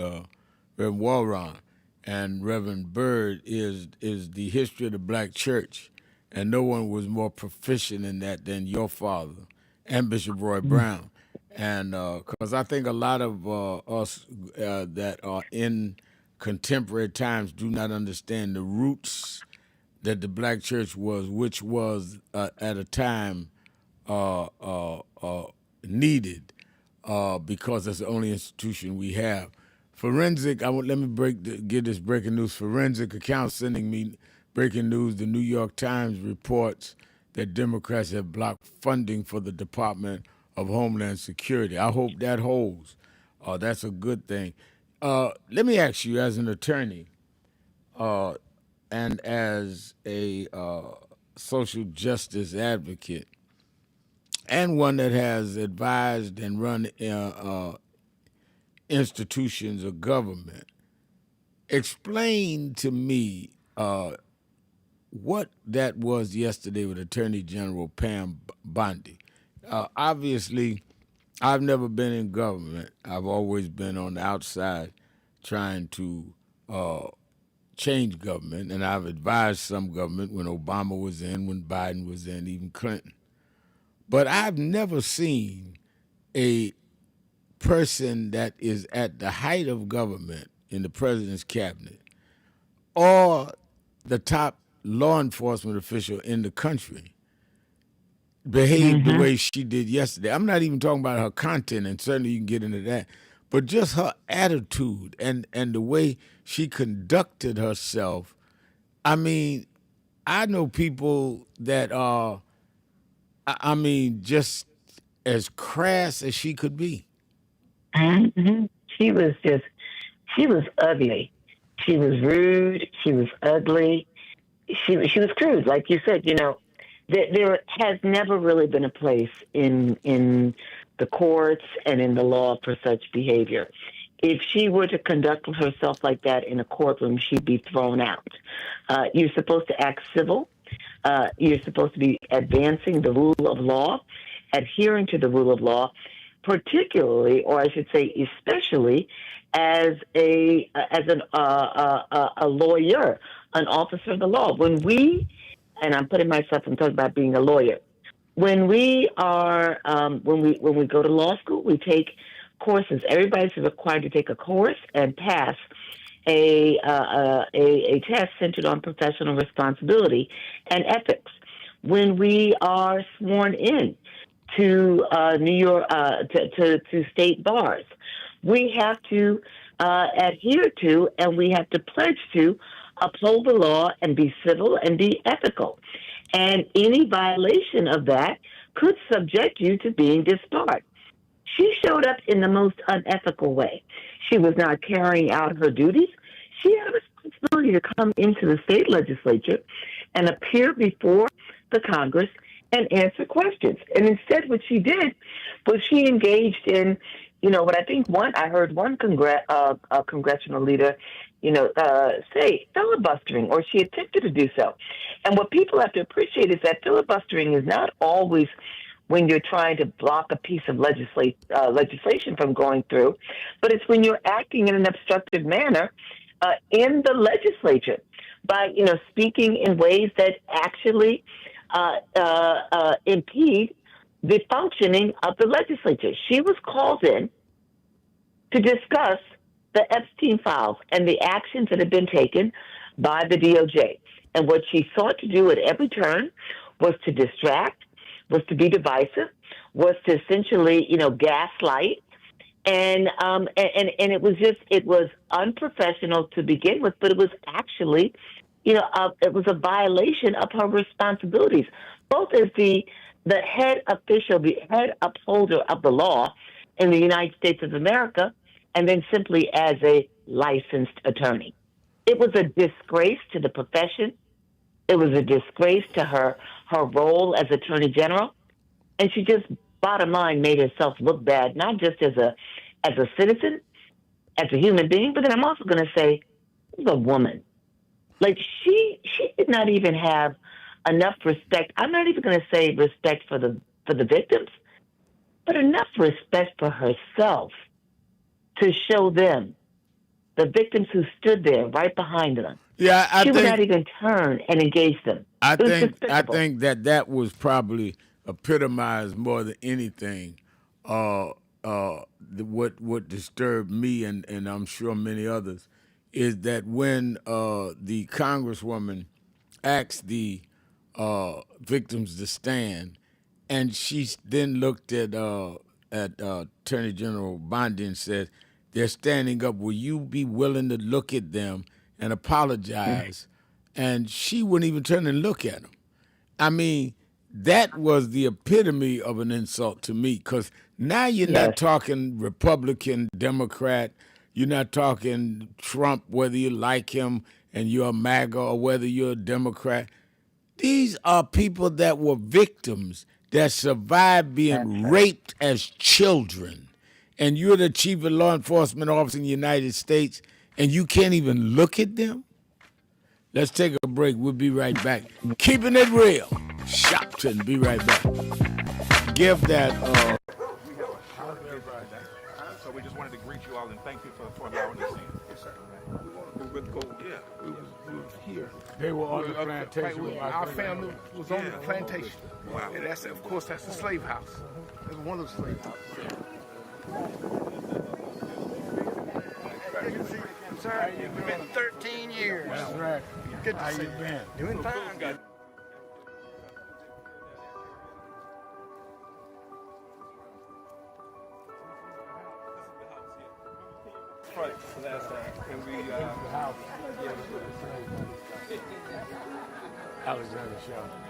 Reverend Walron and Reverend Byrd, is the history of the Black church. And no one was more proficient in that than your father and Bishop Roy Brown. And because I think a lot of us that are in contemporary times do not understand the roots that the Black church was, which was at a time needed because it's the only institution we have. Forensic, let me get this breaking news. Forensic account sending me breaking news. The New York Times reports that Democrats have blocked funding for the Department of Homeland Security. I hope that holds. That's a good thing. Let me ask you, as an attorney and as a social justice advocate, and one that has advised and run institutions of government, explain to me what that was yesterday with Attorney General Pam Bondi. Obviously, I've never been in government. I've always been on the outside trying to change government, and I've advised some government when Obama was in, when Biden was in, even Clinton. But I've never seen a person that is at the height of government in the president's cabinet or the top law enforcement official in the country behave the way she did yesterday. I'm not even talking about her content, and certainly you can get into that, but just her attitude and the way she conducted herself. I mean, I know people that are I mean, just as crass as she could be. Mm-hmm. She was ugly. She was rude. She was ugly. She was crude, like you said. There has never really been a place in the courts and in the law for such behavior. If she were to conduct herself like that in a courtroom, she'd be thrown out. You're supposed to act civil. You're supposed to be advancing the rule of law, adhering to the rule of law, particularly, or I should say, especially, as a lawyer, an officer of the law. And I'm putting myself, I'm talking about being a lawyer. When we when we go to law school, we take courses. Everybody's required to take a course and pass a test centered on professional responsibility and ethics. When we are sworn in to New York to state bars, we have to adhere to and we have to pledge to uphold the law and be civil and be ethical. And any violation of that could subject you to being disbarred. She showed up in the most unethical way. She was not carrying out her duties. She had a responsibility to come into the state legislature and appear before the Congress and answer questions. And instead, what she did was she engaged in, what I heard one congressional leader, say filibustering, or she attempted to do so. And what people have to appreciate is that filibustering is not always when you're trying to block a piece of legislation from going through, but it's when you're acting in an obstructive manner in the legislature by, speaking in ways that actually impede the functioning of the legislature. She was called in to discuss the Epstein files and the actions that had been taken by the DOJ. And what she sought to do at every turn was to distract, was to be divisive, was to essentially, gaslight. And it was unprofessional to begin with, but it was actually, it was a violation of her responsibilities, both as the head official, the head upholder of the law in the United States of America, and then simply as a licensed attorney. It was a disgrace to the profession. It was a disgrace to her role as Attorney General. And she just, bottom line, made herself look bad, not just as a citizen, as a human being, but then I'm also going to say, as a woman. Like, she did not even have enough respect. I'm not even going to say respect for the victims, but enough respect for herself to show them, the victims who stood there right behind them. Yeah, she would not even turn and engage them. I think that was probably epitomized more than anything. What disturbed me and I'm sure many others is that when the Congresswoman asked the victims to stand, and she then looked at Attorney General Bondi and said, "They're standing up. Will you be willing to look at them and apologize?" And she wouldn't even turn and look at them. I mean, that was the epitome of an insult to me, because now you're not talking Republican, Democrat. You're not talking Trump, whether you like him and you're a MAGA or whether you're a Democrat. These are people that were victims that survived being raped as children. And you're the chief of law enforcement officer in the United States, and you can't even look at them? Let's take a break. We'll be right back. Keeping it real. Sharpton, be right back. Give that. So we just wanted to greet you all and thank you for allowing us in. Yes, sir. We were go. Yeah, we was here. They were on the plantation. Our family was on the plantation. Wow. And that's, of course, that's the slave house. That's one of the slave houses. Sir, it's been 13 years. That's right. Good to How see you been? Doing fine. Good. Right, last time. And we, Alexander Sharpton.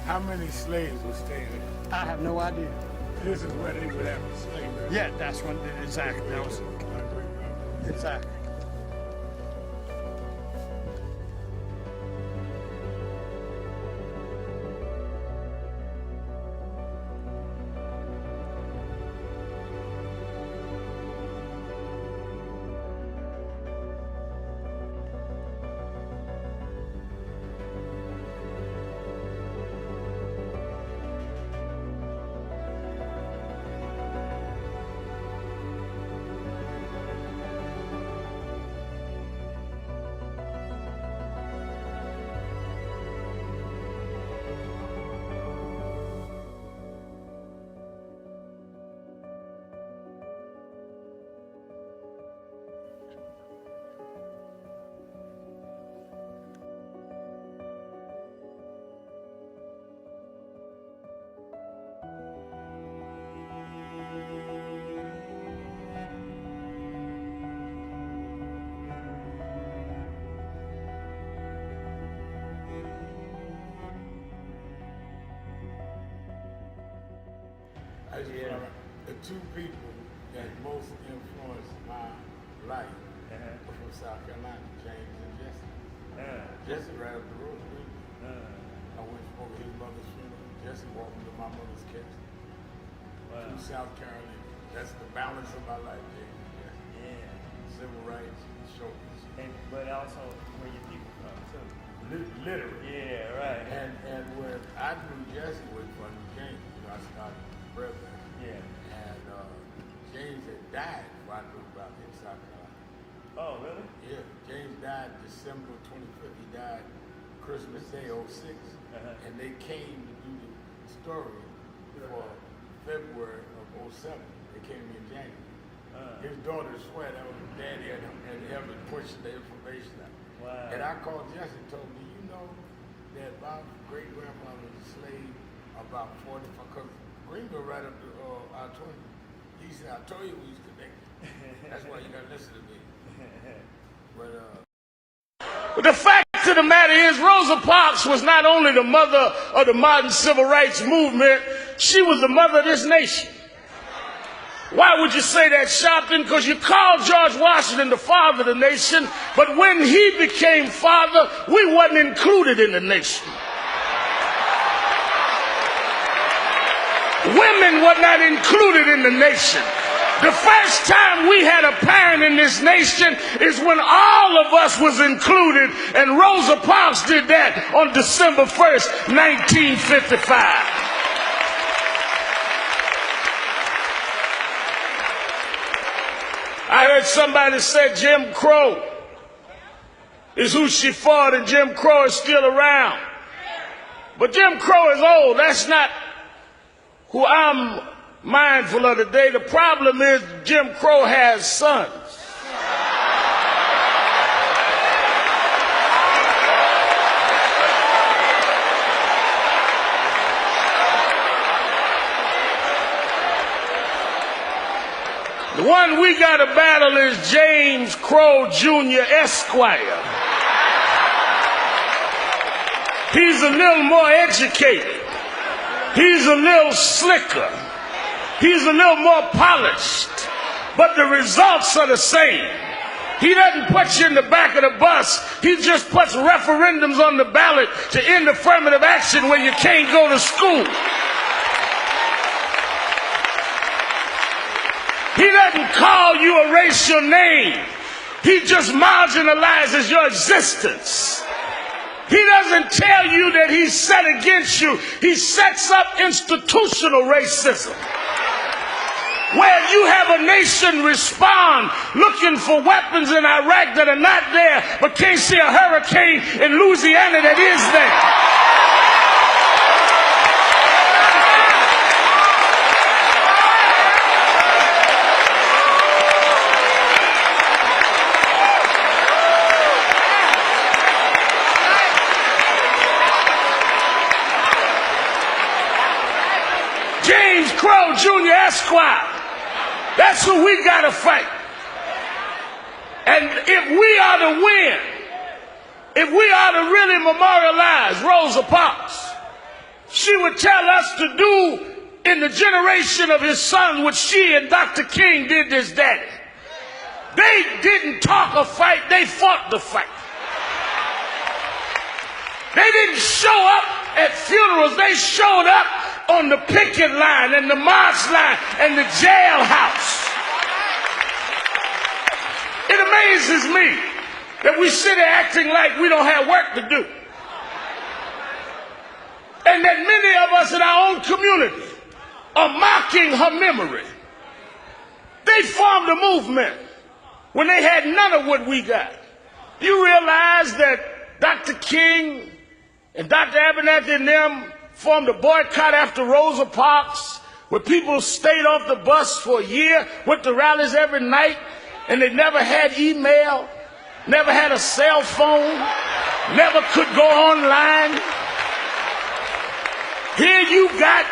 How many slaves were staying there? I have no idea. This is where they would have a slave. Yeah, that's when, exactly. That was, exactly. The two people that most influenced my life were from South Carolina, James and Jesse. Jesse right up the road with me. I went over his mother's funeral. Jesse walked into my mother's casket. Wow. To South Carolina. That's the balance of my life, James and Jesse. Yeah. Civil rights, shoulders. But also where your people from too. Literally. Yeah, right. And when I knew Jesse was from James, I started bread. Yeah. And James had died before I knew about him in South Carolina. Oh, really? Yeah. James died December 25th. He died Christmas Day, 06. And they came to do the story for February of 07. They came in January. His daughter swear that was his daddy and him pushing the information out. Wow. And I called Jesse and told him, do you know that my great-grandfather was a slave about 45, because Greenville right up to I-20. He said, I told you we was connected. That's why you gotta listen to me. But the fact of the matter is, Rosa Parks was not only the mother of the modern civil rights movement, she was the mother of this nation. Why would you say that, Sharpton? Because you called George Washington the father of the nation, but when he became father, we wasn't included in the nation. Women were not included in the nation. The first time we had a parent in this nation is when all of us was included, and Rosa Parks did that on December 1st, 1955. I heard somebody say Jim Crow is who she fought, and Jim Crow is still around. But Jim Crow is old. That's not who I'm mindful of today. The problem is Jim Crow has sons. The one we got to battle is James Crow Jr. Esquire. He's a little more educated. He's a little slicker. He's a little more polished. But the results are the same. He doesn't put you in the back of the bus. He just puts referendums on the ballot to end affirmative action when you can't go to school. He doesn't call you, erase your name. He just marginalizes your existence. He doesn't tell you that he's set against you. He sets up institutional racism, where you have a nation respond looking for weapons in Iraq that are not there, but can't see a hurricane in Louisiana that is there. James Crow Jr. Esquire. That's who we got to fight. And if we are to win, if we are to really memorialize Rosa Parks, she she would tell us to do in the generation of his son, what she and Dr. King did to his daddy. They didn't talk a fight, they fought the fight. They didn't show up at funerals, they showed up on the picket line and the march line and the jailhouse. It amazes me that we sit there acting like we don't have work to do. And that many of us in our own community are mocking her memory. They formed a movement when they had none of what we got. You realize that Dr. King and Dr. Abernathy and them formed a boycott after Rosa Parks, where people stayed off the bus for a year, went to rallies every night, and they never had email, never had a cell phone, never could go online. Here you got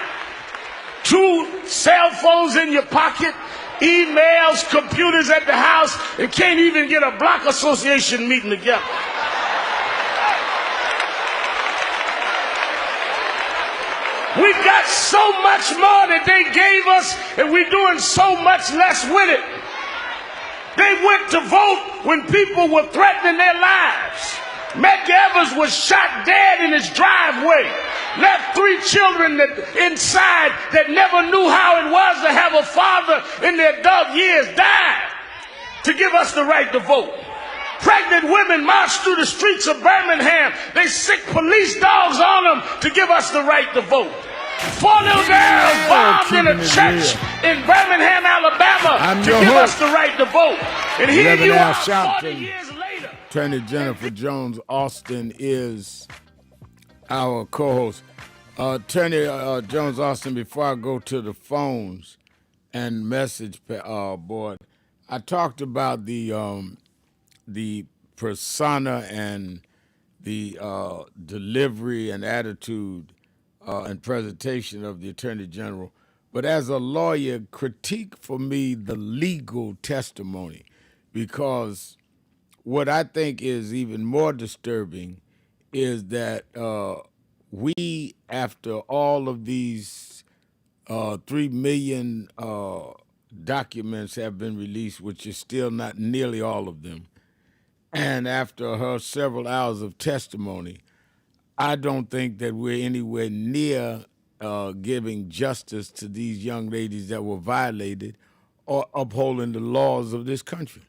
2 cell phones in your pocket, emails, computers at the house, and can't even get a block association meeting together. We've got so much more that they gave us, and we're doing so much less with it. They went to vote when people were threatening their lives. Medgar Evers was shot dead in his driveway, left 3 children inside that never knew how it was to have a father in their adult years, died to give us the right to vote. Pregnant women marched through the streets of Birmingham. They sick police dogs on them to give us the right to vote. 4 little girls bombed in a church in Birmingham, Alabama to give us the right to vote. And here you are 40 years later. Attorney Jennifer Jones Austin is our co-host. Attorney Jones Austin, before I go to the phones and message board, I talked about the persona and the delivery and attitude and presentation of the Attorney General. But as a lawyer, critique for me the legal testimony, because what I think is even more disturbing is that we, after all of these 3 million documents have been released, which is still not nearly all of them, and after her several hours of testimony, I don't think that we're anywhere near giving justice to these young ladies that were violated or upholding the laws of this country.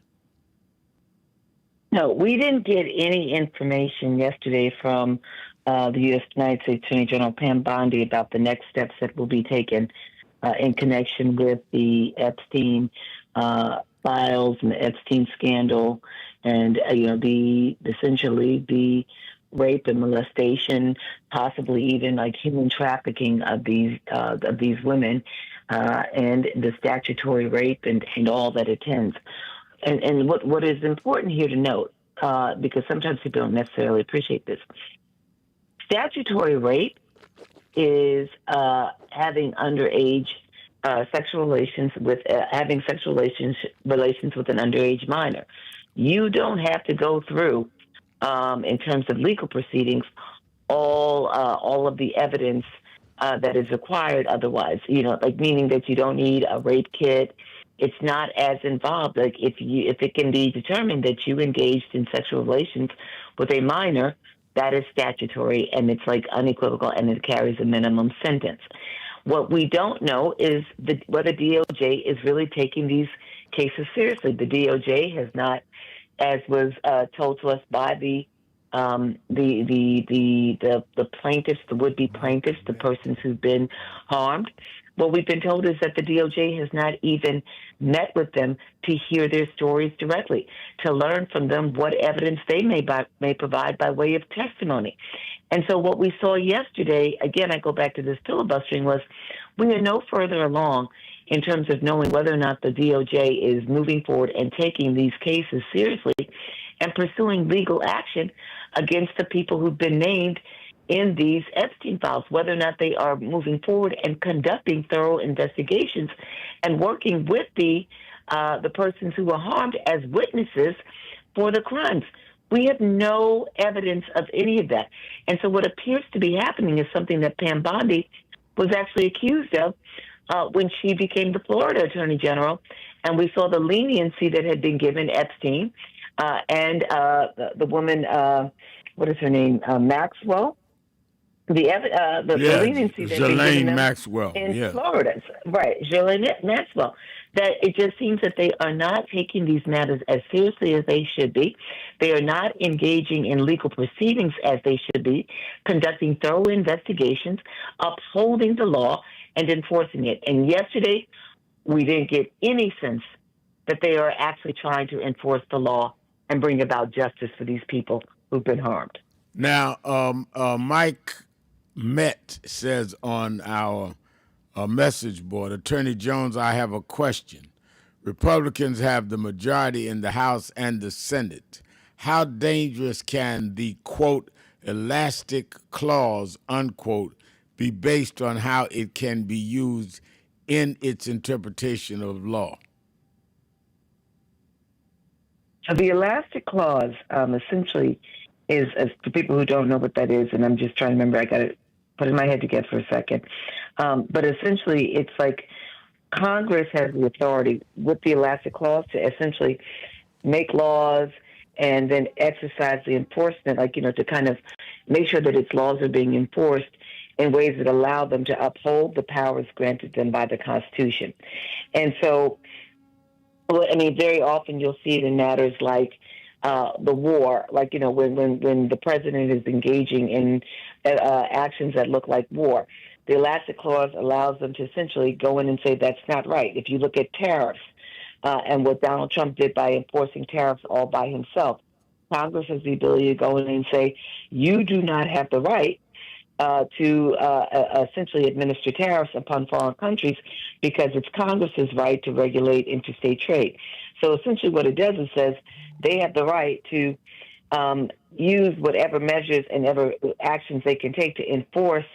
No, we didn't get any information yesterday from the U.S. United States Attorney General Pam Bondi about the next steps that will be taken in connection with the Epstein files and the Epstein scandal, and essentially the rape and molestation, possibly even like human trafficking of these women, and the statutory rape and all that attends. And what is important here to note, because sometimes people don't necessarily appreciate this, statutory rape is having underage sexual relations with having sexual relations with an underage minor. You don't have to go through, in terms of legal proceedings, all of the evidence that is required otherwise. Meaning that you don't need a rape kit. It's not as involved. Like if it can be determined that you engaged in sexual relations with a minor, that is statutory, and it's like unequivocal, and it carries a minimum sentence. What we don't know is whether DOJ is really taking these cases seriously. The DOJ has not, as was told to us by the plaintiffs, the would-be plaintiffs, the persons who've been harmed. What we've been told is that the DOJ has not even met with them to hear their stories directly, to learn from them what evidence they may provide by way of testimony. And so what we saw yesterday, again, I go back to this filibustering, was we are no further along in terms of knowing whether or not the DOJ is moving forward and taking these cases seriously and pursuing legal action against the people who've been named in these Epstein files, whether or not they are moving forward and conducting thorough investigations and working with the persons who were harmed as witnesses for the crimes. We have no evidence of any of that. And so what appears to be happening is something that Pam Bondi was actually accused of when she became the Florida Attorney General. And we saw the leniency that had been given Epstein and the woman, what is her name, Maxwell? The leniency that had been given them Maxwell. in Florida. Right, Ghislaine Maxwell. That it just seems that they are not taking these matters as seriously as they should be. They are not engaging in legal proceedings as they should be, conducting thorough investigations, upholding the law, and enforcing it. And yesterday, we didn't get any sense that they are actually trying to enforce the law and bring about justice for these people who've been harmed. Now, Mike Met says on our message board, Attorney Jones, I have a question. Republicans have the majority in the House and the Senate. How dangerous can the, quote, elastic clause, unquote, be based on how it can be used in its interpretation of law? The elastic clause essentially is, as for people who don't know what that is, and I'm just trying to remember, I got it put in my head together for a second. But essentially, it's like Congress has the authority with the elastic clause to essentially make laws and then exercise the enforcement, like, to kind of make sure that its laws are being enforced in ways that allow them to uphold the powers granted them by the Constitution. And so, very often you'll see it in matters like the war, like, when the president is engaging in actions that look like war. The elastic clause allows them to essentially go in and say that's not right. If you look at tariffs and what Donald Trump did by enforcing tariffs all by himself, Congress has the ability to go in and say, you do not have the right to essentially administer tariffs upon foreign countries because it's Congress's right to regulate interstate trade. So essentially what it does is says they have the right to use whatever measures and ever actions they can take to enforce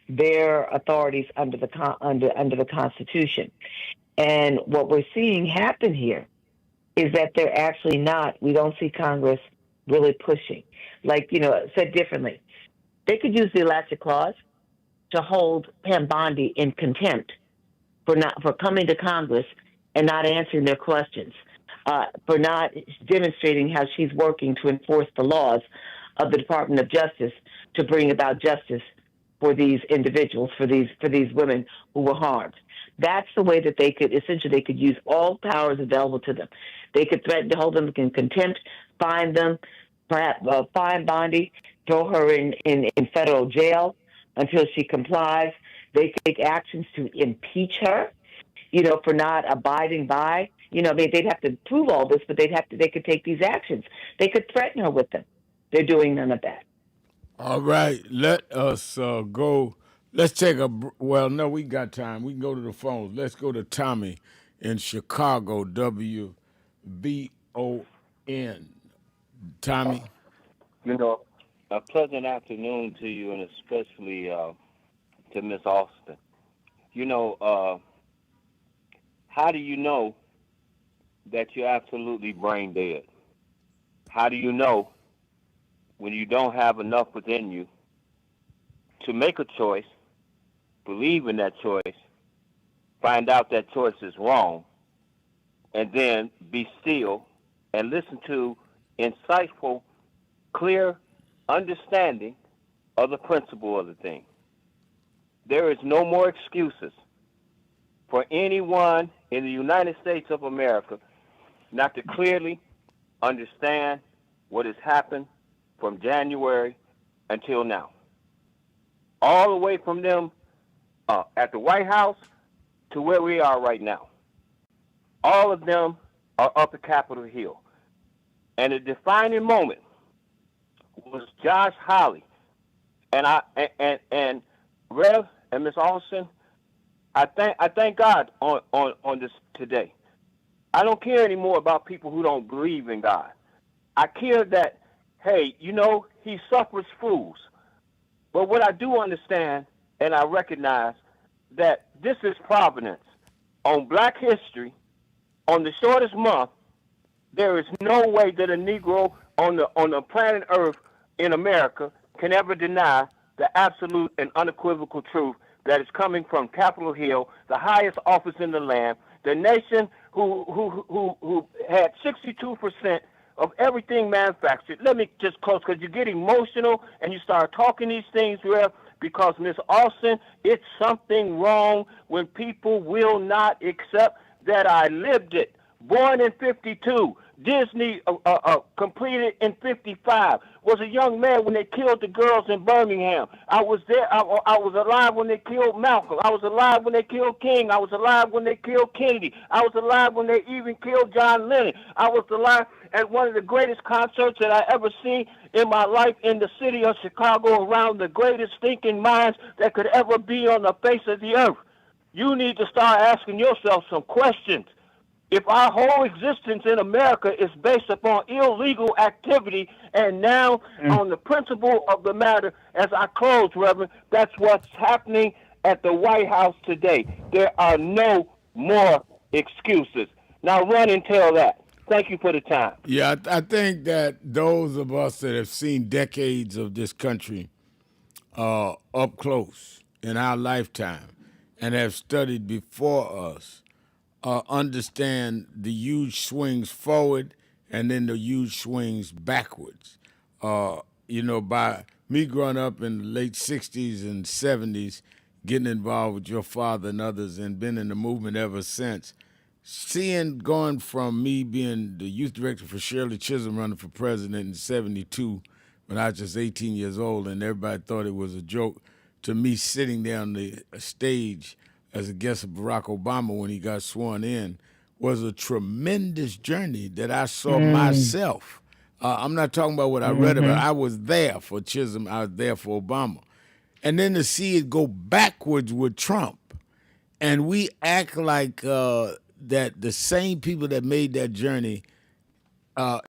their authorities under the Constitution. And what we're seeing happen here is that they're actually not. We don't see Congress really pushing. Like, said differently, they could use the elastic clause to hold Pam Bondi in contempt for coming to Congress and not answering their questions, for not demonstrating how she's working to enforce the laws of the Department of Justice to bring about justice for these individuals, for these women who were harmed. That's the way that they could use all powers available to them. They could threaten to hold them in contempt, fine them, perhaps fine Bondi, throw her in federal jail until she complies. They take actions to impeach her, for not abiding by. They'd have to prove all this, but they could take these actions. They could threaten her with them. They're doing none of that. All right, let us go. Let's take no, we got time. We can go to the phones. Let's go to Tommy in Chicago, WVON. Tommy? A pleasant afternoon to you, and especially to Miss Austin. How do you know that you're absolutely brain dead? How do you know when you don't have enough within you to make a choice, believe in that choice, find out that choice is wrong, and then be still and listen to insightful, clear understanding of the principle of the thing? There is no more excuses for anyone in the United States of America not to clearly understand what has happened from January until now. All the way from them at the White House to where we are right now. All of them are up at Capitol Hill. And the defining moment was Josh Hawley. And Rev and Miss Austin, I thank God on this today. I don't care anymore about people who don't believe in God. I care that, hey, he suffers fools. But what I do understand, and I recognize, that this is providence on Black history, on the shortest month, There is no way that a Negro on the planet Earth in America can ever deny the absolute and unequivocal truth that is coming from Capitol Hill, the highest office in the land, the nation who had 62% of everything manufactured. Let me just close, because you get emotional and you start talking these things, Rev, because Miss Austin, it's something wrong when people will not accept that I lived it. Born in 52, Disney completed in 55. Was a young man when they killed the girls in Birmingham. I was there. I was alive when they killed Malcolm. I was alive when they killed King. I was alive when they killed Kennedy. I was alive when they even killed John Lennon. I was alive at one of the greatest concerts that I ever seen in my life in the city of Chicago, around the greatest thinking minds that could ever be on the face of the earth. You need to start asking yourself some questions. If our whole existence in America is based upon illegal activity, and now on the principle of the matter, as I close, Reverend, that's what's happening at the White House today. There are no more excuses. Now run and tell that. Thank you for the time. Yeah, I think that those of us that have seen decades of this country up close in our lifetime and have studied before us understand the huge swings forward and then the huge swings backwards. By me growing up in the late 60s and 70s, getting involved with your father and others and been in the movement ever since, seeing going from me being the youth director for Shirley Chisholm running for president in 72 when I was just 18 years old and everybody thought it was a joke, to me sitting there on the stage as a guest of Barack Obama when he got sworn in, was a tremendous journey that I saw myself. I'm not talking about what I read about. I was there for Chisholm. I was there for Obama. And then to see it go backwards with Trump, and we act like that the same people that made that journey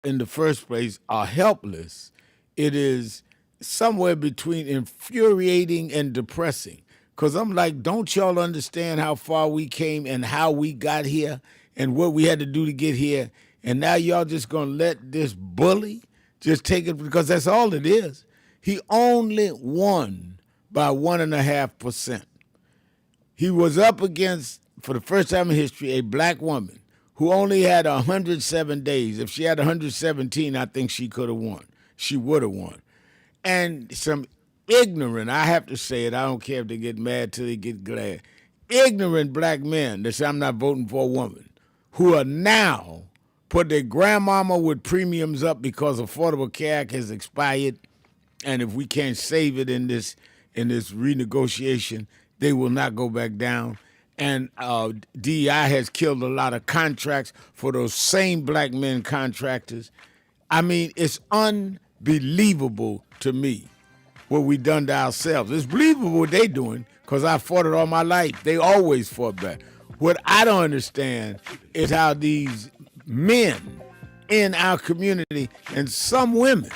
in the first place are helpless, it is somewhere between infuriating and depressing. Because I'm like, don't y'all understand how far we came and how we got here and what we had to do to get here? And now y'all just going to let this bully just take it, because that's all it is. He only won by 1.5%. He was up against, for the first time in history, a black woman who only had 107 days. If she had 117, I think she could have won. She would have won. And some ignorant, I have to say it, I don't care if they get mad till they get glad, ignorant black men that say I'm not voting for a woman, who are now put their grandmama with premiums up because Affordable Care Act has expired, and if we can't save it in this renegotiation, they will not go back down. And DEI has killed a lot of contracts for those same black men contractors. I mean, it's unbelievable to me what we done to ourselves. It's believable what they doing, because I fought it all my life. They always fought back. What I don't understand is how these men in our community and some women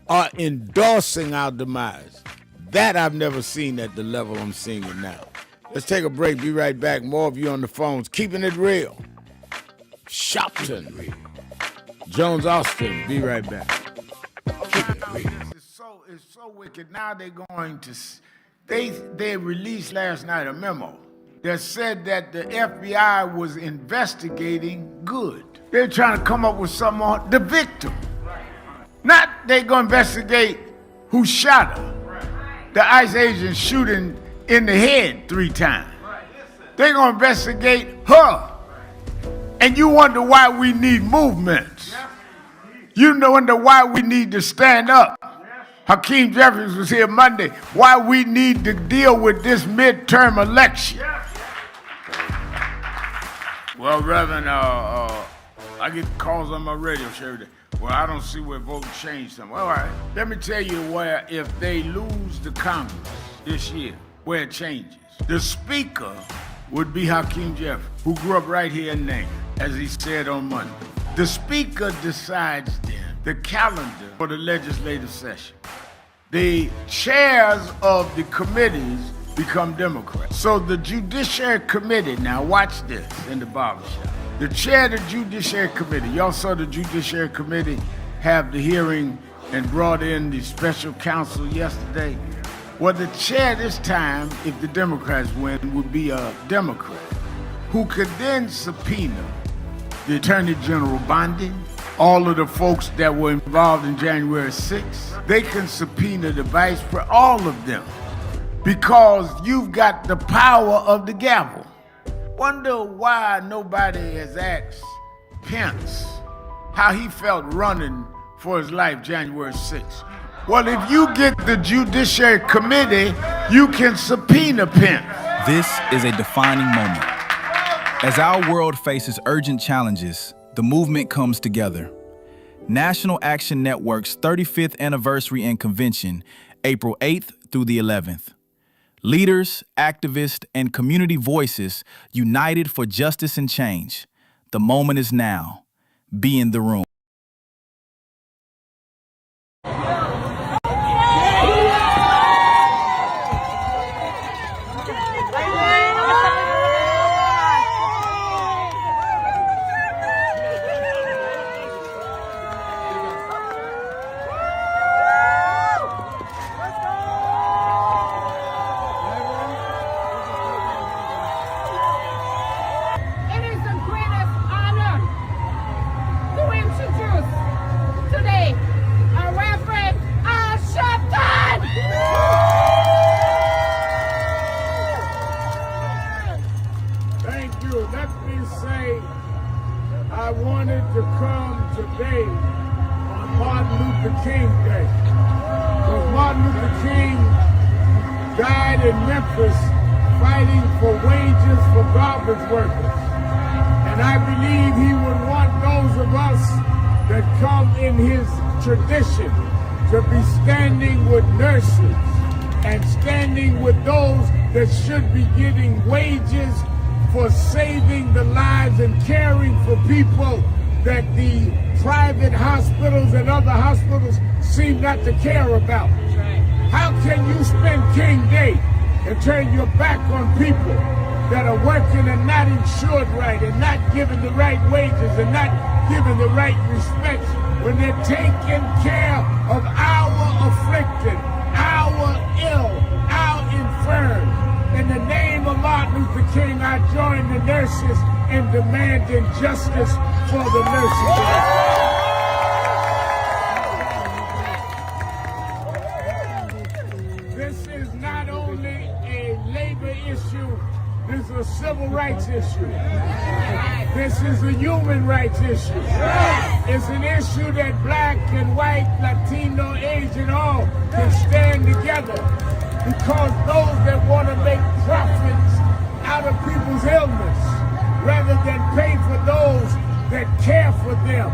are endorsing our demise. That I've never seen at the level I'm seeing it now. Let's take a break. Be right back. More of you on the phones. Keeping it real. Sharpton. Jones Austin. Be right back. It's so wicked. Now they're going to, they released last night a memo that said that the FBI was investigating Good. They're trying to come up with something on the victim. Not they going to investigate who shot her. The ICE agent shooting in the head 3 times. They're going to investigate her. And you wonder why we need movements. You wonder why we need to stand up. Hakeem Jeffries was here Monday. Why we need to deal with this midterm election. Well, Reverend, I get calls on my radio show every day. Well, I don't see where voting changed something. Well, all right. Let me tell you where, if they lose the Congress this year, where it changes. The Speaker would be Hakeem Jeffries, who grew up right here in Name, as he said on Monday. The Speaker decides then the calendar for the legislative session. The chairs of the committees become Democrats. So the Judiciary Committee, now watch this in the barbershop, The chair of the Judiciary Committee, y'all saw the Judiciary Committee have the hearing and brought in the special counsel yesterday. Well, the chair this time, if the Democrats win, would be a Democrat who could then subpoena the Attorney General Bondi, all of the folks that were involved in January 6th. They can subpoena the Vice President, all of them, because you've got the power of the gavel. Wonder why nobody has asked Pence how he felt running for his life January 6th. Well, if you get the Judiciary Committee, you can subpoena Pence. This is a defining moment. As our world faces urgent challenges, the movement comes together. National Action Network's 35th anniversary and convention, April 8th through the 11th. Leaders, activists, and community voices united for justice and change. The moment is now. Be in the room. I wanted to come today on Martin Luther King Day. Because Martin Luther King died in Memphis fighting for wages for garbage workers. And I believe he would want those of us that come in his tradition to be standing with nurses and standing with those that should be getting wages for saving the lives and caring for people that the private hospitals and other hospitals seem not to care about. How can you spend King Day and turn your back on people that are working and not insured right and not given the right wages and not given the right respect when they're taking care of our afflicted, our ill, our infirm? In the name of Martin Luther King, I join the nurses in demanding justice for the nurses. This is not only a labor issue, this is a civil rights issue. This is a human rights issue. It's an issue that black and white, Latino, Asian, all can stand together. Because those that want to make profits out of people's illness, rather than pay for those that care for them,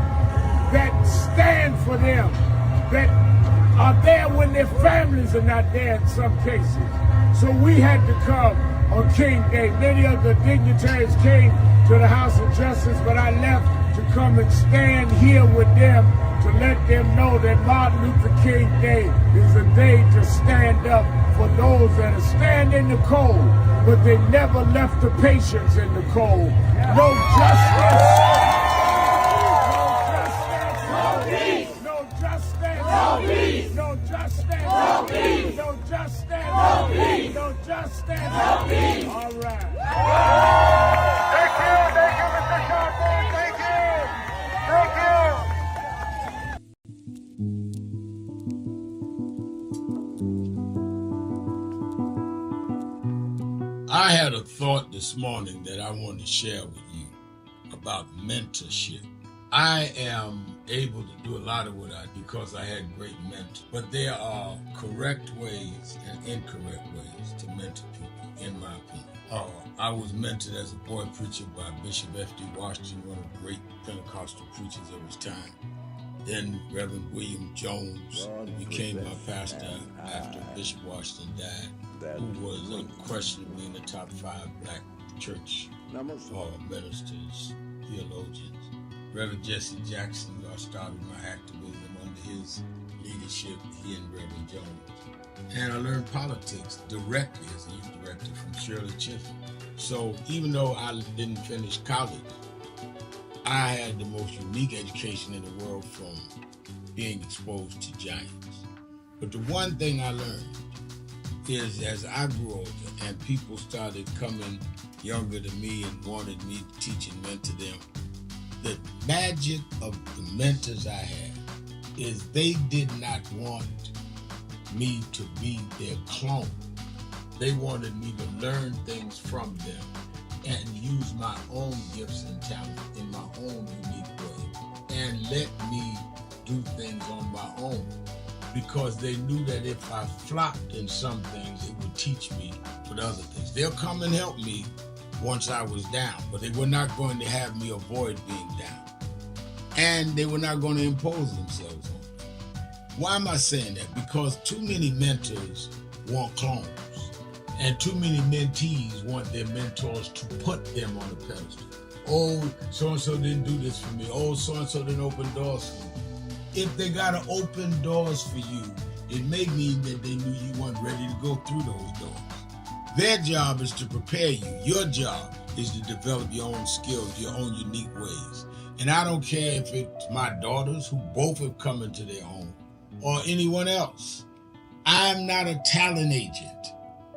that stand for them, that are there when their families are not there in some cases. So we had to come on King Day. Many of the dignitaries came to the House of Justice, but I left to come and stand here with them to let them know that Martin Luther King Day is a day to stand up for those that stand in the cold, but they never left the patients in the cold. No justice. No peace. No justice. No peace. No justice. No peace. No justice. No peace. No justice. No peace. All right. Thank you, Mr. Sharpton. Thank you. Thank you. I had a thought this morning that I want to share with you about mentorship. I am able to do a lot of what I do because I had great mentors, but there are correct ways and incorrect ways to mentor people, in my opinion. I was mentored as a boy preacher by Bishop F.D. Washington, one of the great Pentecostal preachers of his time. Then Reverend William Jones became my pastor after Bishop Washington died, who was unquestionably in the top 5 black church ministers, theologians. Reverend Jesse Jackson, who I started my activism under his leadership, he and Reverend Jones. And I learned politics directly as a youth director from Shirley Chisholm. So even though I didn't finish college, I had the most unique education in the world from being exposed to giants. But the one thing I learned is as I grew older and people started coming younger than me and wanted me to teach and mentor them, the magic of the mentors I had is they did not want me to be their clone. They wanted me to learn things from them and use my own gifts and talents in my own unique way and let me do things on my own, because they knew that if I flopped in some things, it would teach me for the other things. They'll come and help me once I was down, but they were not going to have me avoid being down. And they were not going to impose themselves on me. Why am I saying that? Because too many mentors want clones, and too many mentees want their mentors to put them on a pedestal. Oh, so-and-so didn't do this for me. Oh, so-and-so didn't open doors for me. If they got to open doors for you, it may mean that they knew you weren't ready to go through those doors. Their job is to prepare you. Your job is to develop your own skills, your own unique ways. And I don't care if it's my daughters, who both have come into their own, or anyone else. I'm not a talent agent.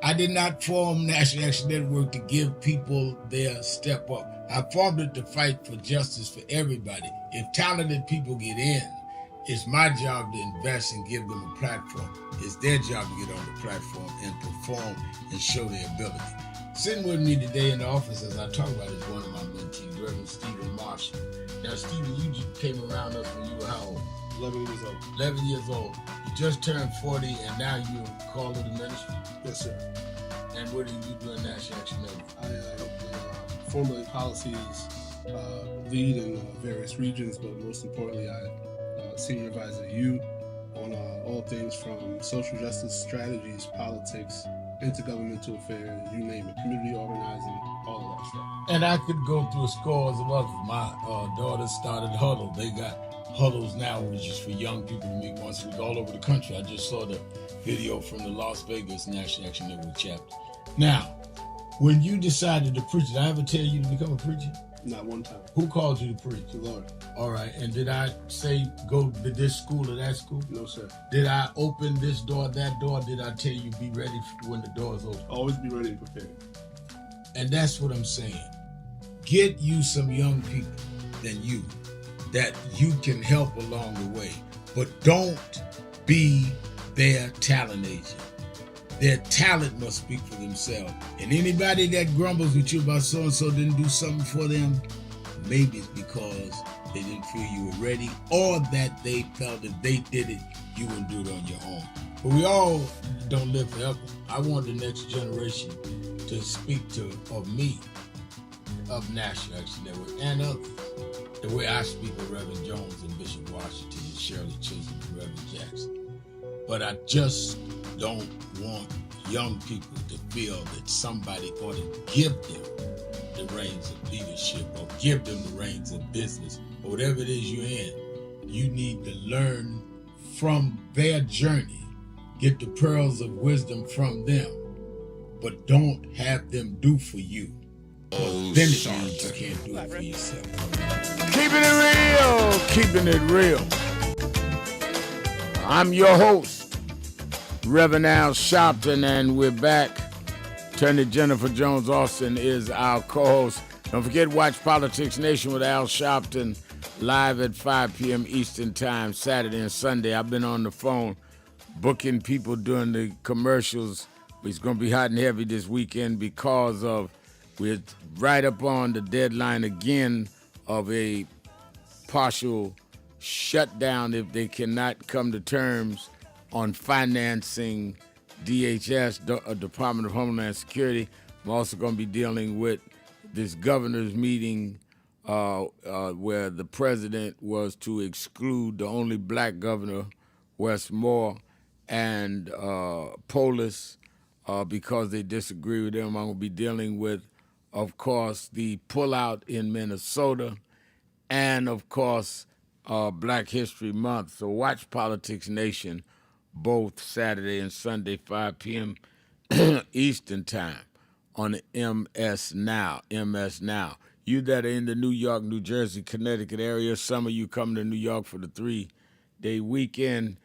I did not form National Action Network to give people their step up. I formed it to fight for justice for everybody. If talented people get in, it's my job to invest and give them a platform. It's their job to get on the platform and perform and show their ability. Sitting with me today in the office as I talk about is one of my mentees, Reverend Stephen Marshall. Now, Stephen, you just came around us when you were how old? 11 years old. 11 years old. You just turned 40 and now you're called to the ministry? Yes, sir. And what do you do in National Action Network? I help formulate policies, lead in various regions, but most importantly, I senior advisor to you on all things from social justice strategies, politics, intergovernmental affairs, you name it, community organizing, all of that stuff. And I could go through scores of others. My daughters started Huddle. They got Huddles now, which is for young people to meet once a week all over the country. I just saw the video from the Las Vegas National Action Network chapter. Now, when you decided to preach, did I ever tell you to become a preacher? Not one time. Who called you to preach? The Lord. All right. And did I say go to this school or that school? No, sir. Did I open this door, that door? Did I tell you be ready when the doors open? Always be ready and prepared. And that's what I'm saying. Get you some young people than you that you can help along the way. But don't be their talent agent. Their talent must speak for themselves. And anybody that grumbles with you about so-and-so didn't do something for them, maybe it's because they didn't feel you were ready, or that they felt if they did it, you wouldn't do it on your own. But we all don't live forever. I want the next generation to speak of me, of National Action Network, and others, the way I speak of Reverend Jones and Bishop Washington and Shirley Chisholm and Reverend Jackson. But I just don't want young people to feel that somebody ought to give them the reins of leadership or give them the reins of business or whatever it is you're in. You need to learn from their journey, get the pearls of wisdom from them, but don't have them do for you. Then it means you can't do it for yourself. Keeping it real, keeping it real. I'm your host, Reverend Al Sharpton, and we're back. Attorney Jennifer Jones Austin is our co-host. Don't forget, watch Politics Nation with Al Sharpton live at 5 p.m. Eastern Time, Saturday and Sunday. I've been on the phone booking people during the commercials. It's going to be hot and heavy this weekend because we're right up on the deadline again of a partial shutdown if they cannot come to terms on financing DHS, Department of Homeland Security. I'm also going to be dealing with this governor's meeting where the president was to exclude the only black governor, Wes Moore, and Polis because they disagree with them. I'm going to be dealing with, of course, the pullout in Minnesota and, of course, Black History Month. So watch Politics Nation both Saturday and Sunday, 5 p.m. Eastern Time on the MS Now. MS Now. You that are in the New York, New Jersey, Connecticut area, some of you come to New York for the 3-day weekend,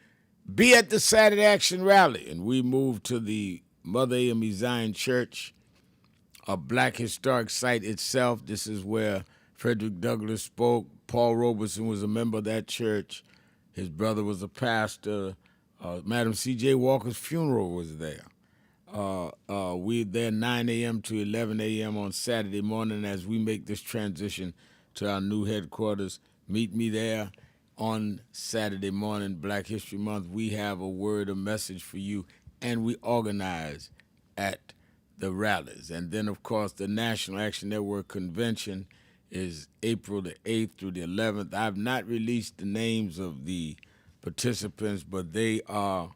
be at the Saturday Action Rally. And we move to the Mother AME Zion Church, a Black historic site itself. This is where Frederick Douglass spoke. Paul Robeson was a member of that church. His brother was a pastor. Madam C.J. Walker's funeral was there. We're there 9 a.m. to 11 a.m. on Saturday morning as we make this transition to our new headquarters. Meet me there on Saturday morning, Black History Month. We have a word, a message for you, and we organize at the rallies. And then, of course, the National Action Network Convention is April the 8th through the 11th. I've not released the names of the participants, but they are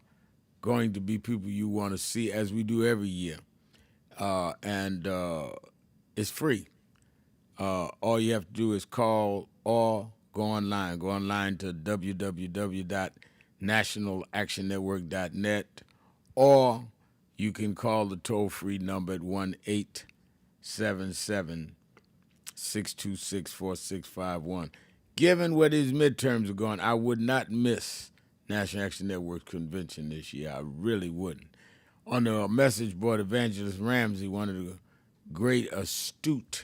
going to be people you want to see, as we do every year. And it's free. All you have to do is call or go online. Go online to www.nationalactionnetwork.net, or you can call the toll-free number at 1-877-626-4651. Given where these midterms are going, I would not miss National Action Network Convention this year. I really wouldn't. On the message board, Evangelist Ramsey, one of the great, astute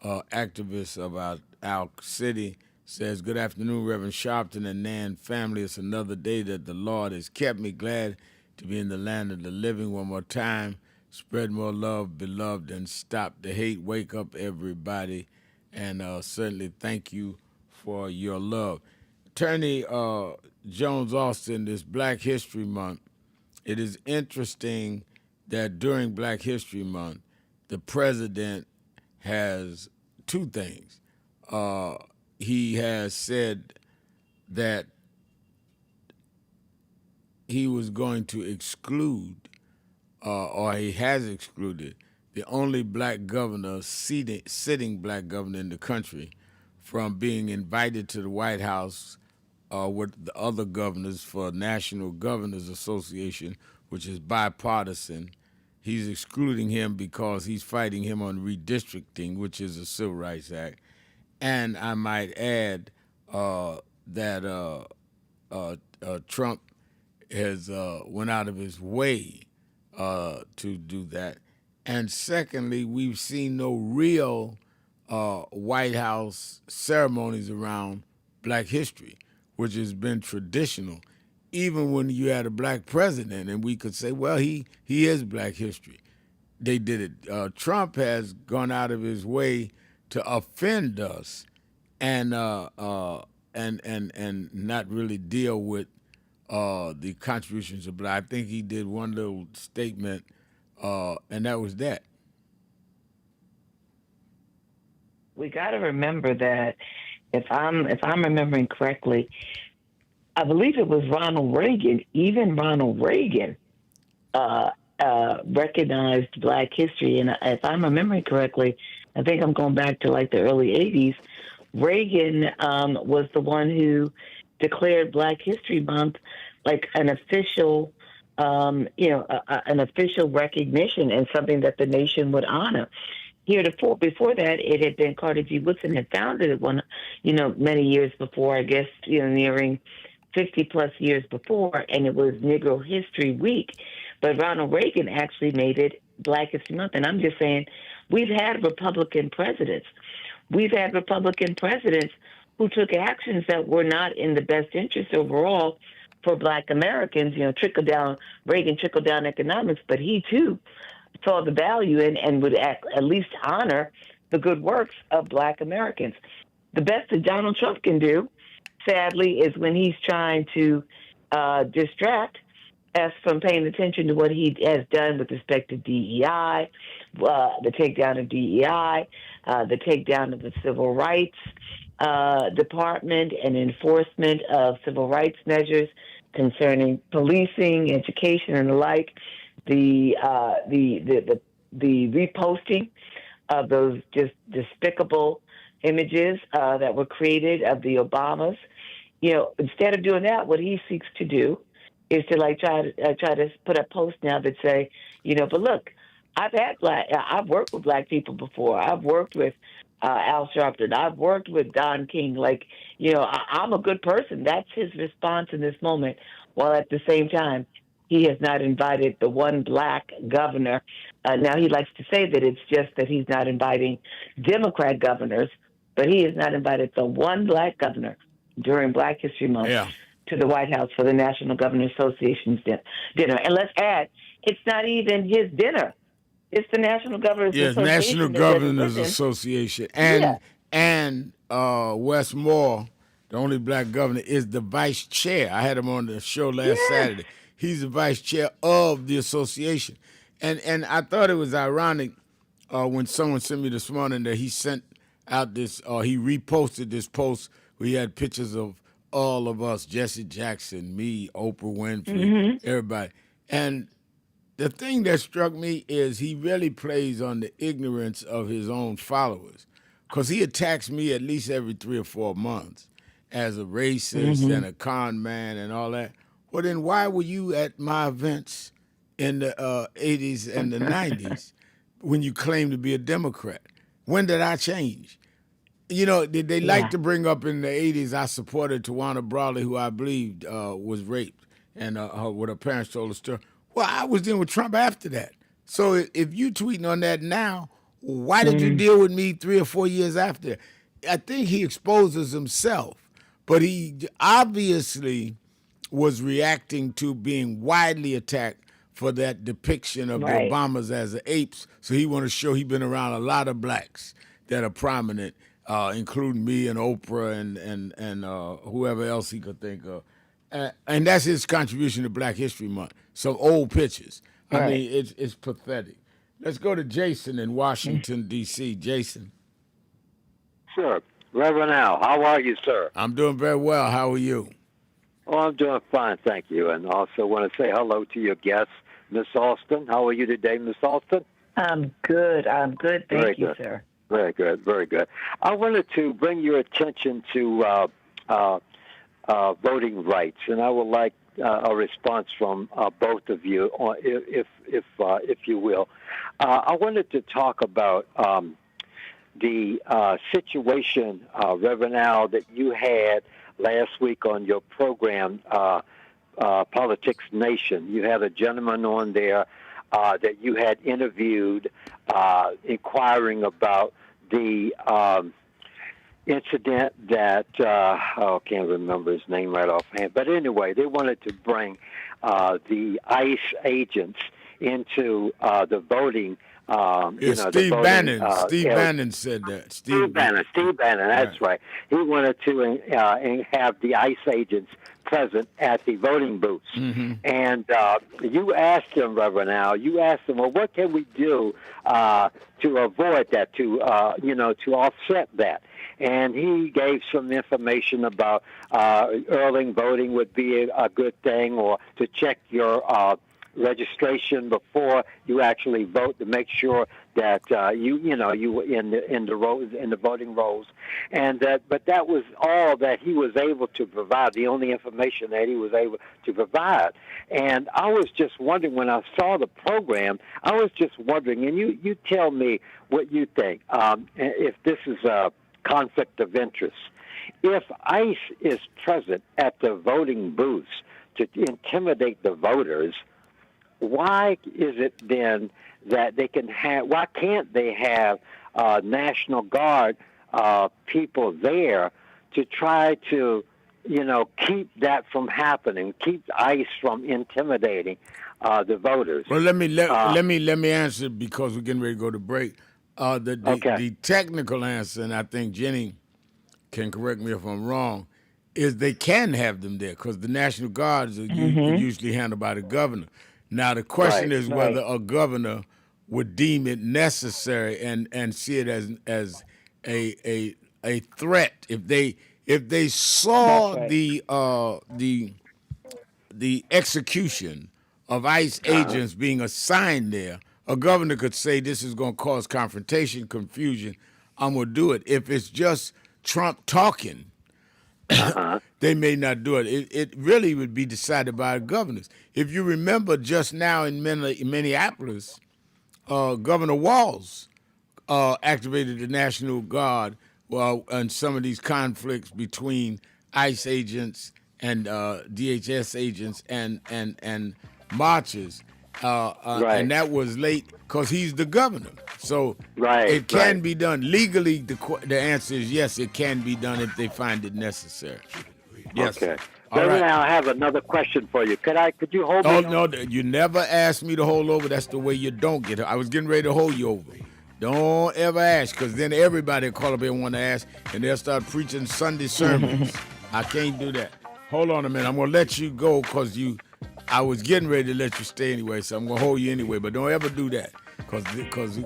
activists of our city, says, "Good afternoon, Reverend Sharpton and Nan family. It's another day that the Lord has kept me. Glad to be in the land of the living one more time. Spread more love, beloved, and stop the hate. Wake up, everybody." And certainly thank you for your love. Attorney Jones Austin, this Black History Month, it is interesting that during Black History Month, the president has two things. He has said that he was going to exclude, or he has excluded, the only black governor, sitting black governor in the country, from being invited to the White House with the other governors for National Governors Association, which is bipartisan. He's excluding him because he's fighting him on redistricting, which is a Civil Rights Act. And I might add that Trump has went out of his way to do that. And secondly, we've seen no real White House ceremonies around Black history, which has been traditional. Even when you had a black president, and we could say, well, he is Black history. They did it. Trump has gone out of his way to offend us and not really deal with the contributions of black. I think he did one little statement, and that was that. We got to remember that if I'm remembering correctly, I believe it was Ronald Reagan. Even Ronald Reagan recognized Black history, and if I'm remembering correctly, I think I'm going back to like the early '80s. Reagan was the one who declared Black History Month like an official, an official recognition and something that the nation would honor. Before that, it had been Carter G. Woodson had founded it many years before, I guess, nearing 50 plus years before, and it was Negro History Week. But Ronald Reagan actually made it Black History Month. And I'm just saying, we've had Republican presidents. We've had Republican presidents who took actions that were not in the best interest overall for Black Americans, Reagan trickled down economics, but he too saw the value in and would at least honor the good works of Black Americans. The best that Donald Trump can do, sadly, is when he's trying to distract us from paying attention to what he has done with respect to DEI, the takedown of DEI, the takedown of the Civil Rights Department and enforcement of civil rights measures concerning policing, education, and the like. The reposting of those just despicable images that were created of the Obamas. Instead of doing that, what he seeks to do is to try to put a post now that say, but look, I've worked with Black people before. I've worked with Al Sharpton. I've worked with Don King. Like, I'm a good person. That's his response in this moment. While at the same time, he has not invited the one black governor. Now, he likes to say that it's just that he's not inviting Democrat governors, but he has not invited the one black governor during Black History Month to the White House for the National Governors Association's dinner. And let's add, it's not even his dinner. It's the National Governors Association. National Governors Association. And Wes Moore, the only black governor, is the vice chair. I had him on the show last Saturday. He's the vice chair of the association. And I thought it was ironic when someone sent me this morning that he sent out this, he reposted this post where he had pictures of all of us, Jesse Jackson, me, Oprah Winfrey, everybody. And the thing that struck me is he really plays on the ignorance of his own followers, because he attacks me at least every 3 or 4 months as a racist and a con man and all that. Well, then why were you at my events in the 80s and the 90s when you claimed to be a Democrat? When did I change? They like to bring up in the 80s I supported Tawana Brawley, who I believed was raped, and what her parents told us to. Well, I was dealing with Trump after that. So if you tweeting on that now, why did you deal with me 3 or 4 years after? I think he exposes himself, but he obviously was reacting to being widely attacked for that depiction of the Obamas as the apes. So he want to show he been around a lot of blacks that are prominent, including me and Oprah and whoever else he could think of. And that's his contribution to Black History Month. Some old pictures. I mean, it's pathetic. Let's go to Jason in Washington, D.C. Jason. Sure. Reverend Al, how are you, sir? I'm doing very well. How are you? Oh, I'm doing fine, thank you. And also want to say hello to your guest, Miss Austin. How are you today, Miss Austin? I'm good. Thank you, sir. Very good, very good. I wanted to bring your attention to voting rights, and I would like a response from both of you, if you will. I wanted to talk about the situation, Reverend Al, that you had last week on your program, Politics Nation. You had a gentleman on there that you had interviewed, inquiring about the incident that I can't remember his name right offhand. But anyway, they wanted to bring the ICE agents into the voting. Steve Bannon. Steve Bannon said that. Steve Bannon. That's right. He wanted to have the ICE agents present at the voting booths. And you asked him, Reverend Al, well, what can we do to avoid that, to offset that? And he gave some information about early voting would be a good thing, or to check your registration before you actually vote to make sure that you were in the voting rolls, and but that was all that he was able to provide. The only information that he was able to provide. And I was just wondering, when I saw the program, I was just wondering, and you tell me what you think, if this is a conflict of interest. If ICE is present at the voting booths to intimidate the voters, why is it then that they can have? Why can't they have National Guard people there to try to, keep that from happening, keep ICE from intimidating the voters? Well, let me answer, because we're getting ready to go to break. The technical answer, and I think Jenny can correct me if I'm wrong, is they can have them there, because the National Guards are usually handled by the governor. Now, the question is whether a governor would deem it necessary and see it as a threat. If they saw the execution of ICE agents being assigned there, a governor could say, this is going to cause confrontation, confusion, I'm going to do it. If it's just Trump talking, they may not do it. It really would be decided by the governors. If you remember, just now in Minneapolis, Governor Walz activated the National Guard and some of these conflicts between ICE agents and DHS agents and marchers. And that was late because he's the governor. So it can be done. Legally, the answer is yes, it can be done if they find it necessary. Yes. Okay. All right. Now I have another question for you. Could you hold me? Oh, no, you never asked me to hold over. That's the way you don't get it. I was getting ready to hold you over. Don't ever ask, because then everybody will call up here and want to ask, and they'll start preaching Sunday sermons. I can't do that. Hold on a minute. I'm going to let you go because I was getting ready to let you stay anyway, so I'm going to hold you anyway, but don't ever do that. Because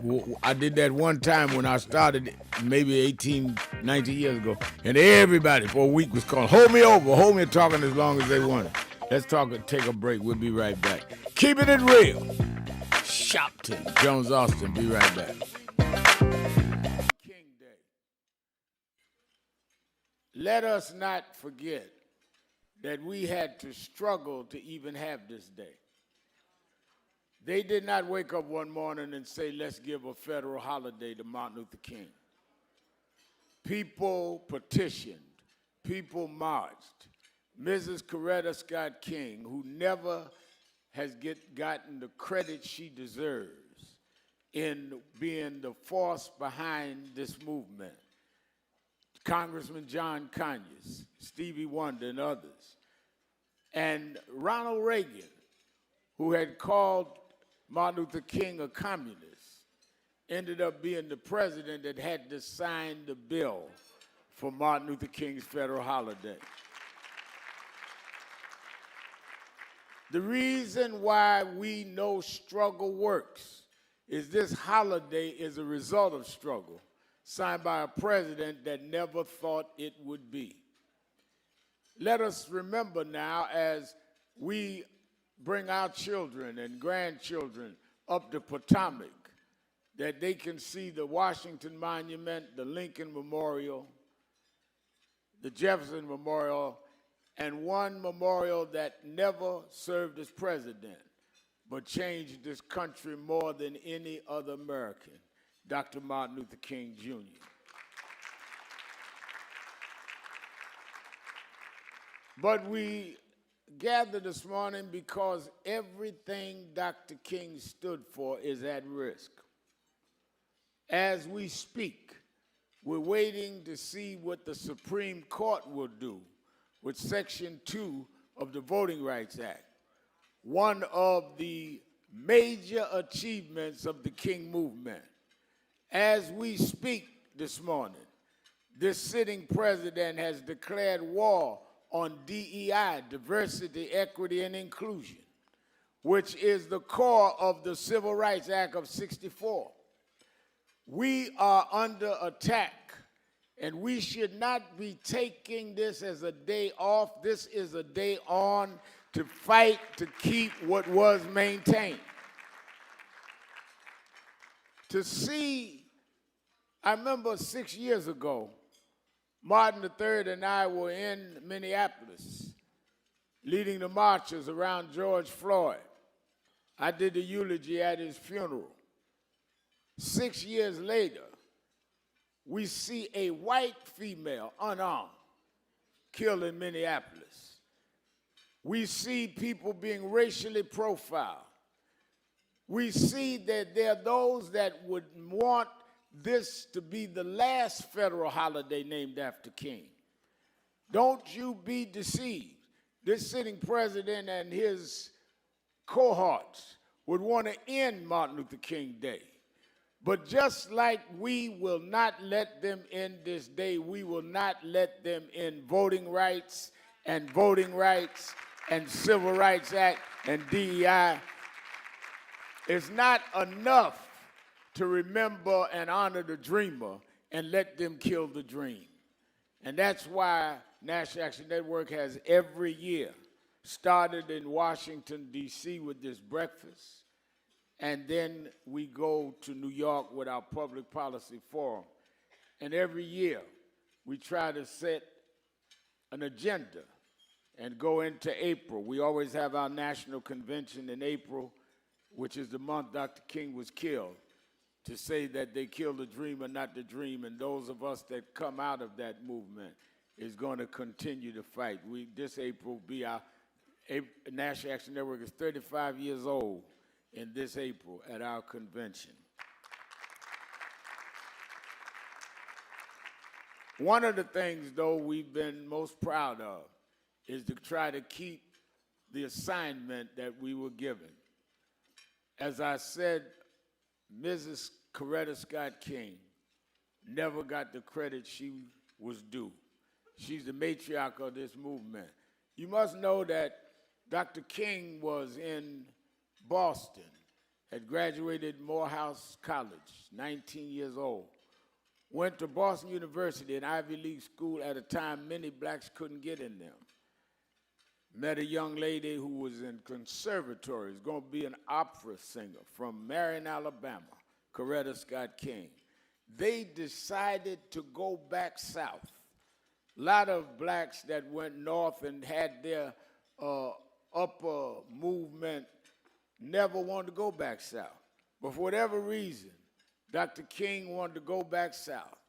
I did that one time when I started maybe 18, 19 years ago, and everybody for a week was calling, hold me over, hold me talking as long as they wanted. Let's take a break. We'll be right back. Keeping it real. Sharpton, Jones Austin, be right back. King Day. Let us not forget that we had to struggle to even have this day. They did not wake up one morning and say, let's give a federal holiday to Martin Luther King. People petitioned. People marched. Mrs. Coretta Scott King, who never has gotten the credit she deserves in being the force behind this movement. Congressman John Conyers, Stevie Wonder, and others. And Ronald Reagan, who had called Martin Luther King a communist, ended up being the president that had to sign the bill for Martin Luther King's federal holiday. The reason why we know struggle works is this holiday is a result of struggle signed by a president that never thought it would be. Let us remember now, as we bring our children and grandchildren up the Potomac, that they can see the Washington Monument, the Lincoln Memorial, the Jefferson Memorial, and one memorial that never served as president, but changed this country more than any other American, Dr. Martin Luther King, Jr. But we gather this morning because everything Dr. King stood for is at risk. As we speak, we're waiting to see what the Supreme Court will do with Section 2 of the Voting Rights Act, one of the major achievements of the King movement. As we speak this morning, this sitting president has declared war on DEI, diversity, equity, and inclusion, which is the core of the Civil Rights Act of '64. We are under attack, and we should not be taking this as a day off. This is a day on to fight to keep what was maintained. To see, I remember 6 years ago, Martin III and I were in Minneapolis leading the marches around George Floyd. I did the eulogy at his funeral. 6 years later, we see a white female, unarmed, killed in Minneapolis. We see people being racially profiled. We see that there are those that would want this to be the last federal holiday named after King. Don't you be deceived. This sitting president and his cohorts would want to end Martin Luther King Day. But just like we will not let them end this day, we will not let them end voting rights and Civil Rights Act and DEI. It's not enough to remember and honor the dreamer and let them kill the dream. And that's why National Action Network has every year started in Washington, D.C. with this breakfast, and then we go to New York with our public policy forum. And every year we try to set an agenda and go into April. We always have our national convention in April, which is the month Dr. King was killed. to say that they killed the dream or not the dream, and those of us that come out of that movement is going to continue to fight. This April will be our National Action Network is 35 years old in this April at our convention. One of the things, though, we've been most proud of is to try to keep the assignment that we were given. As I said, Mrs. Coretta Scott King never got the credit she was due. She's the matriarch of this movement. You must know that Dr. King was in Boston, had graduated Morehouse College, 19 years old. Went to Boston University, an Ivy League school at a time many blacks couldn't get in them. Met a young lady who was in conservatory, was going to be an opera singer from Marion, Alabama, Coretta Scott King. They decided to go back south. A lot of blacks that went north and had their upper movement never wanted to go back south. But for whatever reason, Dr. King wanted to go back south,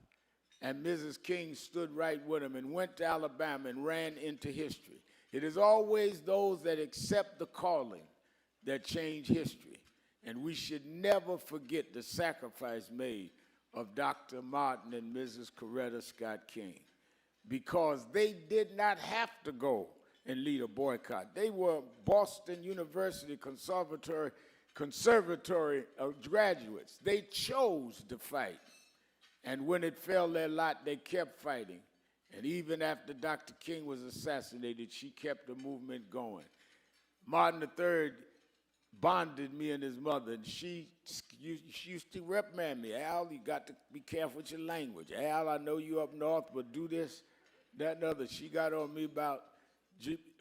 and Mrs. King stood right with him and went to Alabama and ran into history. It is always those that accept the calling that change history, and we should never forget the sacrifice made of Dr. Martin and Mrs. Coretta Scott King, because they did not have to go and lead a boycott. They were Boston University Conservatory graduates. They chose to fight. And when it fell their lot, they kept fighting. And even after Dr. King was assassinated, she kept the movement going. Martin III bonded me and his mother, and she used to reprimand me. Al, you got to be careful with your language. Al, I know you up north, but do this, that, and other. She got on me about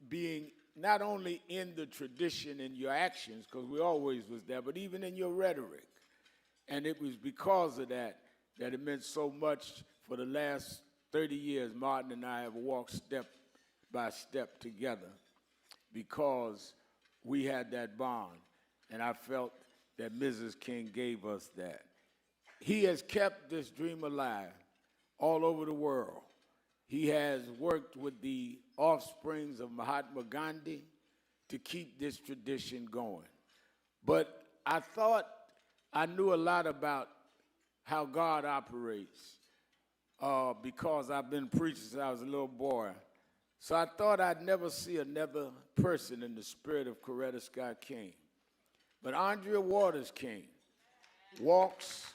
being not only in the tradition in your actions, because we always was there, but even in your rhetoric. And it was because of that that it meant so much. For the last 30 years, Martin and I have walked step by step together because we had that bond, and I felt that Mrs. King gave us that. He has kept this dream alive all over the world. He has worked with the offsprings of Mahatma Gandhi to keep this tradition going. But I thought I knew a lot about how God operates because I've been preaching since I was a little boy. So I thought I'd never see another person in the spirit of Coretta Scott King. But Andrea Waters King walks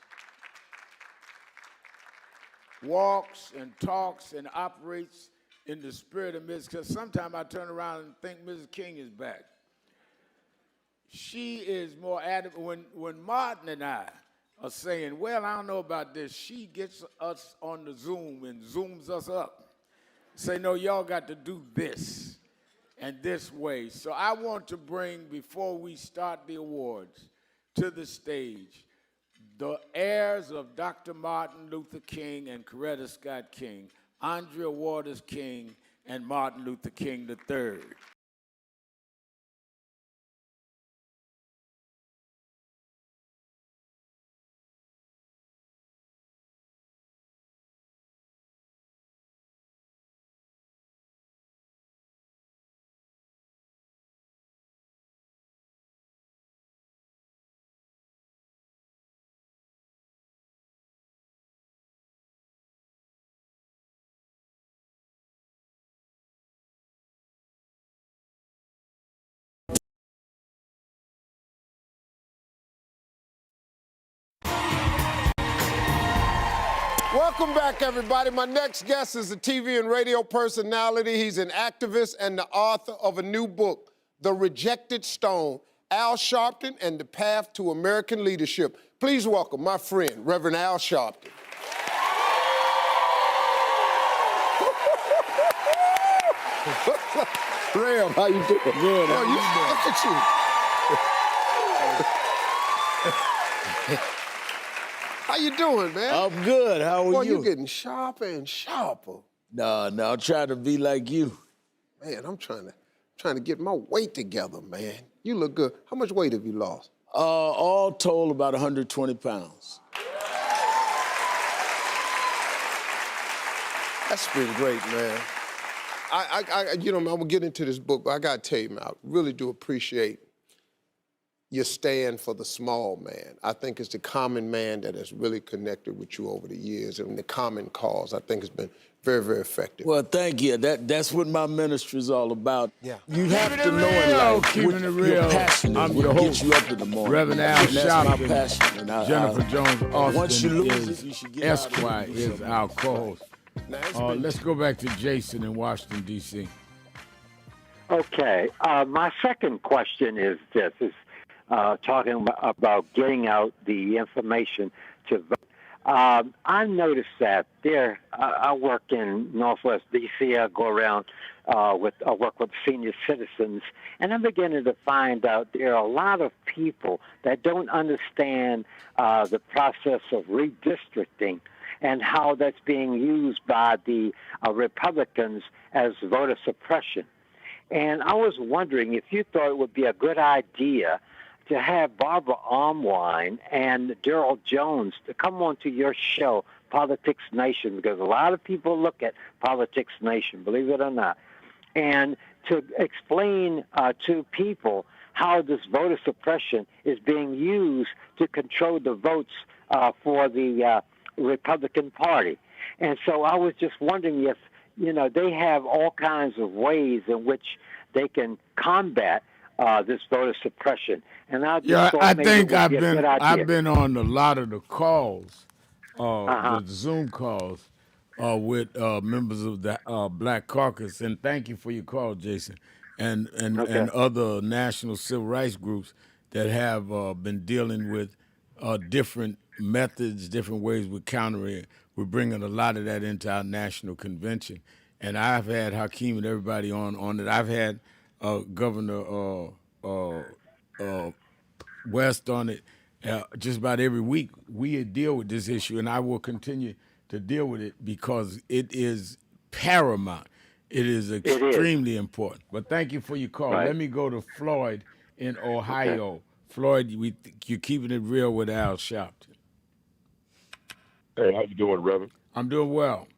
and talks and operates in the spirit of Mrs. Because sometimes I turn around and think Mrs. King is back. She is more adamant. When Martin and I are saying, well, I don't know about this, she gets us on the Zoom and zooms us up. Say, no, y'all got to do this and this way. So I want to bring, before we start the awards, to the stage the heirs of Dr. Martin Luther King and Coretta Scott King, Andrea Waters King and Martin Luther King III. Welcome back, everybody. My next guest is a TV and radio personality. He's an activist and the author of a new book, The Rejected Stone, Al Sharpton and the Path to American Leadership. Please welcome my friend, Reverend Al Sharpton. Ram, how you doing? Good. Look at you. How you doing, man? I'm good. How are Boy, you? you getting sharper and sharper. No, I'm trying to be like you. Man, I'm trying to get my weight together, man. You look good. How much weight have you lost? All told, about 120 pounds. That's been great, man. I'm gonna get into this book, but I gotta tell you, man, I really do appreciate your stand for the small man. I think it's the common man that has really connected with you over the years, and the common cause. I think it's been very, very effective. Well, thank you. That's what my ministry is all about. Yeah. You have Keeping to it know in real, life keeping what it your real. passion is, I'm what your gets host, you up in the morning. Reverend Al And that's my Sharpton. passion. And Jennifer Jones once you Austin lose is it, you should get out of it Esquire and do is something our else. co-host. Let's go back to Jason in Washington, D.C. Okay. My second question is this: talking about getting out the information to vote. I noticed that I work in Northwest D.C. I go around I work with senior citizens, and I'm beginning to find out there are a lot of people that don't understand the process of redistricting and how that's being used by the Republicans as voter suppression. And I was wondering if you thought it would be a good idea to have Barbara Armwine and Daryl Jones to come on to your show, Politics Nation, because a lot of people look at Politics Nation, believe it or not, and to explain to people how this voter suppression is being used to control the votes for the Republican Party. And so I was just wondering if, they have all kinds of ways in which they can combat this voter suppression. And I just thought maybe it would be a good idea. I've been on a lot of the calls, the Zoom calls, with members of the Black Caucus, and thank you for your call, Jason, and other national civil rights groups that have been dealing with different methods, different ways we're countering it. We're bringing a lot of that into our national convention, and I've had Hakeem and everybody on it. I've had Governor West on it just about every week. We deal with this issue, and I will continue to deal with it because it is paramount. It is extremely important. But thank you for your call. Right. Let me go to Floyd in Ohio. Okay. Floyd, you're keeping it real with Al Sharpton. Hey, how you doing, Reverend? I'm doing well.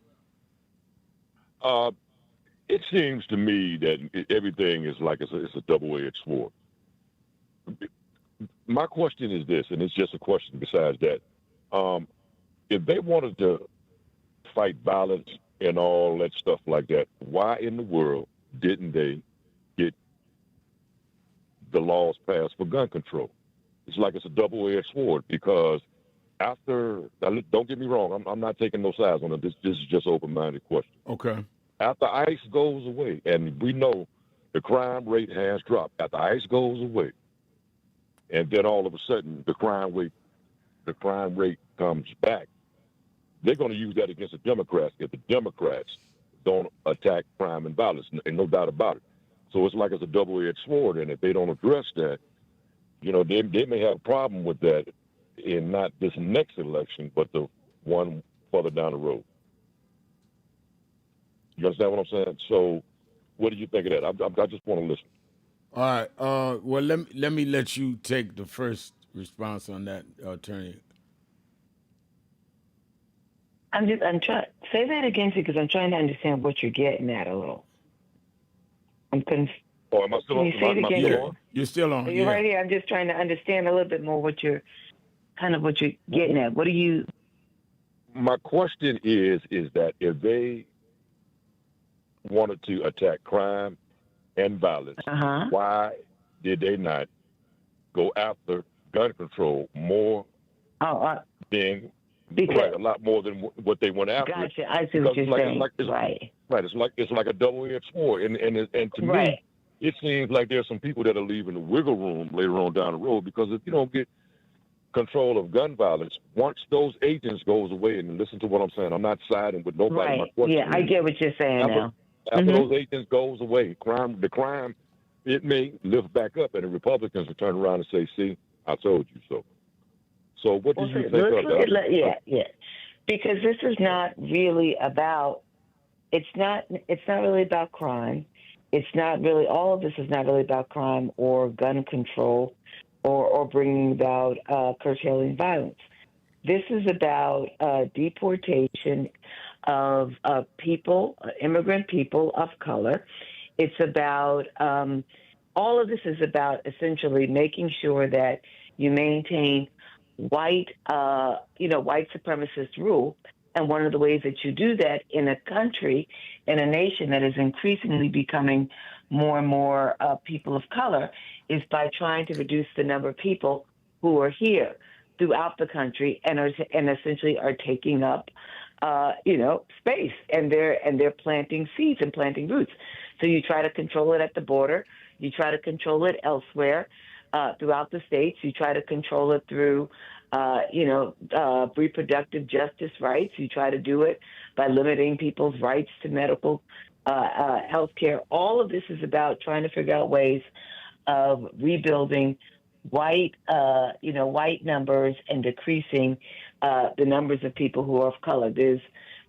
It seems to me that everything is like it's a double-edged sword. My question is this, and it's just a question besides that. If they wanted to fight violence and all that stuff like that, why in the world didn't they get the laws passed for gun control? It's like it's a double-edged sword because don't get me wrong, I'm not taking no sides on it. This is just an open-minded question. Okay. After ICE goes away, and we know the crime rate has dropped, after ICE goes away, and then all of a sudden the crime rate comes back, they're going to use that against the Democrats if the Democrats don't attack crime and violence, and no doubt about it. So it's like it's a double-edged sword, and if they don't address that, they may have a problem with that in not this next election, but the one further down the road. You understand what I'm saying? So what do you think of that? I just want to listen. All right. Well, let me let you take the first response on that, Attorney. I'm trying. Say that again, because I'm trying to understand what you're getting at a little. I'm confused. Oh, am I still on? Can you say it again? Yeah, you're still on. You're right here. I'm just trying to understand a little bit more what you're getting at. What are you? My question is that if they wanted to attack crime and violence, why did they not go after gun control more than a lot more than what they went after? Gotcha. I see what you're saying. Right. It's like a double-edged sword, and to me, it seems like there's some people that are leaving the wiggle room later on down the road because if you don't get control of gun violence, once those agents goes away, and listen to what I'm saying, I'm not siding with nobody. Right. My question Yeah, I get what you're saying now. After those agents goes away, the crime, it may lift back up, and the Republicans will turn around and say, "See, I told you so." So what do you think of that? Yeah. Because this is not really about. It's not really about crime. It's not really. All of this is not really about crime or gun control, or bringing about curtailing violence. This is about deportation of people, immigrant people of color. It's about all of this is about essentially making sure that you maintain white, white supremacist rule. And one of the ways that you do that in a country, in a nation that is increasingly becoming more and more people of color, is by trying to reduce the number of people who are here throughout the country and essentially are taking up, space, and they're planting seeds and planting roots. So you try to control it at the border, you try to control it elsewhere throughout the states. You try to control it through, reproductive justice rights. You try to do it by limiting people's rights to medical health care. All of this is about trying to figure out ways of rebuilding white numbers and decreasing the numbers of people who are of color. There's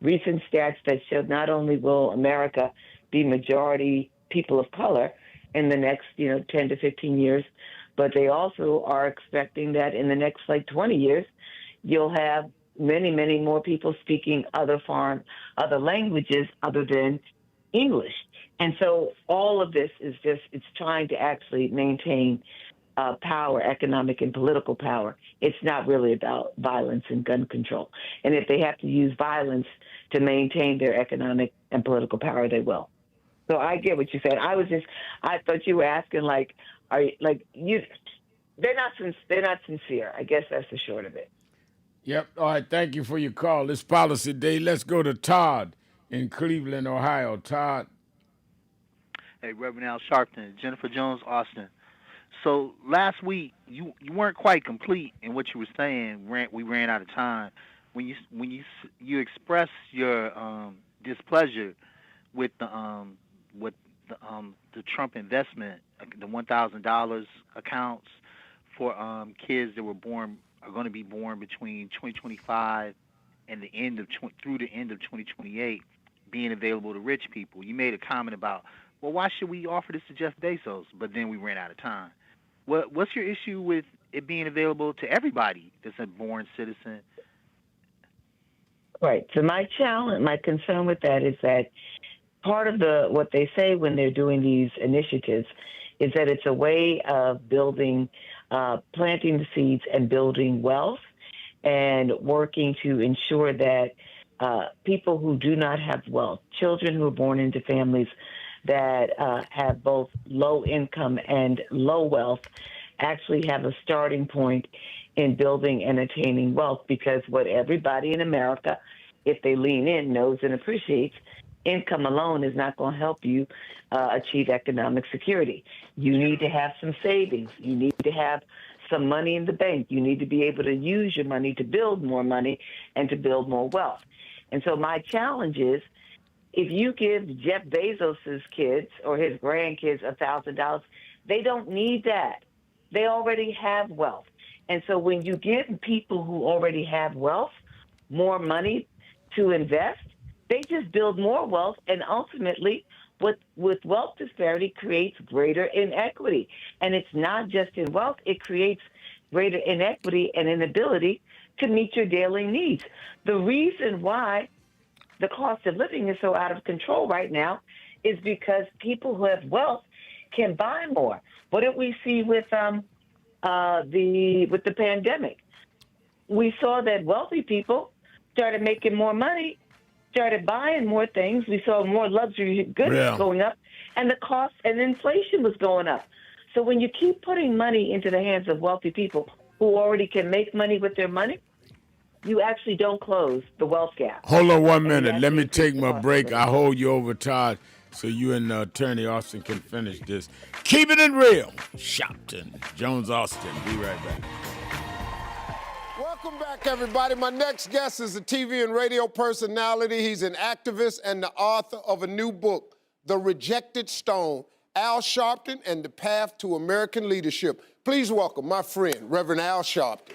recent stats that show not only will America be majority people of color in the next 10 to 15 years, but they also are expecting that in the next 20 years, you'll have many, many more people speaking other languages other than English. And so all of this is it's trying to actually maintain power, economic and political power. It's not really about violence and gun control. And if they have to use violence to maintain their economic and political power, they will. So I get what you said. I thought you were asking they're not sincere. I guess that's the short of it. Yep. All right. Thank you for your call. It's Policy Day. Let's go to Todd in Cleveland, Ohio. Todd. Hey, Reverend Al Sharpton, Jennifer Jones, Austin. So last week you weren't quite complete in what you were saying. We ran out of time when you expressed your displeasure with the Trump investment, the $1,000 accounts for kids that are going to be born between 2025 and through the end of 2028 being available to rich people. You made a comment about, well, why should we offer this to Jeff Bezos? But then we ran out of time. What's your issue with it being available to everybody that's a born citizen? Right. So my concern with that is that part of what they say when they're doing these initiatives is that it's a way of building, planting the seeds and building wealth and working to ensure that people who do not have wealth, children who are born into families that have both low income and low wealth, actually have a starting point in building and attaining wealth, because what everybody in America, if they lean in, knows and appreciates, income alone is not going to help you achieve economic security. You need to have some savings. You need to have some money in the bank. You need to be able to use your money to build more money and to build more wealth. And so my challenge is, if you give Jeff Bezos's kids or his grandkids $1,000, they don't need that. They already have wealth. And so when you give people who already have wealth more money to invest, they just build more wealth, and ultimately, with wealth disparity creates greater inequity. And it's not just in wealth, it creates greater inequity and inability to meet your daily needs. The reason why the cost of living is so out of control right now is because people who have wealth can buy more. What did we see with the pandemic? We saw that wealthy people started making more money, started buying more things. We saw more luxury goods going up, and the cost and inflation was going up. So when you keep putting money into the hands of wealthy people who already can make money with their money, you actually don't close the wealth gap. Hold on 1 minute. Let me take my break. I'll hold you over, Todd, so you and Attorney Austin can finish this. Keeping it real. Sharpton, Jones Austin. Be right back. Welcome back, everybody. My next guest is a TV and radio personality. He's an activist and the author of a new book, The Rejected Stone, Al Sharpton and the Path to American Leadership. Please welcome my friend, Reverend Al Sharpton.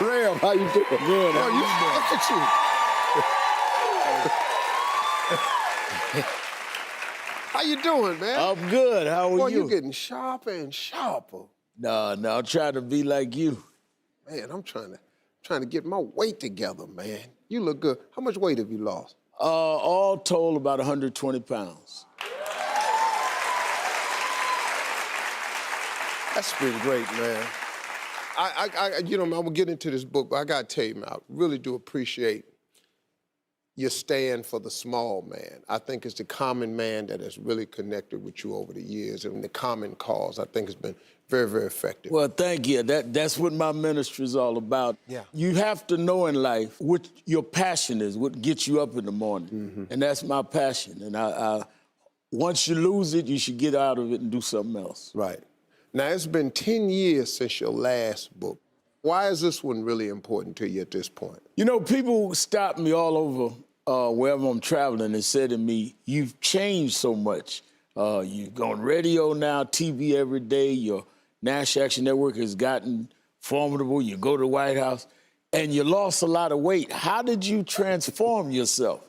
Ram, how you doing? Good. Look at you. How you doing, man? I'm good. How are Boy, you? You're getting sharper and sharper. No, I'm trying to be like you. Man, I'm trying to get my weight together, man. You look good. How much weight have you lost? All told, about 120 pounds. That's been great, man. I'm gonna get into this book, but I gotta tell you, man, I really do appreciate your stand for the small man. I think it's the common man that has really connected with you over the years, and the common cause, I think, has been very, very effective. Well, thank you. That's what my ministry is all about. Yeah. You have to know in life what your passion is, what gets you up in the morning. And that's my passion. And I once you lose it, you should get out of it and do something else. Right. Now, it's been 10 years since your last book. Why is this one really important to you at this point? You know, people stop me all over wherever I'm traveling and say to me, you've changed so much. You've gone radio now, TV every day. Your National Action Network has gotten formidable. You go to the White House, and you lost a lot of weight. How did you transform yourself?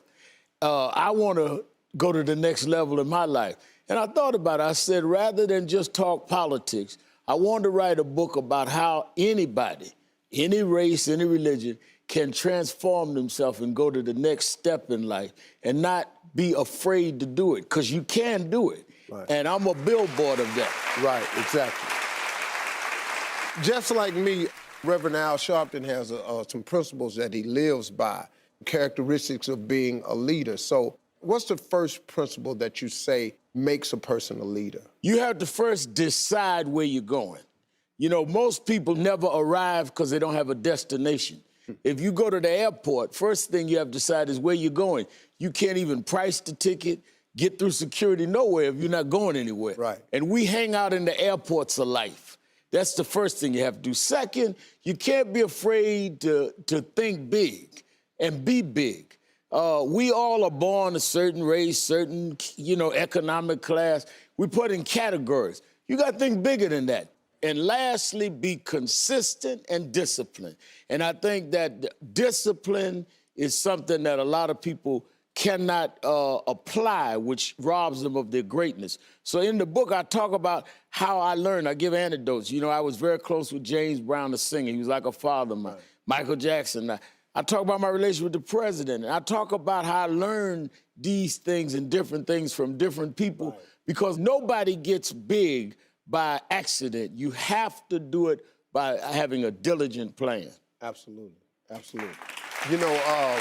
I want to go to the next level in my life. And I thought about it. I said, rather than just talk politics, I want to write a book about how anybody, any race, any religion, can transform themselves and go to the next step in life and not be afraid to do it, because you can do it. Right. And I'm a billboard of that. Right, exactly. Just like me, Reverend Al Sharpton has some principles that he lives by, characteristics of being a leader. So what's the first principle that you say makes a person a leader? You have to first decide where you're going. You know, most people never arrive because they don't have a destination. If you go to the airport, first thing you have to decide is where you're going. You can't even price the ticket, get through security nowhere if you're not going anywhere. Right. And we hang out in the airports of life. That's the first thing you have to do. Second, you can't be afraid to think big and be big. We all are born a certain race, certain, economic class. We put in categories. You got to think bigger than that. And lastly, be consistent and disciplined. And I think that discipline is something that a lot of people cannot apply, which robs them of their greatness. So in the book, I talk about how I learned. I give anecdotes. You know, I was very close with James Brown, the singer. He was like a father of mine. Michael Jackson. I talk about my relationship with the president. And I talk about how I learned these things and different things from different people, because nobody gets big by accident. You have to do it by having a diligent plan. Absolutely, absolutely. You know,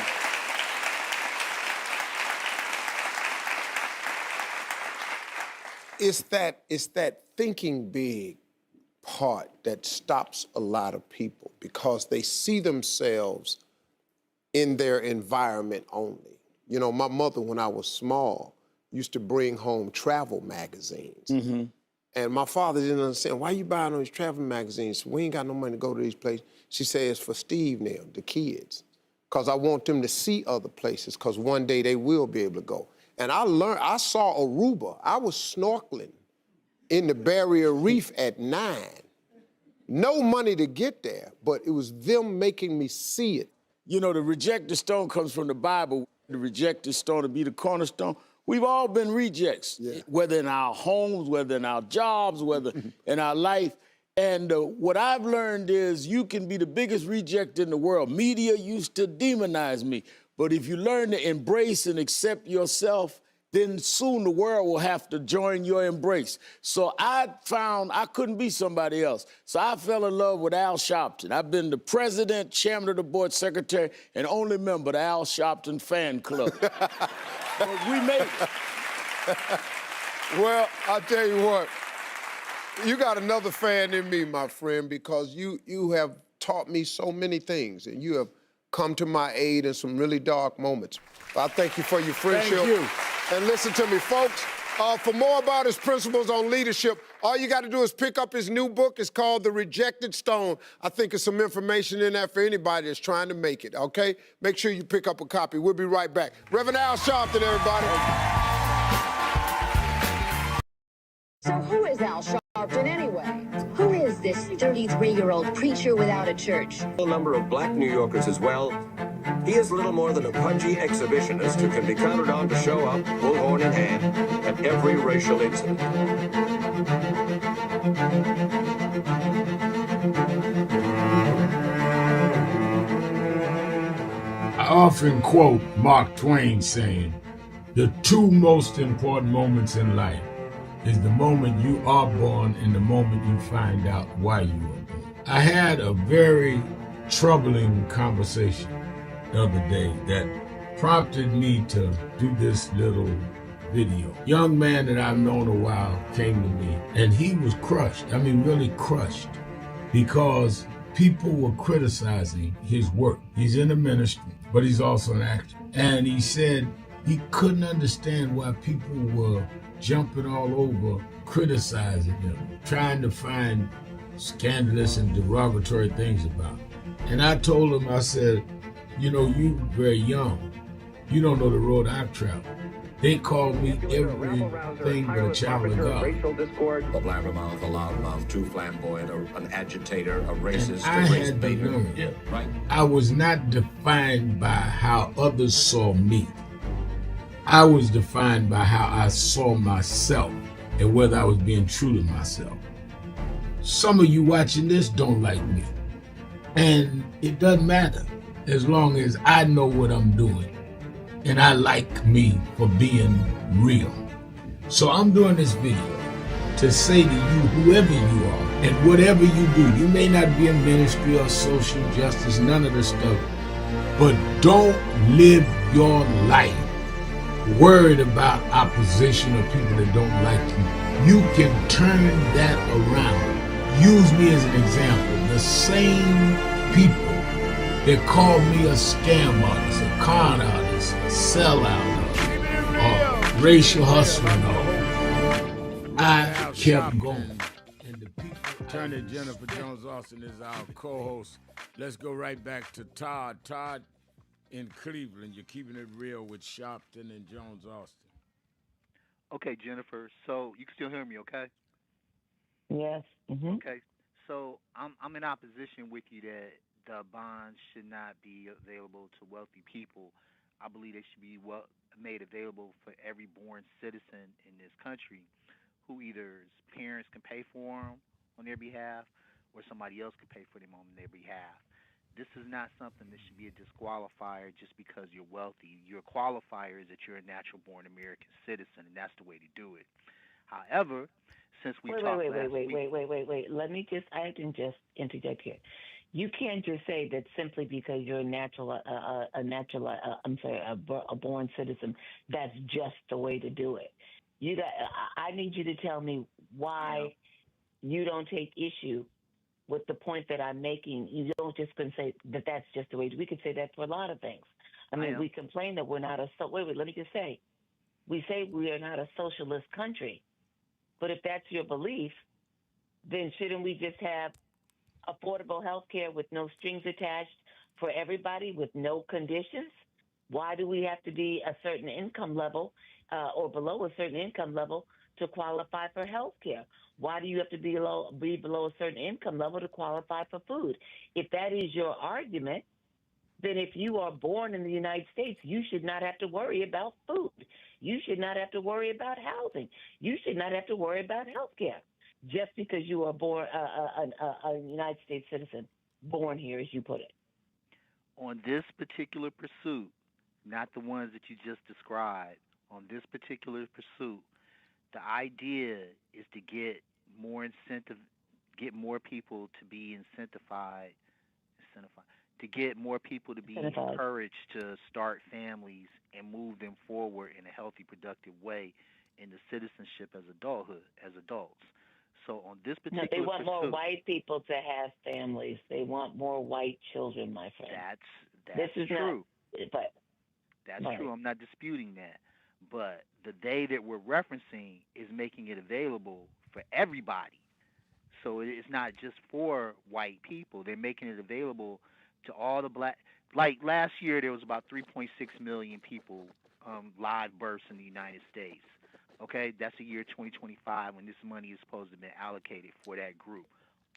it's that thinking big part that stops a lot of people, because they see themselves in their environment only. You know, my mother, when I was small, used to bring home travel magazines. And my father didn't understand, why you buying all these travel magazines? We ain't got no money to go to these places. She said, it's for Steve now, the kids, because I want them to see other places, because one day they will be able to go. And I saw Aruba. I was snorkeling in the Barrier Reef at 9. No money to get there, but it was them making me see it. You know, the rejected stone comes from the Bible. The rejected stone to be the cornerstone. We've all been rejects, whether in our homes, whether in our jobs, whether in our life. And what I've learned is you can be the biggest reject in the world. Media used to demonize me. But if you learn to embrace and accept yourself, then soon the world will have to join your embrace. So I found I couldn't be somebody else. So I fell in love with Al Sharpton. I've been the president, chairman of the board, secretary, and only member of the Al Sharpton fan club. But we made it. Well, I'll tell you what, you got another fan in me, my friend, because you have taught me so many things, and you have come to my aid in some really dark moments. I thank you for your friendship. Thank you. And listen to me, folks. For more about his principles on leadership, all you got to do is pick up his new book. It's called The Rejected Stone. I think there's some information in there for anybody that's trying to make it, okay? Make sure you pick up a copy. We'll be right back. Reverend Al Sharpton, everybody. So who is Al Sharpton anyway? Who is this 33-year-old preacher without a church? A number of black New Yorkers as well. He is little more than a pudgy exhibitionist who can be counted on to show up, bullhorn in hand, at every racial incident. often quote Mark Twain saying, the two most important moments in life is the moment you are born and the moment you find out why you were born. I had a very troubling conversation the other day that prompted me to do this little video. Young man that I've known a while came to me and he was crushed. I mean, really crushed because people were criticizing his work. He's in the ministry, but he's also an actor. And he said he couldn't understand why people were jumping all over, criticizing him, trying to find scandalous and derogatory things about him. And I told him, I said, you know, you very young. You don't know the road I've traveled. They call me everything but a child of God. A blabbermouth, a loudmouth, too flamboyant, an agitator, a racist, and I a race had to baiter. learn. Yeah, right. I was not defined by how others saw me. I was defined by how I saw myself and whether I was being true to myself. Some of you watching this don't like me. And it doesn't matter as long as I know what I'm doing. And I like me for being real. So I'm doing this video to say to you, whoever you are, and whatever you do, you may not be in ministry or social justice, none of this stuff, but don't live your life worried about opposition or people that don't like you. You can turn that around. Use me as an example. The same people that called me a scam artist, a con artist, a sellout, a racial hustler, I kept going. And the people, Attorney Jennifer Jones Austin is our co-host. Let's go right back to Todd. Todd in Cleveland, you're keeping it real with Sharpton and Jones Austin. Okay, Jennifer. So you can still hear me, okay? Yes. Mm-hmm. Okay. So I'm in opposition with you that the bonds should not be available to wealthy people. I believe they should be made available for every born citizen in this country who either his parents can pay for them on their behalf or somebody else can pay for them on their behalf. This is not something that should be a disqualifier just because you're wealthy. Your qualifier is that you're a natural born American citizen, and that's the way to do it. However, since we talked last week. Wait. I can just interject here. You can't just say that simply because you're a born citizen, that's just the way to do it. I need you to tell me why you don't take issue with the point that I'm making. You don't just can say that that's just the way. We could say that for a lot of things. I mean, we complain that we're not let me just say. We say we are not a socialist country. But if that's your belief, then shouldn't we just have affordable health care with no strings attached for everybody with no conditions? Why do we have to be a certain income level or below a certain income level to qualify for health care? Why do you have to be below a certain income level to qualify for food? If that is your argument, then if you are born in the United States, you should not have to worry about food. You should not have to worry about housing. You should not have to worry about health care just because you are born a United States citizen, born here, as you put it. On this particular pursuit, not the ones that you just described, on this particular pursuit, the idea is to get more people to be incentivized, to get more people to be encouraged to start families and move them forward in a healthy, productive way in the citizenship as adults. So on this particular they want pursuit, more white people to have families. They want more white children, my friend. That's true. That's right. true. I'm not disputing that. But the day that we're referencing is making it available for everybody. So it's not just for white people. They're making it available to all the black. Like last year, there was about 3.6 million people live births in the United States. Okay, that's the year 2025 when this money is supposed to have been allocated for that group.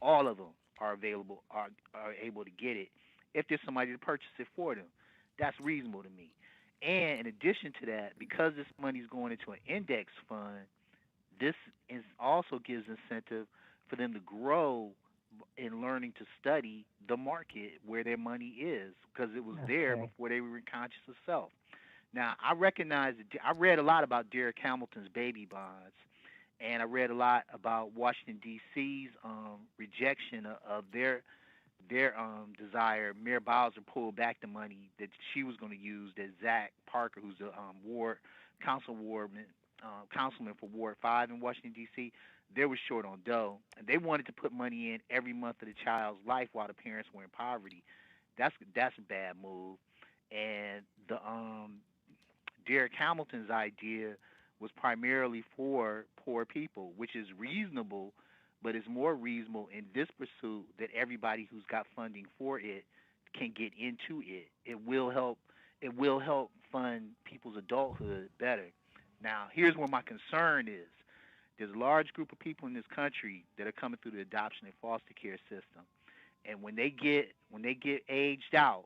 All of them are available, are able to get it if there's somebody to purchase it for them. That's reasonable to me. And in addition to that, because this money is going into an index fund, this also gives incentive for them to grow in learning to study the market where their money is because it was there Okay. before they were even conscious of self. Now, I recognize that I read a lot about Derek Hamilton's baby bonds, and I read a lot about Washington D.C.'s rejection of their desire. Mayor Bowser pulled back the money that she was going to use. That Zach Parker, who's a councilman for Ward 5 in Washington D.C., they were short on dough, and they wanted to put money in every month of the child's life while the parents were in poverty. That's a bad move. And the Derek Hamilton's idea was primarily for poor people, which is reasonable, but it's more reasonable in this pursuit that everybody who's got funding for it can get into it. It will help. It will help fund people's adulthood better. Now, here's where my concern is. There's a large group of people in this country that are coming through the adoption and foster care system, and when they get aged out,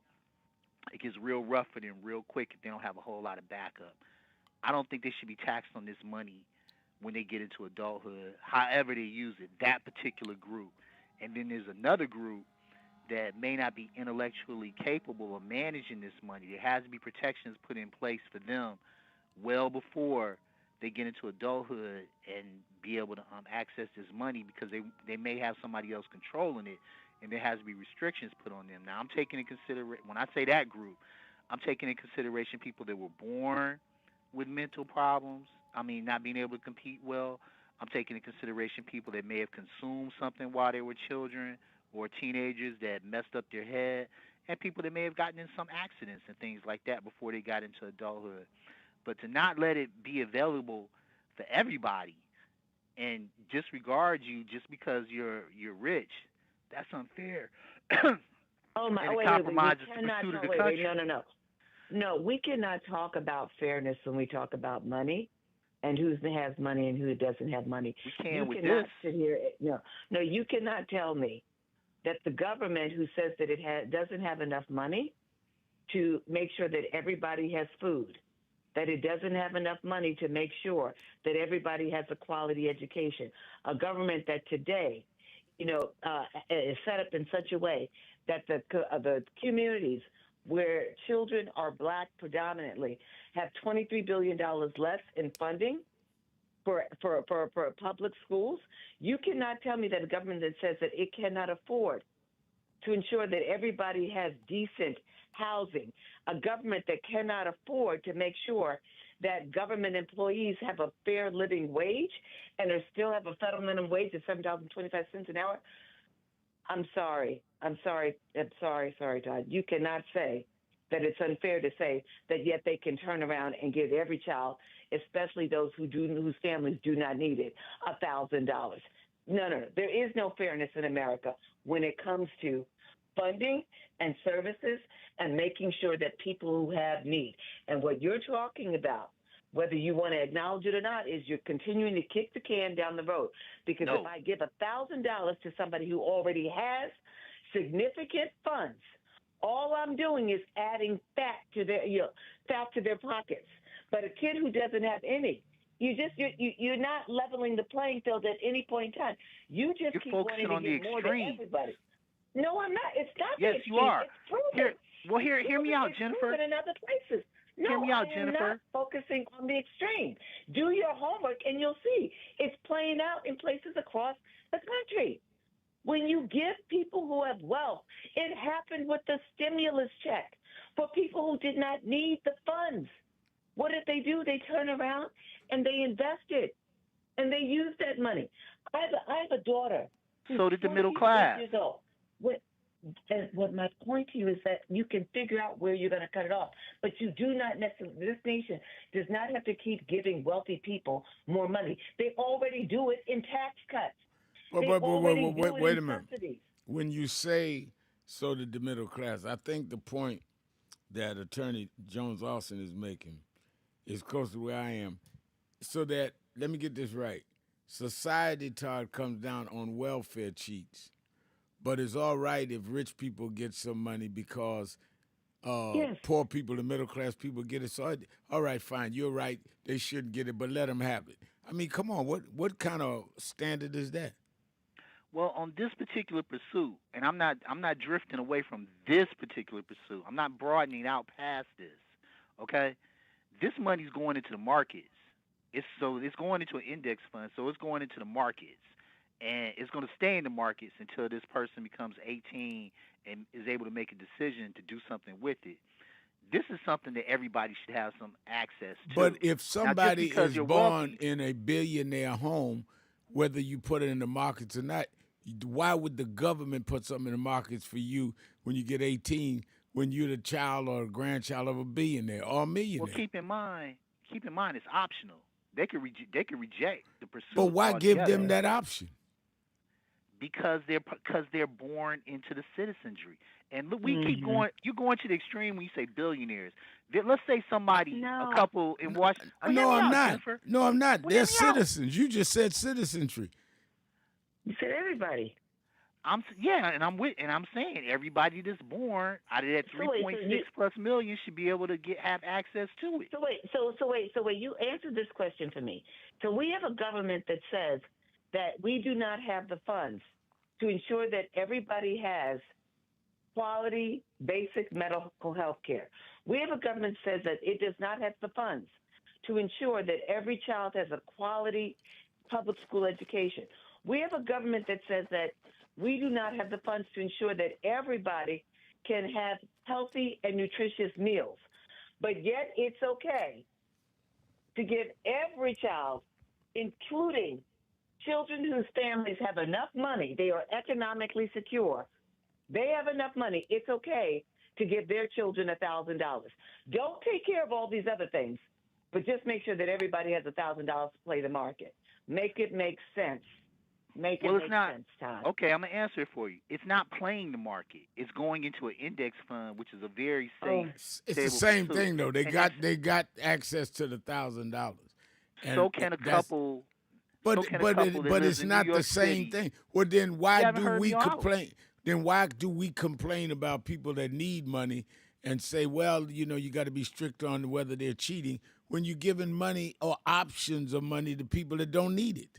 it gets real rough for them real quick if they don't have a whole lot of backup. I don't think they should be taxed on this money when they get into adulthood, however they use it, that particular group. And then there's another group that may not be intellectually capable of managing this money. There has to be protections put in place for them well before they get into adulthood and be able to access this money because they may have somebody else controlling it, and there has to be restrictions put on them. Now, I'm taking in consideration, when I say that group, I'm taking in consideration people that were born with mental problems, not being able to compete well. I'm taking into consideration people that may have consumed something while they were children or teenagers that messed up their head, and people that may have gotten in some accidents and things like that before they got into adulthood. But to not let it be available for everybody and disregard you just because you're rich, that's unfair. Oh my! And it Wait. compromises We the cannot. pursuit of No, the country. No. We cannot talk about fairness when we talk about money, and who has money and who doesn't have money. We can You with cannot this. sit here. No. You cannot tell me that the government, who says that it doesn't have enough money to make sure that everybody has food, that it doesn't have enough money to make sure that everybody has a quality education, a government that today, is set up in such a way that the communities where children are black predominantly have $23 billion less in funding for public schools. You cannot tell me that a government that says that it cannot afford to ensure that everybody has decent housing, a government that cannot afford to make sure that government employees have a fair living wage and still have a federal minimum wage of $7.25 an hour. I'm sorry, Todd. You cannot say that it's unfair to say that yet they can turn around and give every child, especially those whose families do not need it, $1,000. No. There is no fairness in America when it comes to funding and services and making sure that people who have need. And what you're talking about, whether you want to acknowledge it or not, is you're continuing to kick the can down the road. Because if I give $1,000 to somebody who already has significant funds, all I'm doing is adding fat to their pockets. But a kid who doesn't have any, you're not leveling the playing field at any point in time. You just keep wanting to give more to everybody. No, I'm not. It's not. Yes, you are. It's proven. Hear me out, Jennifer. In other places. No, hear me out, I am Jennifer. not focusing on the extreme. Do your homework, and you'll see it's playing out in places across the country. When you give people who have wealth, it happened with the stimulus check for people who did not need the funds. What did they do? They turn around and they invested, and they used that money. I have a daughter. So did the middle class. Years old. What my point to you is that you can figure out where you're going to cut it off, but you do not necessarily. This nation does not have to keep giving wealthy people more money. They already do it in tax cuts. Wait a minute. Subsidies. When you say so did the middle class, I think the point that Attorney Jones Austin is making is close to where I am. So that, let me get this right, society, Todd, comes down on welfare cheats. But it's all right if rich people get some money because poor people, the middle class people get it. So, all right, fine, you're right. They shouldn't get it, but let them have it. I mean, come on, what kind of standard is that? Well, on this particular pursuit, and I'm not drifting away from this particular pursuit. I'm not broadening out past this. Okay? This money's going into the markets. It's going into an index fund, so it's going into the markets. And it's going to stay in the markets until this person becomes 18 and is able to make a decision to do something with it. This is something that everybody should have some access to. But if somebody is born wealthy, in a billionaire home, whether you put it in the markets or not, why would the government put something in the markets for you when you get 18, when you're the child or grandchild of a billionaire or a millionaire? well, keep in mind, it's optional. They could reject the pursuit. But why give altogether. them that option? Because they're born into the citizenry. And look, we keep going. You're going to the extreme when you say billionaires. Let's say somebody, a couple in Washington. Oh, No, I'm not. Jennifer. No, I'm not. Well, They're hear me out. citizens. You just said citizenry. You said everybody. I'm saying everybody that's born out of that So wait, 3.6 plus million should be able to have access to it. So wait. You answered this question for me. So we have a government that says that we do not have the funds to ensure that everybody has quality, basic medical health care. We have a government that says that it does not have the funds to ensure that every child has a quality public school education. We have a government that says that we do not have the funds to ensure that everybody can have healthy and nutritious meals. But yet it's okay to give every child, including children whose families have enough money, they are economically secure, they have enough money, it's okay to give their children $1,000. Don't take care of all these other things, but just make sure that everybody has $1,000 to play the market. Make it make sense. Make it make sense, Todd. Okay, I'm going to answer it for you. It's not playing the market. It's going into an index fund, which is a very safe, It's the same thing, though. They got access to the $1,000. So can a couple. But it's not the same thing. Well, then why do we complain? Then why do we complain about people that need money and say, well, you got to be strict on whether they're cheating when you're giving money or options of money to people that don't need it?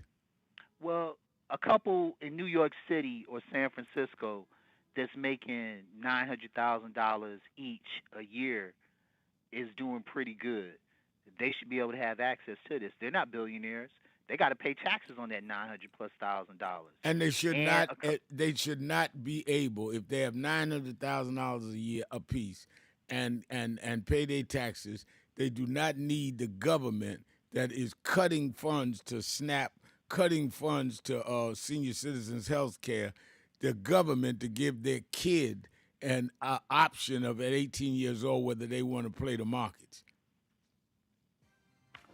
Well, a couple in New York City or San Francisco that's making $900,000 each a year is doing pretty good. They should be able to have access to this. They're not billionaires. They got to pay taxes on that $900,000+. And they should not. They should not be able, if they have $900,000 a year apiece, and pay their taxes. They do not need the government that is cutting funds to SNAP, cutting funds to senior citizens' health care. The government to give their kid an option of at 18 years old whether they want to play the markets.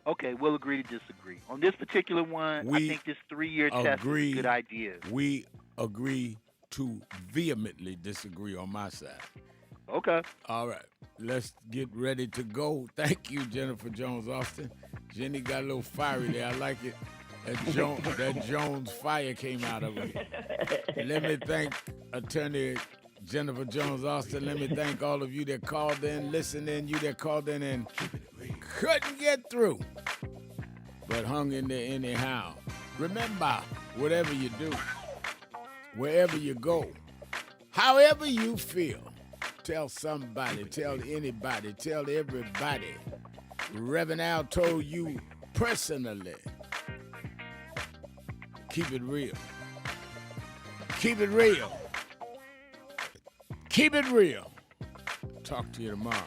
Okay, we'll agree to disagree. On this particular one, I think this 3-year test is a good idea. We agree to vehemently disagree on my side. Okay. All right. Let's get ready to go. Thank you, Jennifer Jones-Austin. Jenny got a little fiery there. I like it. That Jones fire came out of her. Let me thank Attorney Jennifer Jones-Austin. Let me thank all of you that called in, listened in, you that called in and couldn't get through, but hung in there anyhow. Remember, whatever you do, wherever you go, however you feel, tell somebody, tell anybody, tell everybody. Reverend Al told you personally. Keep it real. Keep it real. Keep it real. Talk to you tomorrow.